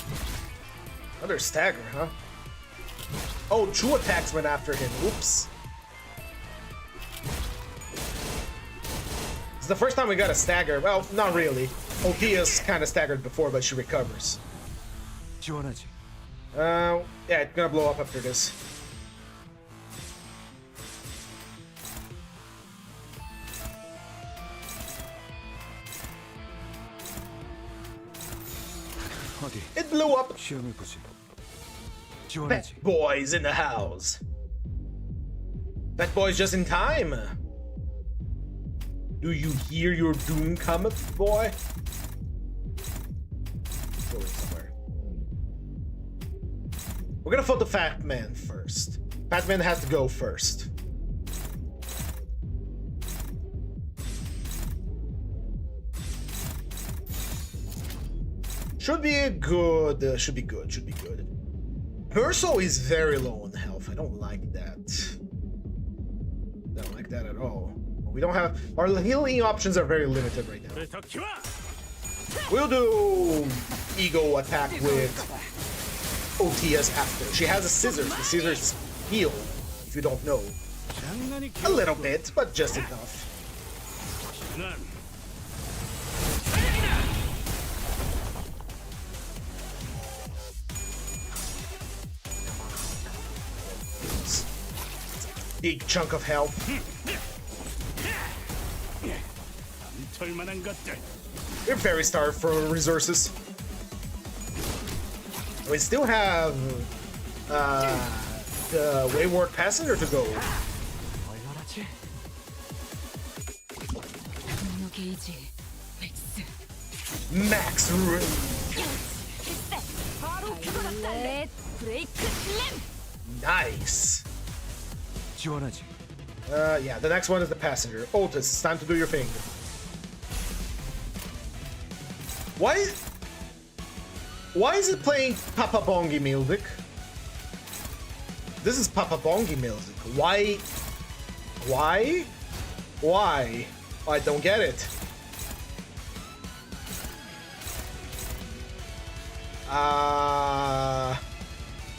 Another stagger, huh? Oh, 2 attacks went after him. Oops. It's the first time we got a stagger. Well, not really. Okia's kind of staggered before, but she recovers. Yeah, it's gonna blow up after this. It blew up. Pet Boy's in the house. Pet Boy's just in time. Do you hear your doom cometh, boy? Going somewhere. We're gonna fight the Fat Man first. Fat Man has to go first. Should be good. Should be good. Should be good. Perso is very low on health. I don't like that. Don't like that at all. We don't have... Our healing options are very limited right now. We'll do ego attack with OTS after. She has a scissors. The scissors heal, if you don't know. A little bit, but just enough. Big chunk of health. We're very starved for resources. We still have the Wayward Passenger to go. Max range. Nice. Yeah, the next one is the Passenger. Otis, it's time to do your thing. Why is it playing Papa Bongi music? This is Papa Bongi music. Why? I don't get it.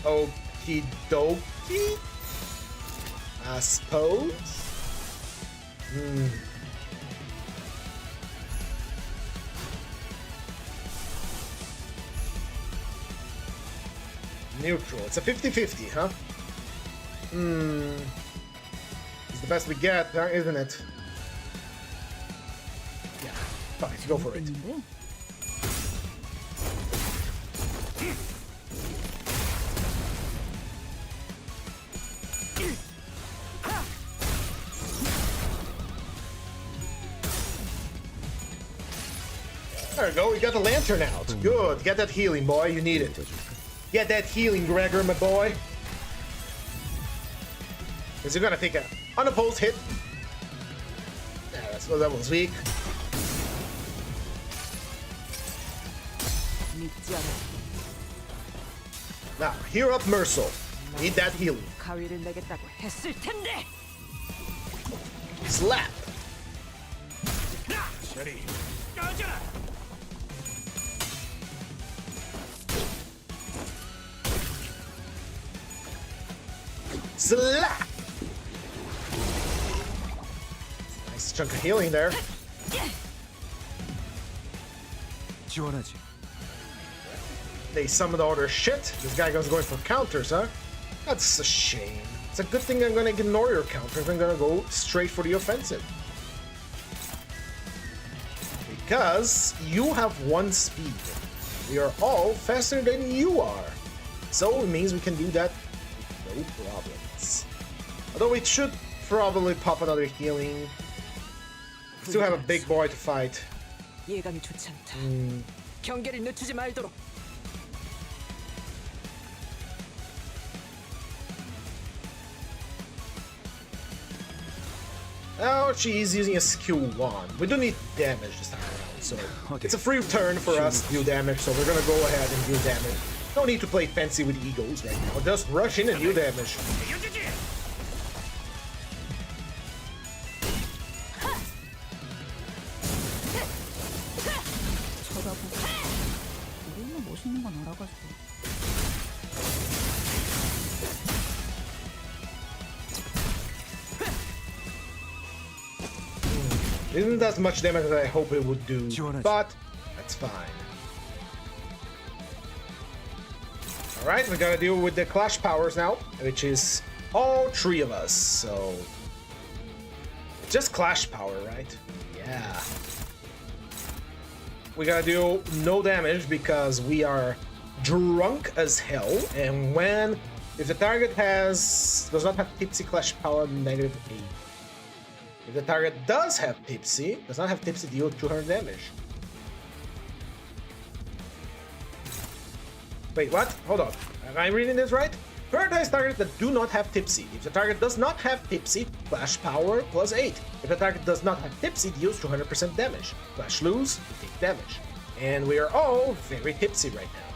Okie dokie? I suppose? Neutral. It's a 50-50, huh? It's the best we get, isn't it? Yeah. Fine, go for it. There we go, we got the lantern out. Good, get that healing, boy, you need it. Get that healing, Gregor, my boy. Because you're gonna take an unopposed hit. Yeah, that was weak. 믿지 않아. Now, heal up Mercil. Need that healing. 가위를 내겠다고 했을 텐데. Slap. 샤리 꺼져라. Slap. Nice chunk of healing there. 지원하지. They summoned all their shit. This guy was going for counters, huh? That's a shame. It's a good thing I'm gonna ignore your counters. I'm gonna go straight for the offensive. Because you have 1 speed. We are all faster than you are. So it means we can do that with no problems. Although we should probably pop another healing. Still have a big boy to fight. 예감이 좋지 않다. 경계를 늦추지 말도록. Oh, she's using a skill 1. We don't need damage this time around, so it's a free turn for us to deal damage, so we're gonna go ahead and deal damage. No need to play fancy with egos right now. Just rush in and deal damage. 쳐다보고 우리는 멋있는 건 알아가지고. Isn't as much damage as I hope it would do, 지원하지. but that's fine. Alright, we gotta deal with the clash powers now, which is all 3 of us, so... Just clash power, right? Yeah. We gotta do no damage because we are drunk as hell, and if the target does not have tipsy clash power, -8. If the target does have tipsy, deal 200 damage. Wait, what? Hold on. Am I reading this right? Prioritize targets that do not have tipsy. If the target does not have tipsy, clash power +8. If the target does not have tipsy, deals 200% damage. Clash lose, you take damage. And we are all very tipsy right now,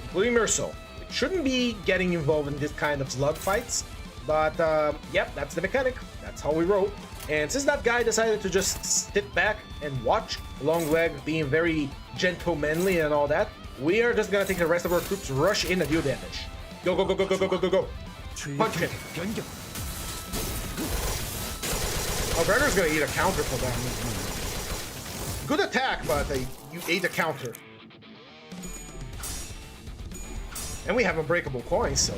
including Mercil. It shouldn't be getting involved in this kind of slug fights, but yep, that's the mechanic. That's how we roll. And since that guy decided to just sit back and watch Longleg being very gentlemanly and all that, we are just gonna take the rest of our troops, rush in and deal damage. Go, go, go, go, go, go, go, go, go. Punch him. 변경. Oh, Berner's gonna eat a counter for that. Good attack, but you ate a counter. And we have unbreakable coins, so...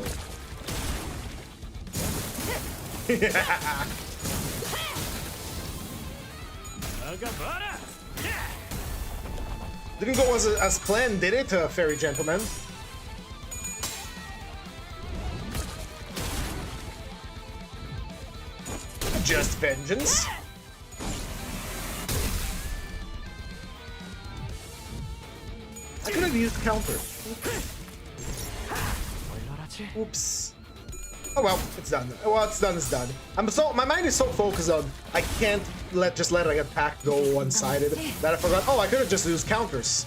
나가봐라. Didn't go as planned, did it, fairy gentleman? Just vengeance. I could have used counter. Oops. Oh well, it's done. Well, it's done. It's done. My mind is so focused on I can't just let an attack go one-sided that I forgot. Oh, I could have just used counters.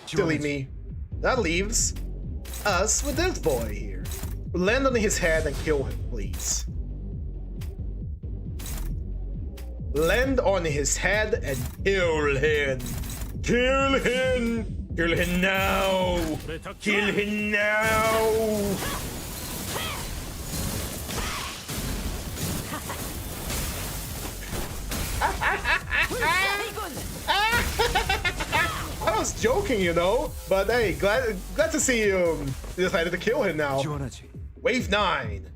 Silly me. That leaves us with this boy here. Land on his head and kill him, please. Land on his head and kill him. Kill him. Kill him now. Kill him now. I was joking, you know, but hey, glad to see you decided to kill him now. 지원하지. Wave 9.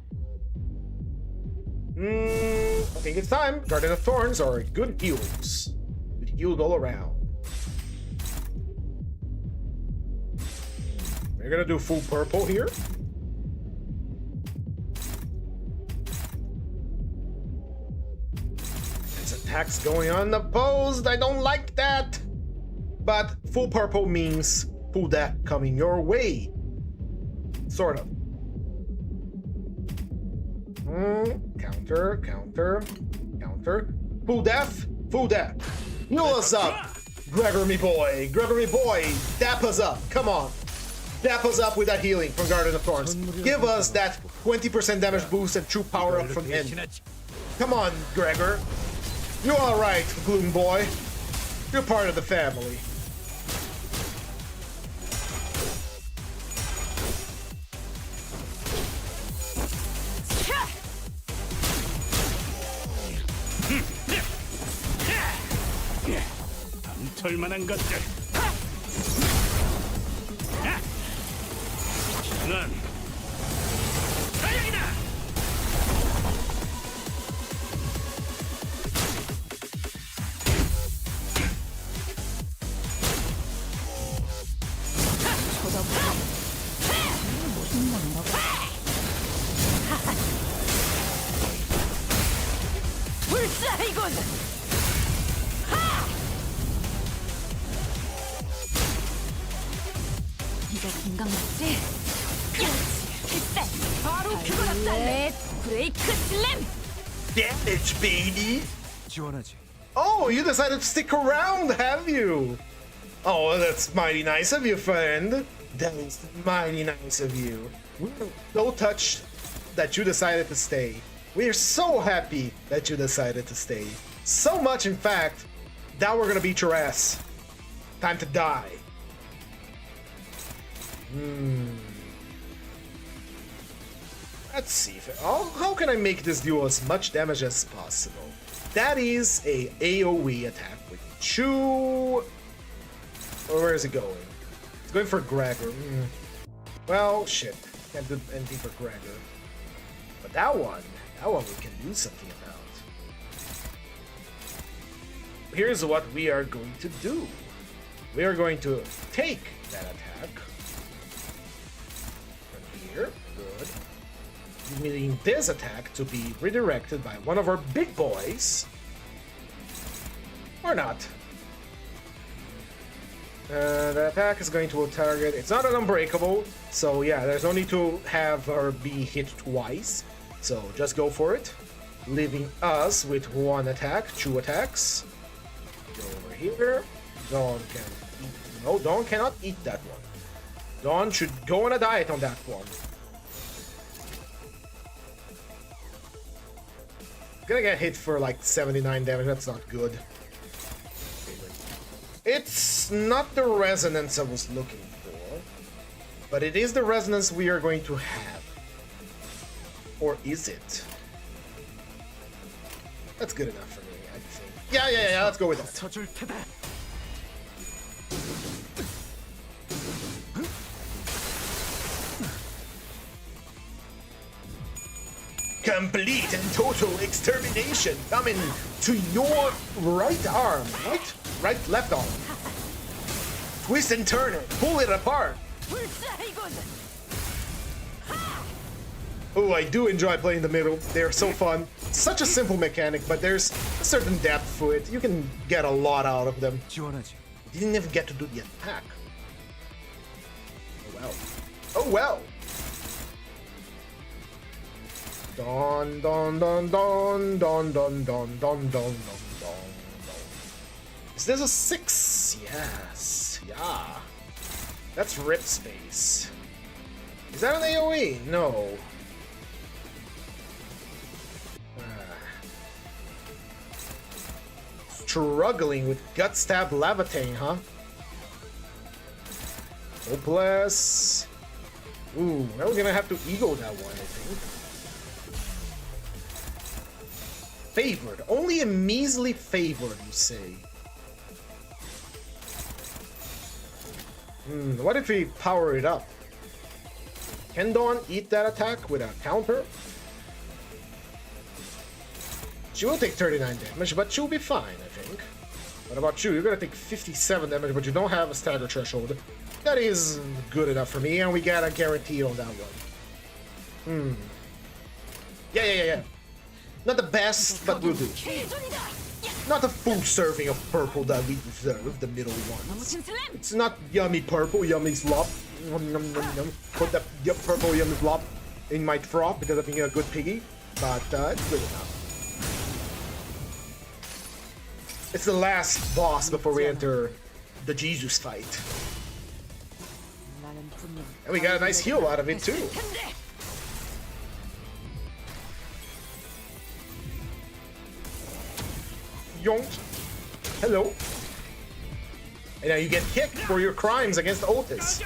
I think it's time. Garden of Thorns are good heals. Good healed all around. We're gonna do full purple here. There's attacks going on opposed. I don't like that. But full purple means full death coming your way. Sort of. Counter, counter, counter. Full death, full death. Heal us up. Gregory boy, dap us up, come on. Dap us up with that healing from Garden of Thorns. Give us that 20% damage boost and true power up from him. Come on, Gregor. You're alright, Gloom boy. You're part of the family. 털만한 것들. 난 사양이다. 불사이군. 이거 공각 맞지? 그때 바로 그거다 달래. 브레이크 슬램. Damage, baby! 지원하지. Oh, you decided to stick around, have you? Oh, that's mighty nice of you, friend. That is mighty nice of you. We're so touched that you decided to stay. We are so happy that you decided to stay. So much, in fact, that we're gonna beat your ass. Time to die. Let's see if how can I make this do as much damage as possible? That is a AoE attack with Chew. Or where is it going? It's going for Gregor. Well, shit. Can't do anything for Gregor. But that one we can do something about. Here's what we are going to do. We are going to take that attack. Here, good. Meaning this attack to be redirected by one of our big boys. Or not. The attack is going to target. It's not an unbreakable, so yeah, there's no need to have her be hit twice. So just go for it. Leaving us with one attack, 2 attacks. Go over here. Dawn can eat. No, Dawn cannot eat that one. Dawn should go on a diet on that one. Gonna get hit for like 79 damage, that's not good. It's not the resonance I was looking for, but it is the resonance we are going to have. Or is it? That's good enough for me, I think. Yeah, let's go with that. Complete and total extermination coming to your right arm, left arm. Twist and turn it, pull it apart. Oh, I do enjoy playing the middle. They're so fun. Such a simple mechanic, but there's a certain depth to it. You can get a lot out of them. 지원하지. Didn't even get to do the attack. Oh well. Oh well. Don don don don don don don don don don don. Is this a 6? Yes. Yeah. That's rip space. Is that an AoE? No. Struggling with gut stab levitate, huh? Hopeless. Ooh, now we're gonna have to ego that one, I think. Favored. Only a measly favored, you say. What if we power it up? Can Dawn eat that attack with a counter? She will take 39 damage, but she'll be fine, I think. What about you? You're gonna take 57 damage, but you don't have a stagger threshold. That is good enough for me, and we got a guarantee on that one. Yeah. Not the best, but we'll do. Not a full serving of purple that we deserve, the middle ones. It's not yummy purple, yummy slop. Put that purple yummy slop in my froth because I'm being a good piggy, but it's good enough. It's the last boss before we enter the Jesus fight. 나는 분명 And we got a nice heal out of it too. Yonk. Hello. And now you get kicked for your crimes against Otis.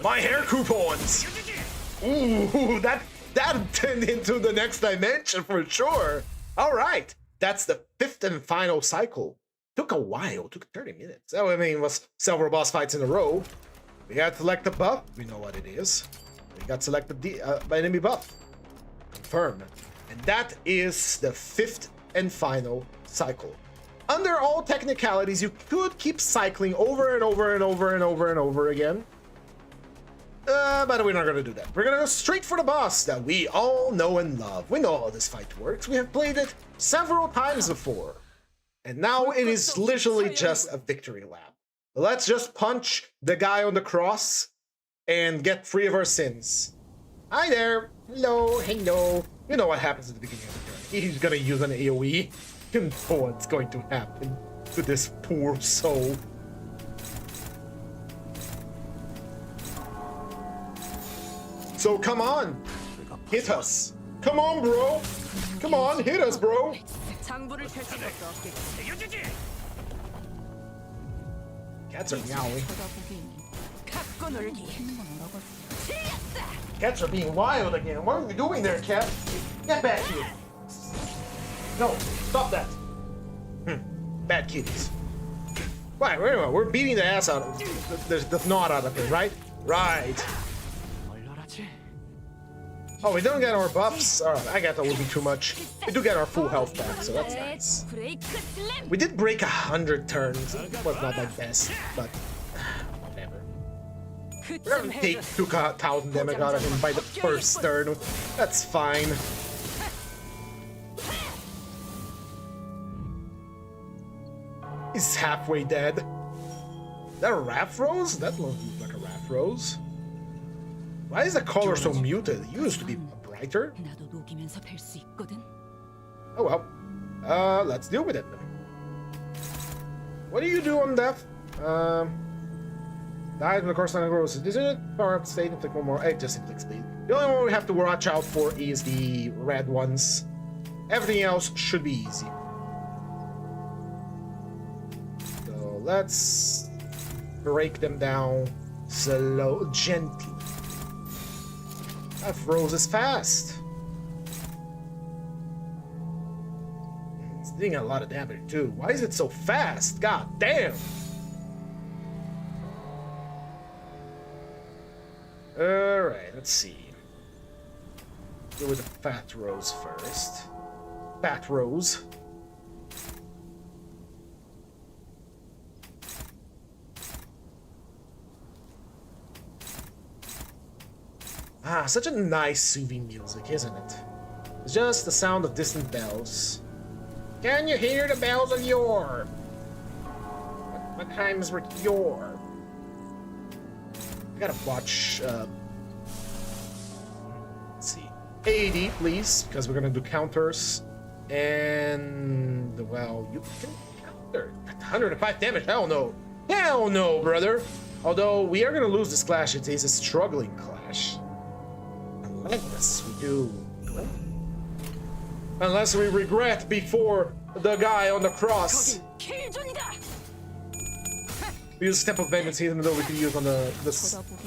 My hair coupons! Ooh, that turned into the next dimension for sure. Alright, that's the 5th and final cycle. Took a while, took 30 minutes. So, I mean, it was several boss fights in a row. We got to select the buff, we know what it is. We got to select the enemy buff. Confirm. And that is the 5th and final cycle. Under all technicalities, you could keep cycling over and over and over and over and over again. But we're not gonna do that. We're gonna go straight for the boss that we all know and love. We know how this fight works. We have played it several times before. And now it is literally just a victory lap. Let's just punch the guy on the cross and get free of our sins. Hi there. Hello, hello. You know what happens at the beginning of the turn. He's gonna use an AoE. You know what's going to happen to this poor soul. So come on, hit us. Come on, bro. Come on, hit us, bro. 장부를 펼칠 것도 없겠지. Cats are meowing. 쳐다보기엔 갖고 놀기. Cats are being wild again. What are you doing there, cat? Get back here. No, stop that. Bad kitties. Right, we're beating the ass out of the snot out of it, right? Right. Oh, we don't get our buffs. Alright, I got that would be too much. We do get our full health back, so that's nice. We did break 100 turns. It was not that best, but whatever. We're gonna take 2,000 damage out of him by the first turn. That's fine. He's halfway dead. Is that a Raft Rose? That looks like a Raft Rose. Why is the color so muted? It used to be brighter. 나도 녹이면서 뵐 수 있거든. Oh well. Let's deal with it. What do you do on death? Died when the corresponding grows. Is it power up state and click one more? It just clicks speed. The only one we have to watch out for is the red ones. Everything else should be easy. So let's break them down slow, gently. That froze is fast. It's doing a lot of damage too. Why is it so fast? God damn! Alright, let's see. Go with the Fat Rose first. Fat Rose. Ah, such a nice soothing music, isn't it? It's just the sound of distant bells. Can you hear the bells of yore? What times were yore? I gotta watch, let's see. AD, please, because we're gonna do counters. And, well, you can counter. 105 damage, hell no. Hell no, brother. Although, we are gonna lose this clash. It is a struggling clash. Unless we do. Unless we regret before the guy on the cross. We use Step of Vengeance even though we can use on the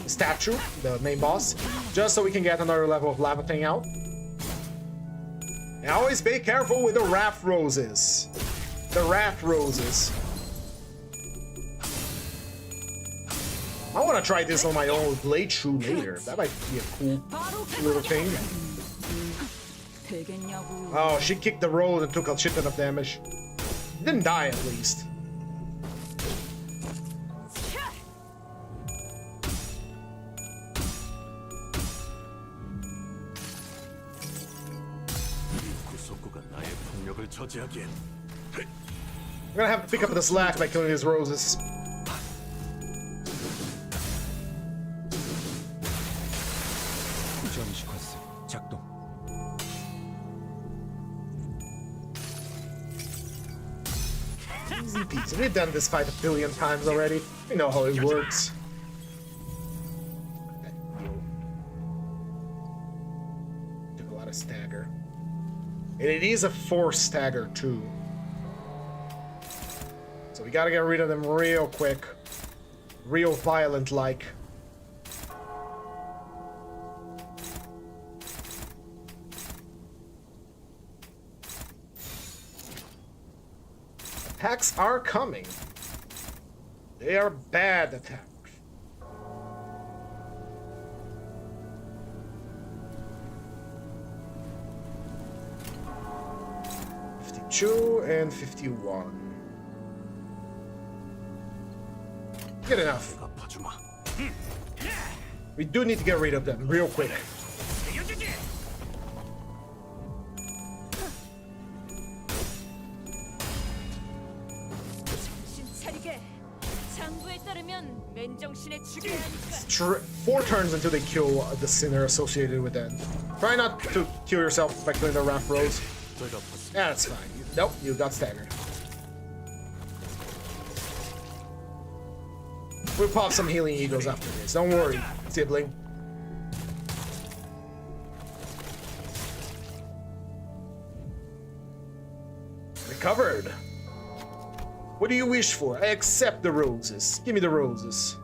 statue, the main boss, just so we can get another level of lava thing out. And always be careful with the Raft Roses. The Raft Roses. I want to try this on my own blade shoe later. That might be a cool little thing. Oh, she kicked the road and took a shit ton of damage. Didn't die at least. I'm gonna have to pick up the slack by killing these roses. 점시쿼스 작동. Easy peasy. We've done this fight a billion times already. We know how it works. Took a lot of stagger. And it is a force stagger too. So we gotta get rid of them real quick. Real violent like. Attacks are coming. They are bad attacks. And 51. Good enough. We do need to get rid of them real quick. Four turns until they kill the sinner associated with them. Try not to kill yourself by killing the Raph Rose. Yeah, that's fine. Nope, you got staggered. We'll pop some healing eagles after this. Don't worry, sibling. Recovered. What do you wish for? I accept the roses. Give me the roses.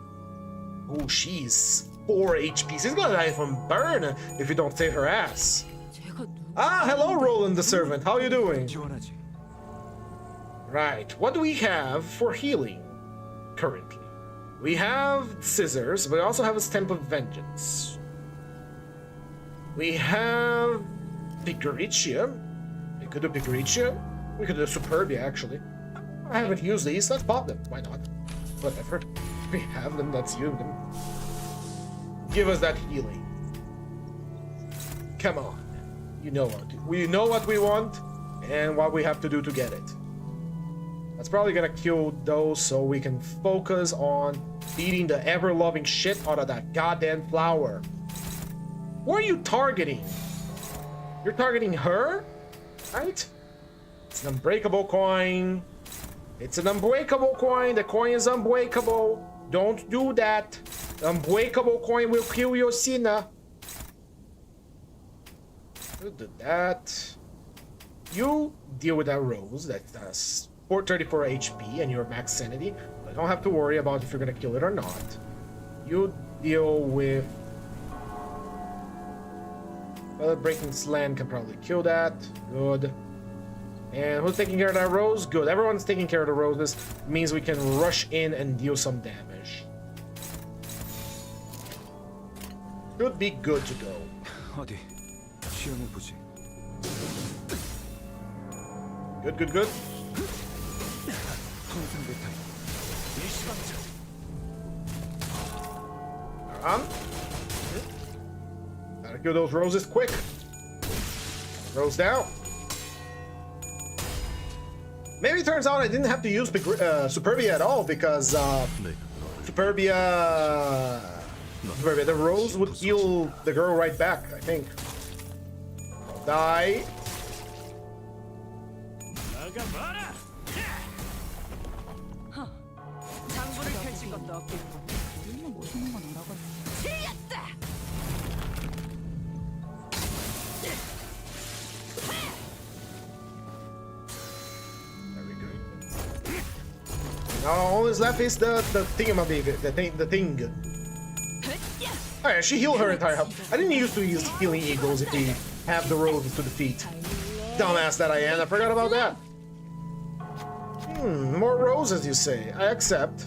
Oh, she's 4 HP. She's gonna die from burn if you don't save her ass. Ah, hello, Roland the servant. How you doing? 지원하지. Right. What do we have for healing currently? We have scissors, but we also have a stamp of vengeance. We have Picoricia. We could do Picoricia. We could do Superbia, actually. I haven't used these. Let's pop them. Why not? Whatever. We have them. Let's use them. Give us that healing. Come on. You know what we want and what we have to do to get it. That's probably gonna kill those so we can focus on beating the ever-loving shit out of that goddamn flower. What are you targeting? You're targeting her? Right? It's an unbreakable coin. It's an unbreakable coin. The coin is unbreakable. Don't do that. The unbreakable coin will kill your sinner. You do that. You deal with that rose that does 434 HP and your max sanity. I don't have to worry about if you're gonna kill it or not. You deal with... Well, Breaking Slam can probably kill that. Good. And who's taking care of that rose? Good. Everyone's taking care of the roses. Means we can rush in and deal some damage. Should be good to go. 어디 시험해 보지. Good, good, good. 통상배 타입. Gotta kill those roses quick. Rose down. Maybe it turns out I didn't have to use Superbia at all because Superbia, the rose would heal the girl right back, I think. Die. 장부를 펼칠 것도 없겠고. 우리는 멋있는 건 알아가지고. 틀렸다. Very good. Now all that's left is the thingamabig, the thing. Alright, she healed her entire health. I didn't used to use healing eagles if we have the roses to defeat. Dumbass that I am, I forgot about that. More roses, you say. I accept.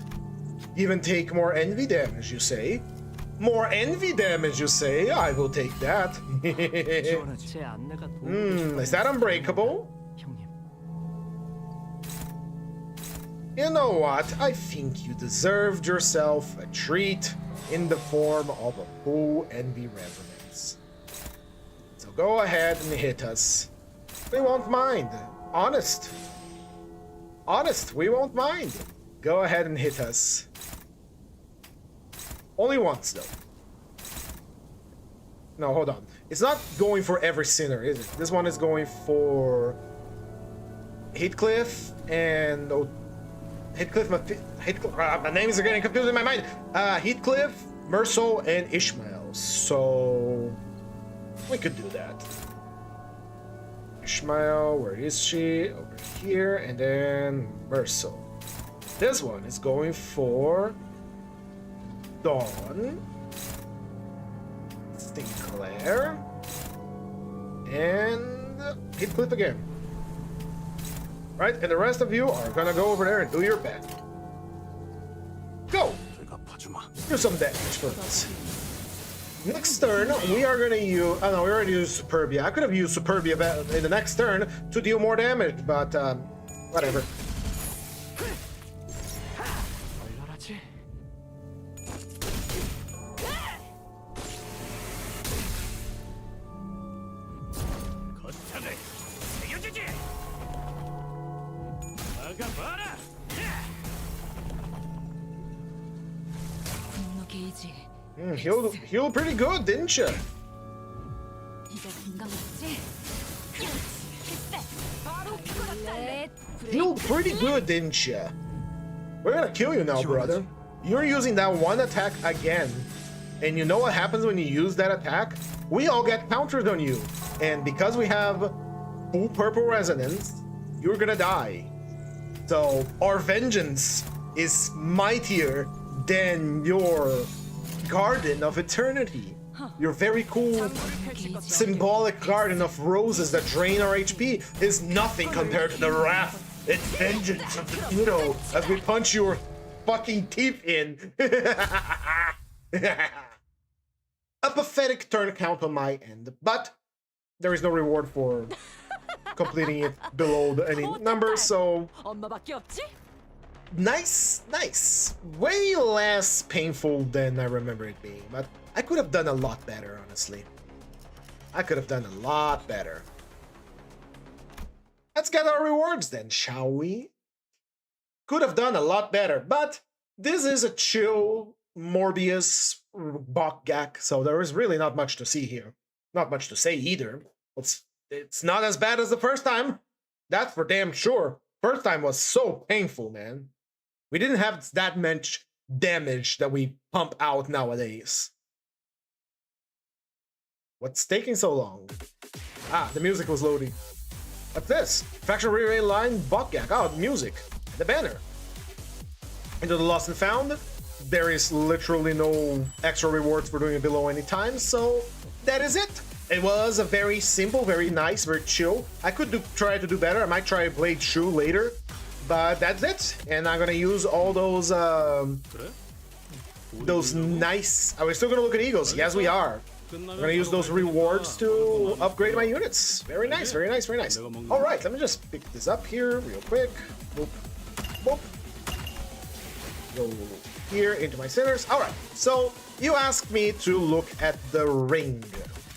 Even take more envy damage, you say. More envy damage, you say. I will take that. 지원하지. 제 안내가 Is that unbreakable? 형님. You know what? I think you deserved yourself a treat in the form of a full envy resonance. So go ahead and hit us. We won't mind. Honest. Honest, we won't mind. Go ahead and hit us. Only once, though. No, hold on. It's not going for every sinner, is it? This one is going for Heathcliff and Heathcliff, my names are getting confused in my mind. Heathcliff, Merso, and Ishmael. So we could do that. Ishmael, where is she? Over here, and then Merso. This one is going for Dawn, Sinclair, and Heathcliff again. Right, and the rest of you are gonna go over there and do your best. Go! Do some damage for us. Next turn, we are gonna use... Oh no, we already used Superbia. I could have used Superbia in the next turn to deal more damage, but whatever. Healed pretty good, didn't you? 이제 금방 맞지? 글쎄, 바로 그거다 달래. Healed pretty good, didn't you? We're gonna kill you now, brother. You're using that one attack again. And you know what happens when you use that attack? We all get countered on you. And because we have full purple resonance, you're gonna die. So our vengeance is mightier than your Garden of Eternity. Your very cool symbolic garden of roses that drain our HP is nothing compared to the wrath and vengeance of the Widow as we punch your fucking teeth in. A pathetic turn count on my end, but there is no reward for completing it below any number, so 엄마밖에 없지? nice. Way less painful than I remember it being, but I could have done a lot better, honestly. I could have done a lot better. Let's get our rewards then, shall we? Could have done a lot better, but this is a chill Möbius BokGak, so there is really not much to see here. Not much to say either. It's not as bad as the first time. That's for damn sure. First time was so painful, man. We didn't have that much damage that we pump out nowadays. What's taking so long? Ah, the music was loading. What's this? Faction Relay Line BokGak. Oh, music. The banner. Into the Lost and Found. There is literally no extra rewards for doing it below any time, so that is it. It was a very simple, very nice, very chill. I could try to do better. I might try Blade Shoe later, but that's it. And I'm gonna use all those nice... Are we still gonna look at Eagles? Yes, we are. I'm gonna use those rewards to upgrade my units. Very nice, very nice, very nice. All right, let me just pick this up here real quick. Boop, boop. Go here into my centers. All right, so you asked me to look at the ring,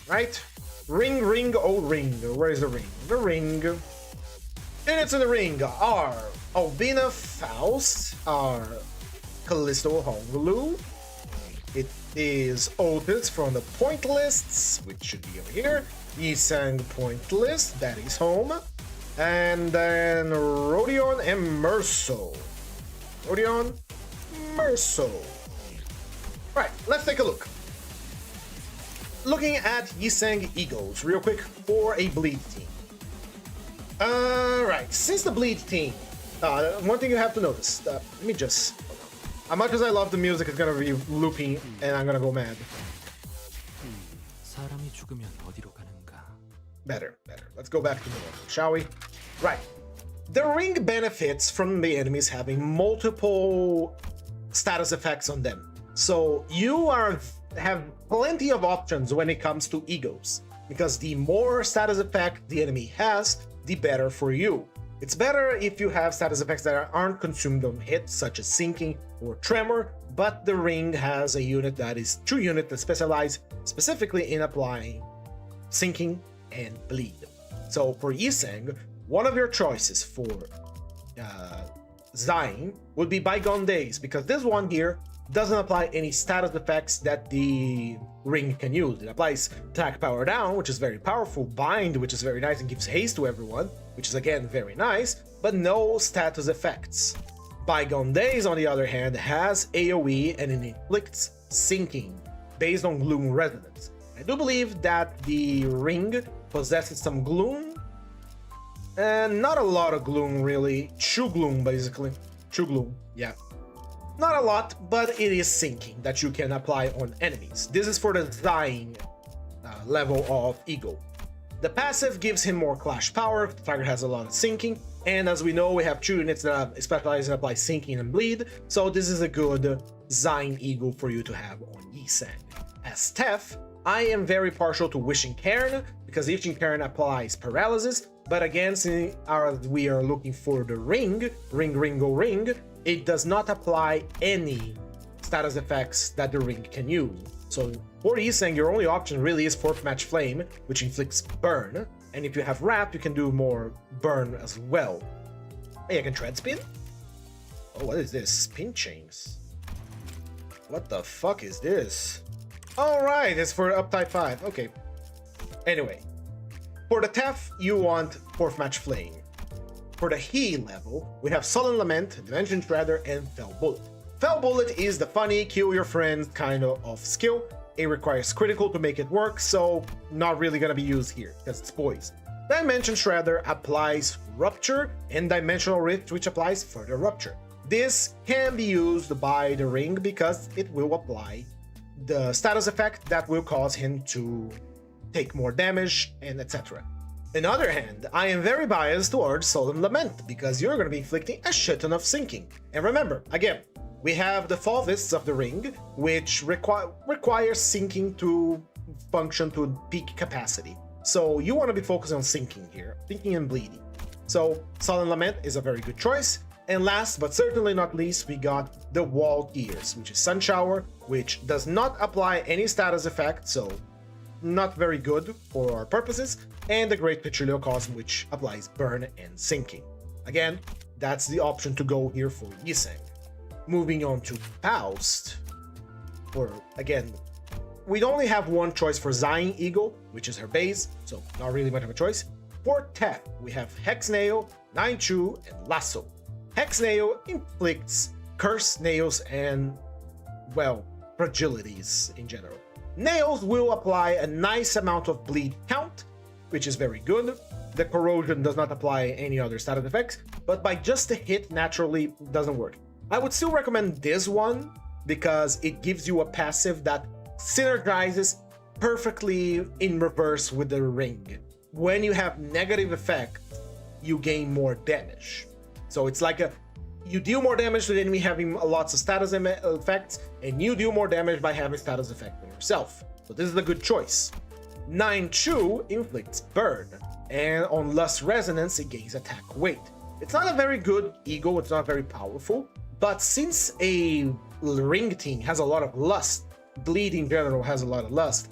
right? Ring, oh ring. Where is the ring? The ring. Units in the ring are Albina Faust, are Callisto Honolulu. It is Otis from the point lists, which should be over here. Yisang point list, that is home. And then Rodion and Merso. Rodion, Merso. Right, let's take a look. Looking at Yisang Eagles real quick for a bleed team. Right, since the bleed team, one thing you have to notice, let me just, as much as I love the music, it's gonna be looping and I'm gonna go mad. 사람이 죽으면 어디로 가는가? Better. Let's go back to normal, shall we? Right. The ring benefits from the enemies having multiple status effects on them. So you have plenty of options when it comes to egos, because the more status effect the enemy has, the better for you. It's better if you have status effects that aren't consumed on hits, such as sinking or tremor, but the ring has a unit that is true unit that specializes specifically in applying sinking and bleed. So for Yisang, one of your choices for Zain would be Bygone Days, because this one here doesn't apply any status effects that the ring can use. It applies attack power down, which is very powerful, bind, which is very nice and gives haste to everyone, which is again very nice, but no status effects. Bygone Days, on the other hand, has AoE and it inflicts sinking based on gloom resonance. I do believe that the ring possesses some gloom, and not a lot of gloom really. True gloom, basically. True gloom, yeah. Not a lot, but it is sinking that you can apply on enemies. This is for the dying level of Eagle. The passive gives him more clash power if the target has a lot of sinking, and as we know, we have 2 units that specialize in apply sinking and bleed, so this is a good Zion Eagle for you to have on Yisang. As Tef, I am very partial to Wishing Cairn, because Wishing Cairn applies paralysis, but again, since we are looking for the ring, it does not apply any status effects that the ring can use. So for Yisang, your only option really is 4th Match Flame, which inflicts burn, and if you have Wrap, you can do more burn as well. Hey, I can Tread Spin? Oh, what is this? Spin Chains? What the fuck is this? Alright, it's for up type 5, okay. Anyway, for the Tef, you want 4th Match Flame. For the He level, we have Sullen Lament, Dimension Shredder, and Fell Bullet. Fell Bullet is the funny, kill your friends kind of skill. It requires critical to make it work, so not really gonna be used here, because it's poison. Dimension Shredder applies Rupture, and Dimensional Rift, which applies further Rupture. This can be used by the ring because it will apply the status effect that will cause him to take more damage, and etc. On the other hand, I am very biased towards Solemn Lament, because you're going to be inflicting a shit ton of sinking. And remember, again, we have the Falvists of the ring, which requires sinking to function to peak capacity. So you want to be focused on sinking here, sinking and bleeding. So Solemn Lament is a very good choice. And last but certainly not least, we got the Wall Tears, which is Sun Shower, which does not apply any status effect, so not very good for our purposes, and the Great Petroleo Cosm, which applies burn and sinking. Again, that's the option to go here for Yisang. Moving on to Faust, again, we only have one choice for Zion Eagle, which is her base, so not really much of a choice. For Tef, we have Hex Nail, Nine Chew, and Lasso. Hex Nail inflicts curse, nails, and, well, fragilities in general. Nails will apply a nice amount of bleed count, which is very good. The corrosion does not apply any other status effects, but by just a hit naturally doesn't work. I would still recommend this one because it gives you a passive that synergizes perfectly in reverse with the ring. When you have negative effect, you gain more damage. So it's like you deal more damage to the enemy having lots of status effects, and you deal more damage by having status effect on yourself. So this is a good choice. Nine Chew inflicts burn, and on Lust Resonance it gains attack weight. It's not a very good ego, it's not very powerful, but since a ring team has a lot of lust, bleed in general has a lot of lust,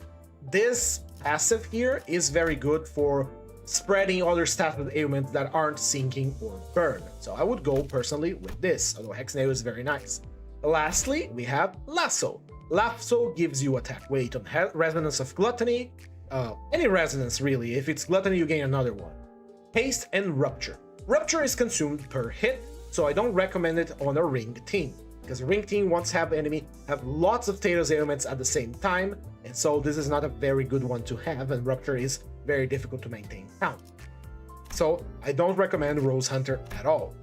this passive here is very good for spreading other status ailments that aren't sinking or burn. So I would go personally with this, although Hex Nail is very nice. Lastly, we have Lasso. Lasso gives you attack weight on Resonance of Gluttony, any resonance really. If it's Gluttony, you gain another one. Haste and Rupture. Rupture is consumed per hit, so I don't recommend it on a ring team, because a ring team wants to have enemy have lots of status ailments at the same time, and so this is not a very good one to have, and Rupture is very difficult to maintain count. So I don't recommend Rose Hunter at all.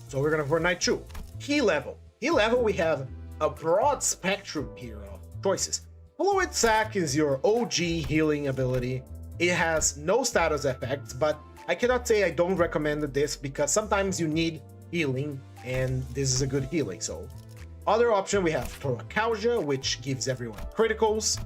So we're gonna for Night Chew. He level. We have a broad spectrum here of choices. Fluid Sac is your OG healing ability. It has no status effects, but I cannot say I don't recommend this because sometimes you need healing, and this is a good healing. So other option, we have Toracausia, which gives everyone criticals.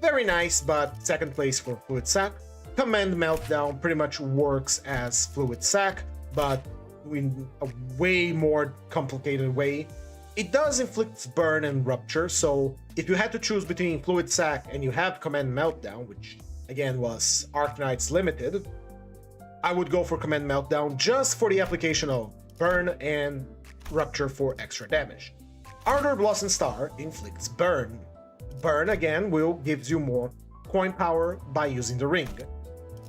Very nice, but second place for Fluid Sac. Command Meltdown pretty much works as Fluid Sac, but in a way more complicated way. It does inflict burn and rupture, so if you had to choose between Fluid Sac and you have Command Meltdown, which again was Arknights Limited, I would go for Command Meltdown just for the application of burn and rupture for extra damage. Ardor Blossom Star inflicts burn. Burn again gives you more coin power by using the ring.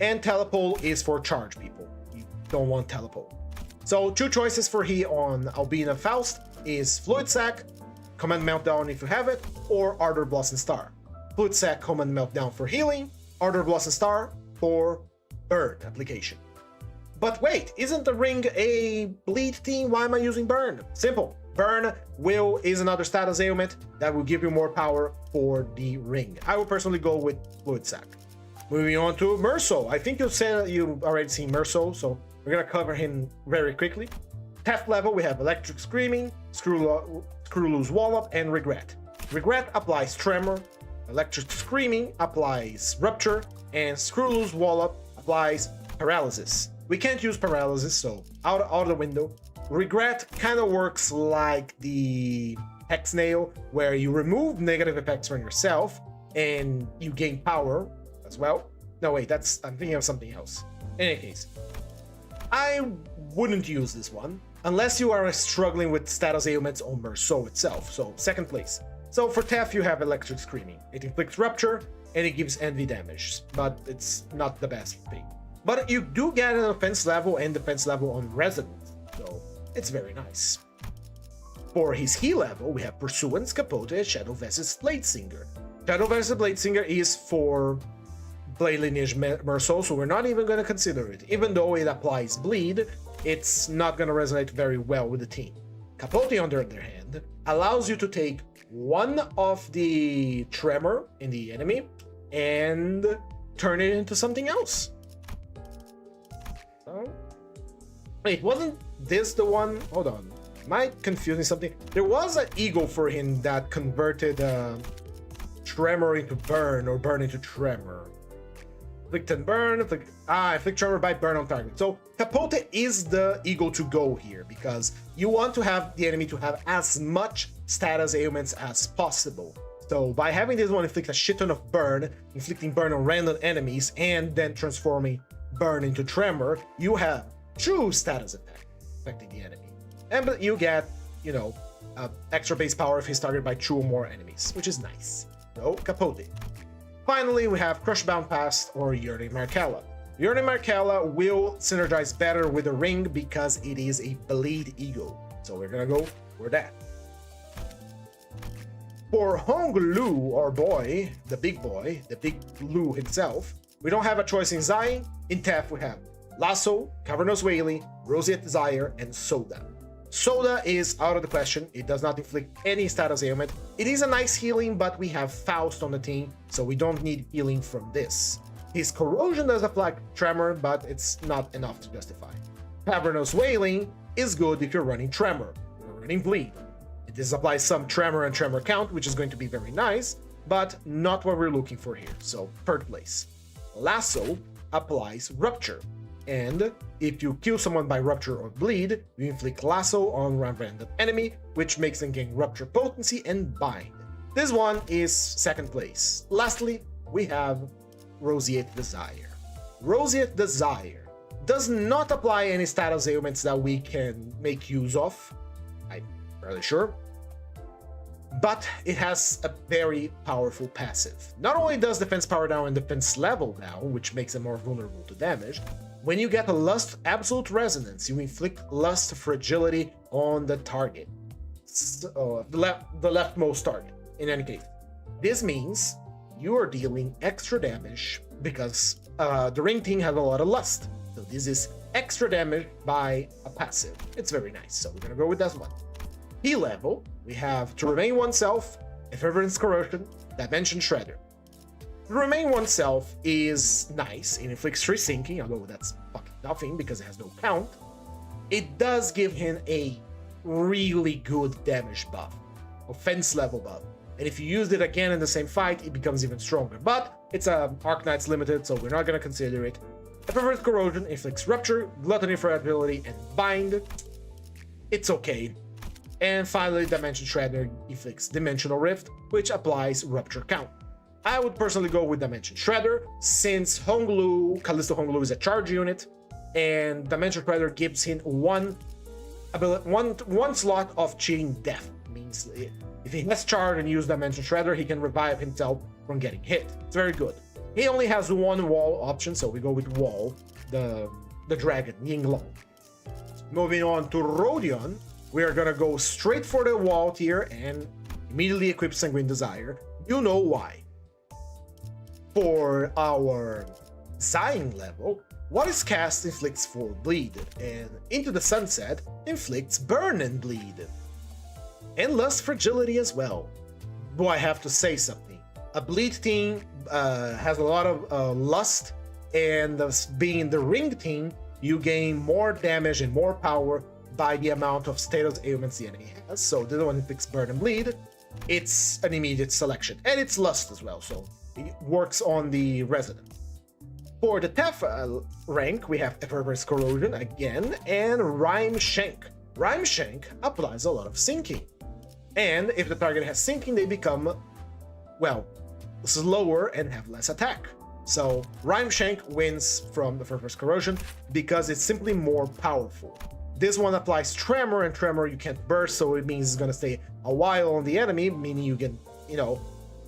And Telepole is for charge people. You don't want Telepole. So 2 choices for he on Albina Faust is Fluid Sac, Command Meltdown if you have it, or Ardor Blossom Star. Fluid Sac, Command Meltdown for healing, Ardor Blossom Star for burn application. But wait, isn't the ring a bleed team? Why am I using burn? Simple. Burn is another status ailment that will give you more power for the ring. I will personally go with Fluid Sac. Moving on to Merso. I think you said you already seen Merso, so we're gonna cover him very quickly. Theft level, we have Electric Screaming, Screw Loose Wallop, and Regret. Regret applies Tremor, Electric Screaming applies Rupture, and Screw Loose Wallop applies Paralysis. We can't use Paralysis, so out of the window. Regret kind of works like the Hex Nail, where you remove negative effects from yourself and you gain power as well. No, wait, I'm thinking of something else. In any case, I wouldn't use this one unless you are struggling with status ailments on Merso itself, so second place. So for Theft, you have Electric Screaming. It inflicts Rupture and it gives envy damage, but it's not the best thing. But you do get an offense level and defense level on Resonance, so it's very nice. For his heal level, we have Pursuance, Capote, and Shadow vs. Bladesinger. Shadow vs. Bladesinger is for Blade Lineage Merso, so we're not even going to consider it. Even though it applies bleed, it's not going to resonate very well with the team. Capote, on the other hand, allows you to take one of the tremor in the enemy and turn it into something else. So, wait, wasn't this the one? Hold on. Am I confusing something? There was an eagle for him that converted tremor into burn or burn into tremor. Inflict and burn, inflict tremor by burn on target. So Capote is the eagle to go here because you want to have the enemy to have as much status ailments as possible. So by having this one inflict a shit ton of burn, inflicting burn on random enemies, and then transforming burn into tremor, you have true status effect affecting the enemy. And you get, you know, extra base power if he's targeted by 2 or more enemies, which is nice. So Capote. Finally, we have Crush Bound Past or Yearning Markella. Yearning Markella will synergize better with the ring because it is a bleed ego. So we're gonna go for that. For Hong Lu, our boy, the big Lu himself, we don't have a choice in Zai. In Theft, we have Lasso, Cavernous Whaley, Roseate Desire, and Soda. Soda is out of the question. It does not inflict any status ailment. It is a nice healing, but we have Faust on the team, so we don't need healing from this. His Corrosion does apply Tremor, but it's not enough to justify. Cavernous Wailing is good if you're running Tremor, or running Bleed. This applies some Tremor and Tremor count, which is going to be very nice, but not what we're looking for here, so third place. Lasso applies Rupture, and if you kill someone by Rupture or Bleed, you inflict Lasso on a random enemy, which makes them gain Rupture potency and Bind. This one is second place. Lastly, we have Roseate Desire. Roseate Desire does not apply any status ailments that we can make use of, I'm fairly sure, but it has a very powerful passive. Not only does defense power down and defense level down, which makes it more vulnerable to damage, when you get a Lust Absolute Resonance, you inflict Lust Fragility on the target. So, the leftmost target, in any case. This means you are dealing extra damage because the ring team has a lot of Lust. So this is extra damage by a passive. It's very nice, so we're gonna go with that one. Heal level, we have To Remain Oneself, Effervescence Corrosion, Dimension Shredder. To Remain Oneself is nice. It inflicts 3 sinking, although that's fucking nothing because it has no count. It does give him a really good damage buff, offense level buff. And if you used it again in the same fight, it becomes even stronger. But it's a Arcanite's limited, so we're not going to consider it. Effervescent Corrosion inflicts Rupture, Gluttony for Ability, and Bind. It's okay. And finally, Dimension Shredder inflicts Dimensional Rift, which applies Rupture count. I would personally go with Dimension Shredder, since Callisto Honglu is a charge unit, and Dimension Shredder gives him one slot of cheating death. Means if he has charge and use Dimension Shredder, he can revive himself from getting hit. It's very good. He only has 1 wall option, so we go with wall, the dragon, Yinglong. Moving on to Rodion, we are gonna go straight for the wall tier and immediately equip Sanguine Desire. You know why. For our Zion level, what is cast inflicts 4 bleed, and Into the Sunset inflicts burn and bleed. And Lust Fragility as well. Do I have to say something? A bleed team has a lot of lust, and being the ring team, you gain more damage and more power by the amount of status ailments the enemy has. So this one inflicts burn and bleed. It's an immediate selection, and it's lust as well, so it works on the resident. For the TEF rank, we have Effervescent Corrosion again, and Rhyme Shank. Rhyme Shank applies a lot of sinking, and if the target has sinking, they become, well, slower and have less attack. So Rhyme Shank wins from the Effervescent Corrosion because it's simply more powerful. This one applies Tremor, and Tremor you can't burst, so it means it's gonna stay a while on the enemy, meaning you get, you know,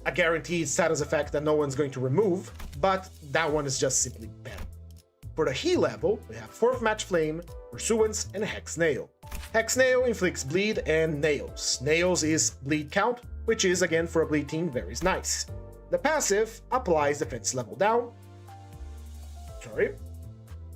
a guaranteed status effect that no one's going to remove, but that one is just simply better. For the heal level, we have 4th Match Flame, Pursuance, and Hex Nail. Hex Nail inflicts bleed and nails. Nails is bleed count, which is, again, for a bleed team, very nice. The passive applies defense level down.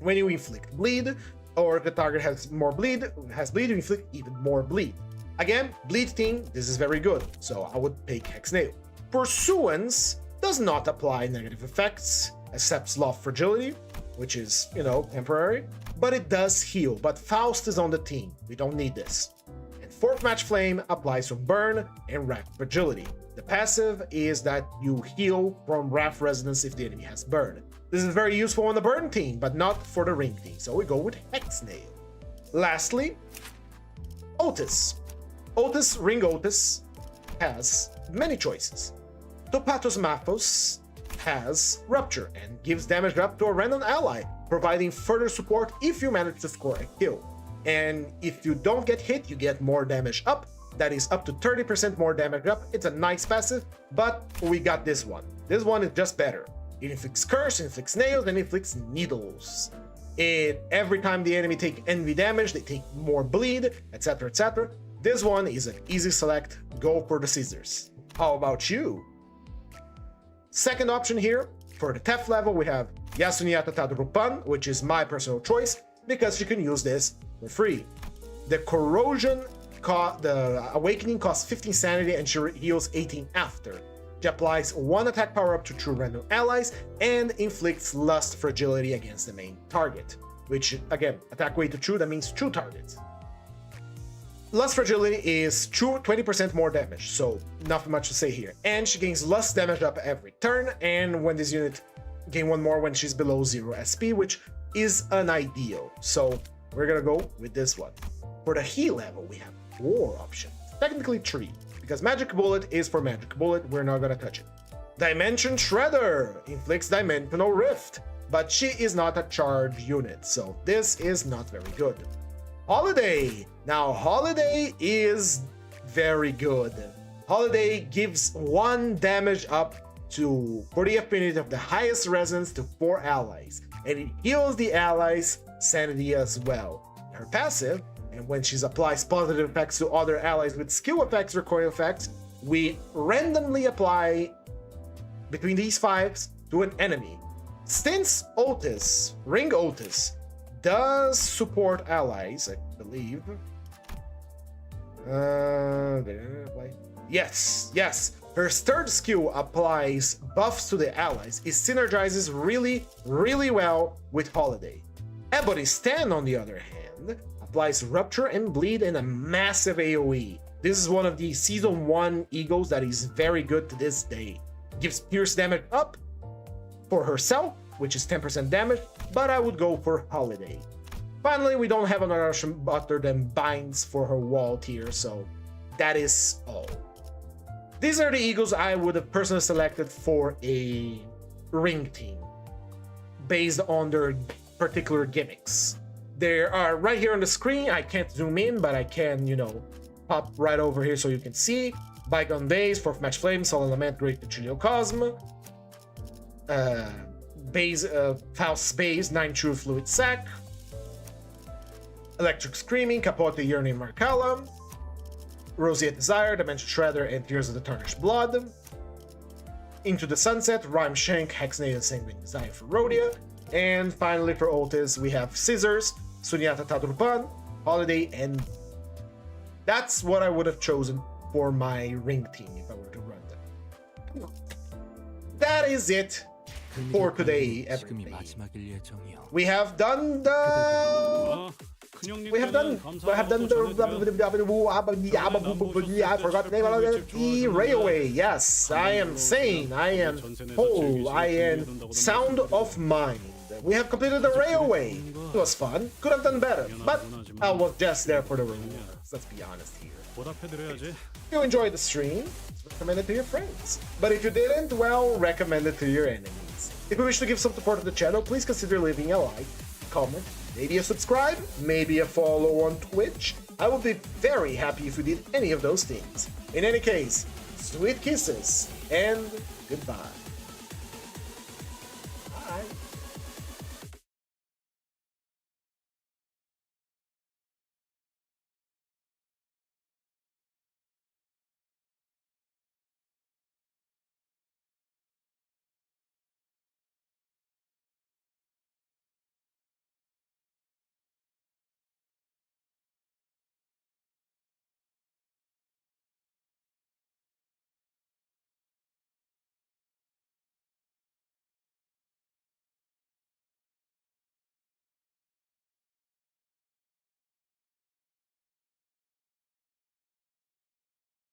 When you inflict bleed, or the target has more bleed, you inflict even more bleed. Again, bleed team, this is very good, so I would pick Hex Nail. Pursuance does not apply negative effects, except Sloth Fragility, which is, you know, temporary, but it does heal. But Faust is on the team, we don't need this. And 4th Match Flame applies from Burn and Wrath Fragility. The passive is that you heal from Wrath Resonance if the enemy has Burn. This is very useful on the Burn team, but not for the Ring team, so we go with Hex Nail. Lastly, Otis. Ring Otis has many choices. Topatos Maphos has Rupture and gives damage up to a random ally, providing further support if you manage to score a kill. And if you don't get hit, you get more damage up. That is up to 30% more damage up. It's a nice passive, but we got this one. This one is just better. It inflicts Curse, inflicts Nails, and inflicts Needles. Every time the enemy take envy damage, they take more bleed, etc, etc. This one is an easy select. Go for the scissors. How about you? Second option here, for the TEF level, we have Yasuniata Tadrupan, which is my personal choice, because you can use this for free. The Corrosion, the Awakening costs 15 sanity and she heals 18 after. She applies 1 attack power up to true random allies and inflicts Lust Fragility against the main target, which, again, attack weight to true, that means 2 targets. Lust Fragility is 20% more damage, so nothing much to say here. And she gains Lust damage up every turn, and when this unit gain 1 more when she's below 0 SP, which is an ideal. So we're gonna go with this one. For the heal level, we have 4 options. Technically 3, because Magic Bullet is for Magic Bullet, we're not gonna touch it. Dimension Shredder inflicts Dimensional Rift, but she is not a charge unit, so this is not very good. Holiday! Now, Holiday is very good. Holiday gives 1 damage up for the affinity of the highest resonance to 4 allies, and it heals the allies' sanity as well. Her passive, and when she applies positive effects to other allies with skill effects or coil effects, we randomly apply between these 5s to an enemy. Since Otis, Ring Otis, does support allies, I believe. Yes. Her third skill applies buffs to the allies. It synergizes really well with Holiday. Ebony Stan, on the other hand, applies Rupture and Bleed in a massive AoE. This is one of the Season 1 Eagles that is very good to this day. Gives Pierce damage up for herself, which is 10% damage, but I would go for Holiday. Finally, we don't have another option other than Binds for her wall tier, so that is all. These are the Eagles I would have personally selected for a ring team, based on their particular gimmicks. They are right here on the screen. I can't zoom in, but I can, pop right over here so you can see. Bygone Days, 4th Match Flame, Solar Lament, Great Petrolio Cosm, Faust's Base, 9 True Fluid Sac, Electric Screaming, Capote Yearning Marcala, Roseate Desire, Dimension Shredder, and Tears of the Tarnished Blood. Into the Sunset, Rhyme Shank, Hexnail, Sanguine Desire for Rhodia. And finally for Otis, we have Scissors, Sunyata Tadrupan, Holiday, and that's what I would have chosen for my ring team if I were to run them. That is it for today, 지금이 everybody. 마지막일 예정이요. We have done the I forgot the name of it. The railway. Yes, I am sane, I am whole, I am sound of mind. We have completed the railway. It was fun. Could have done better, but I was just there for the rewards. Let's be honest here. 보답해드려야지. If you enjoyed the stream, recommend it to your friends. But if you didn't, well, recommend it to your enemies. If you wish to give some support to the channel, please consider leaving a like, comment, maybe a subscribe, maybe a follow on Twitch. I would be very happy if you did any of those things. In any case, sweet kisses and goodbye.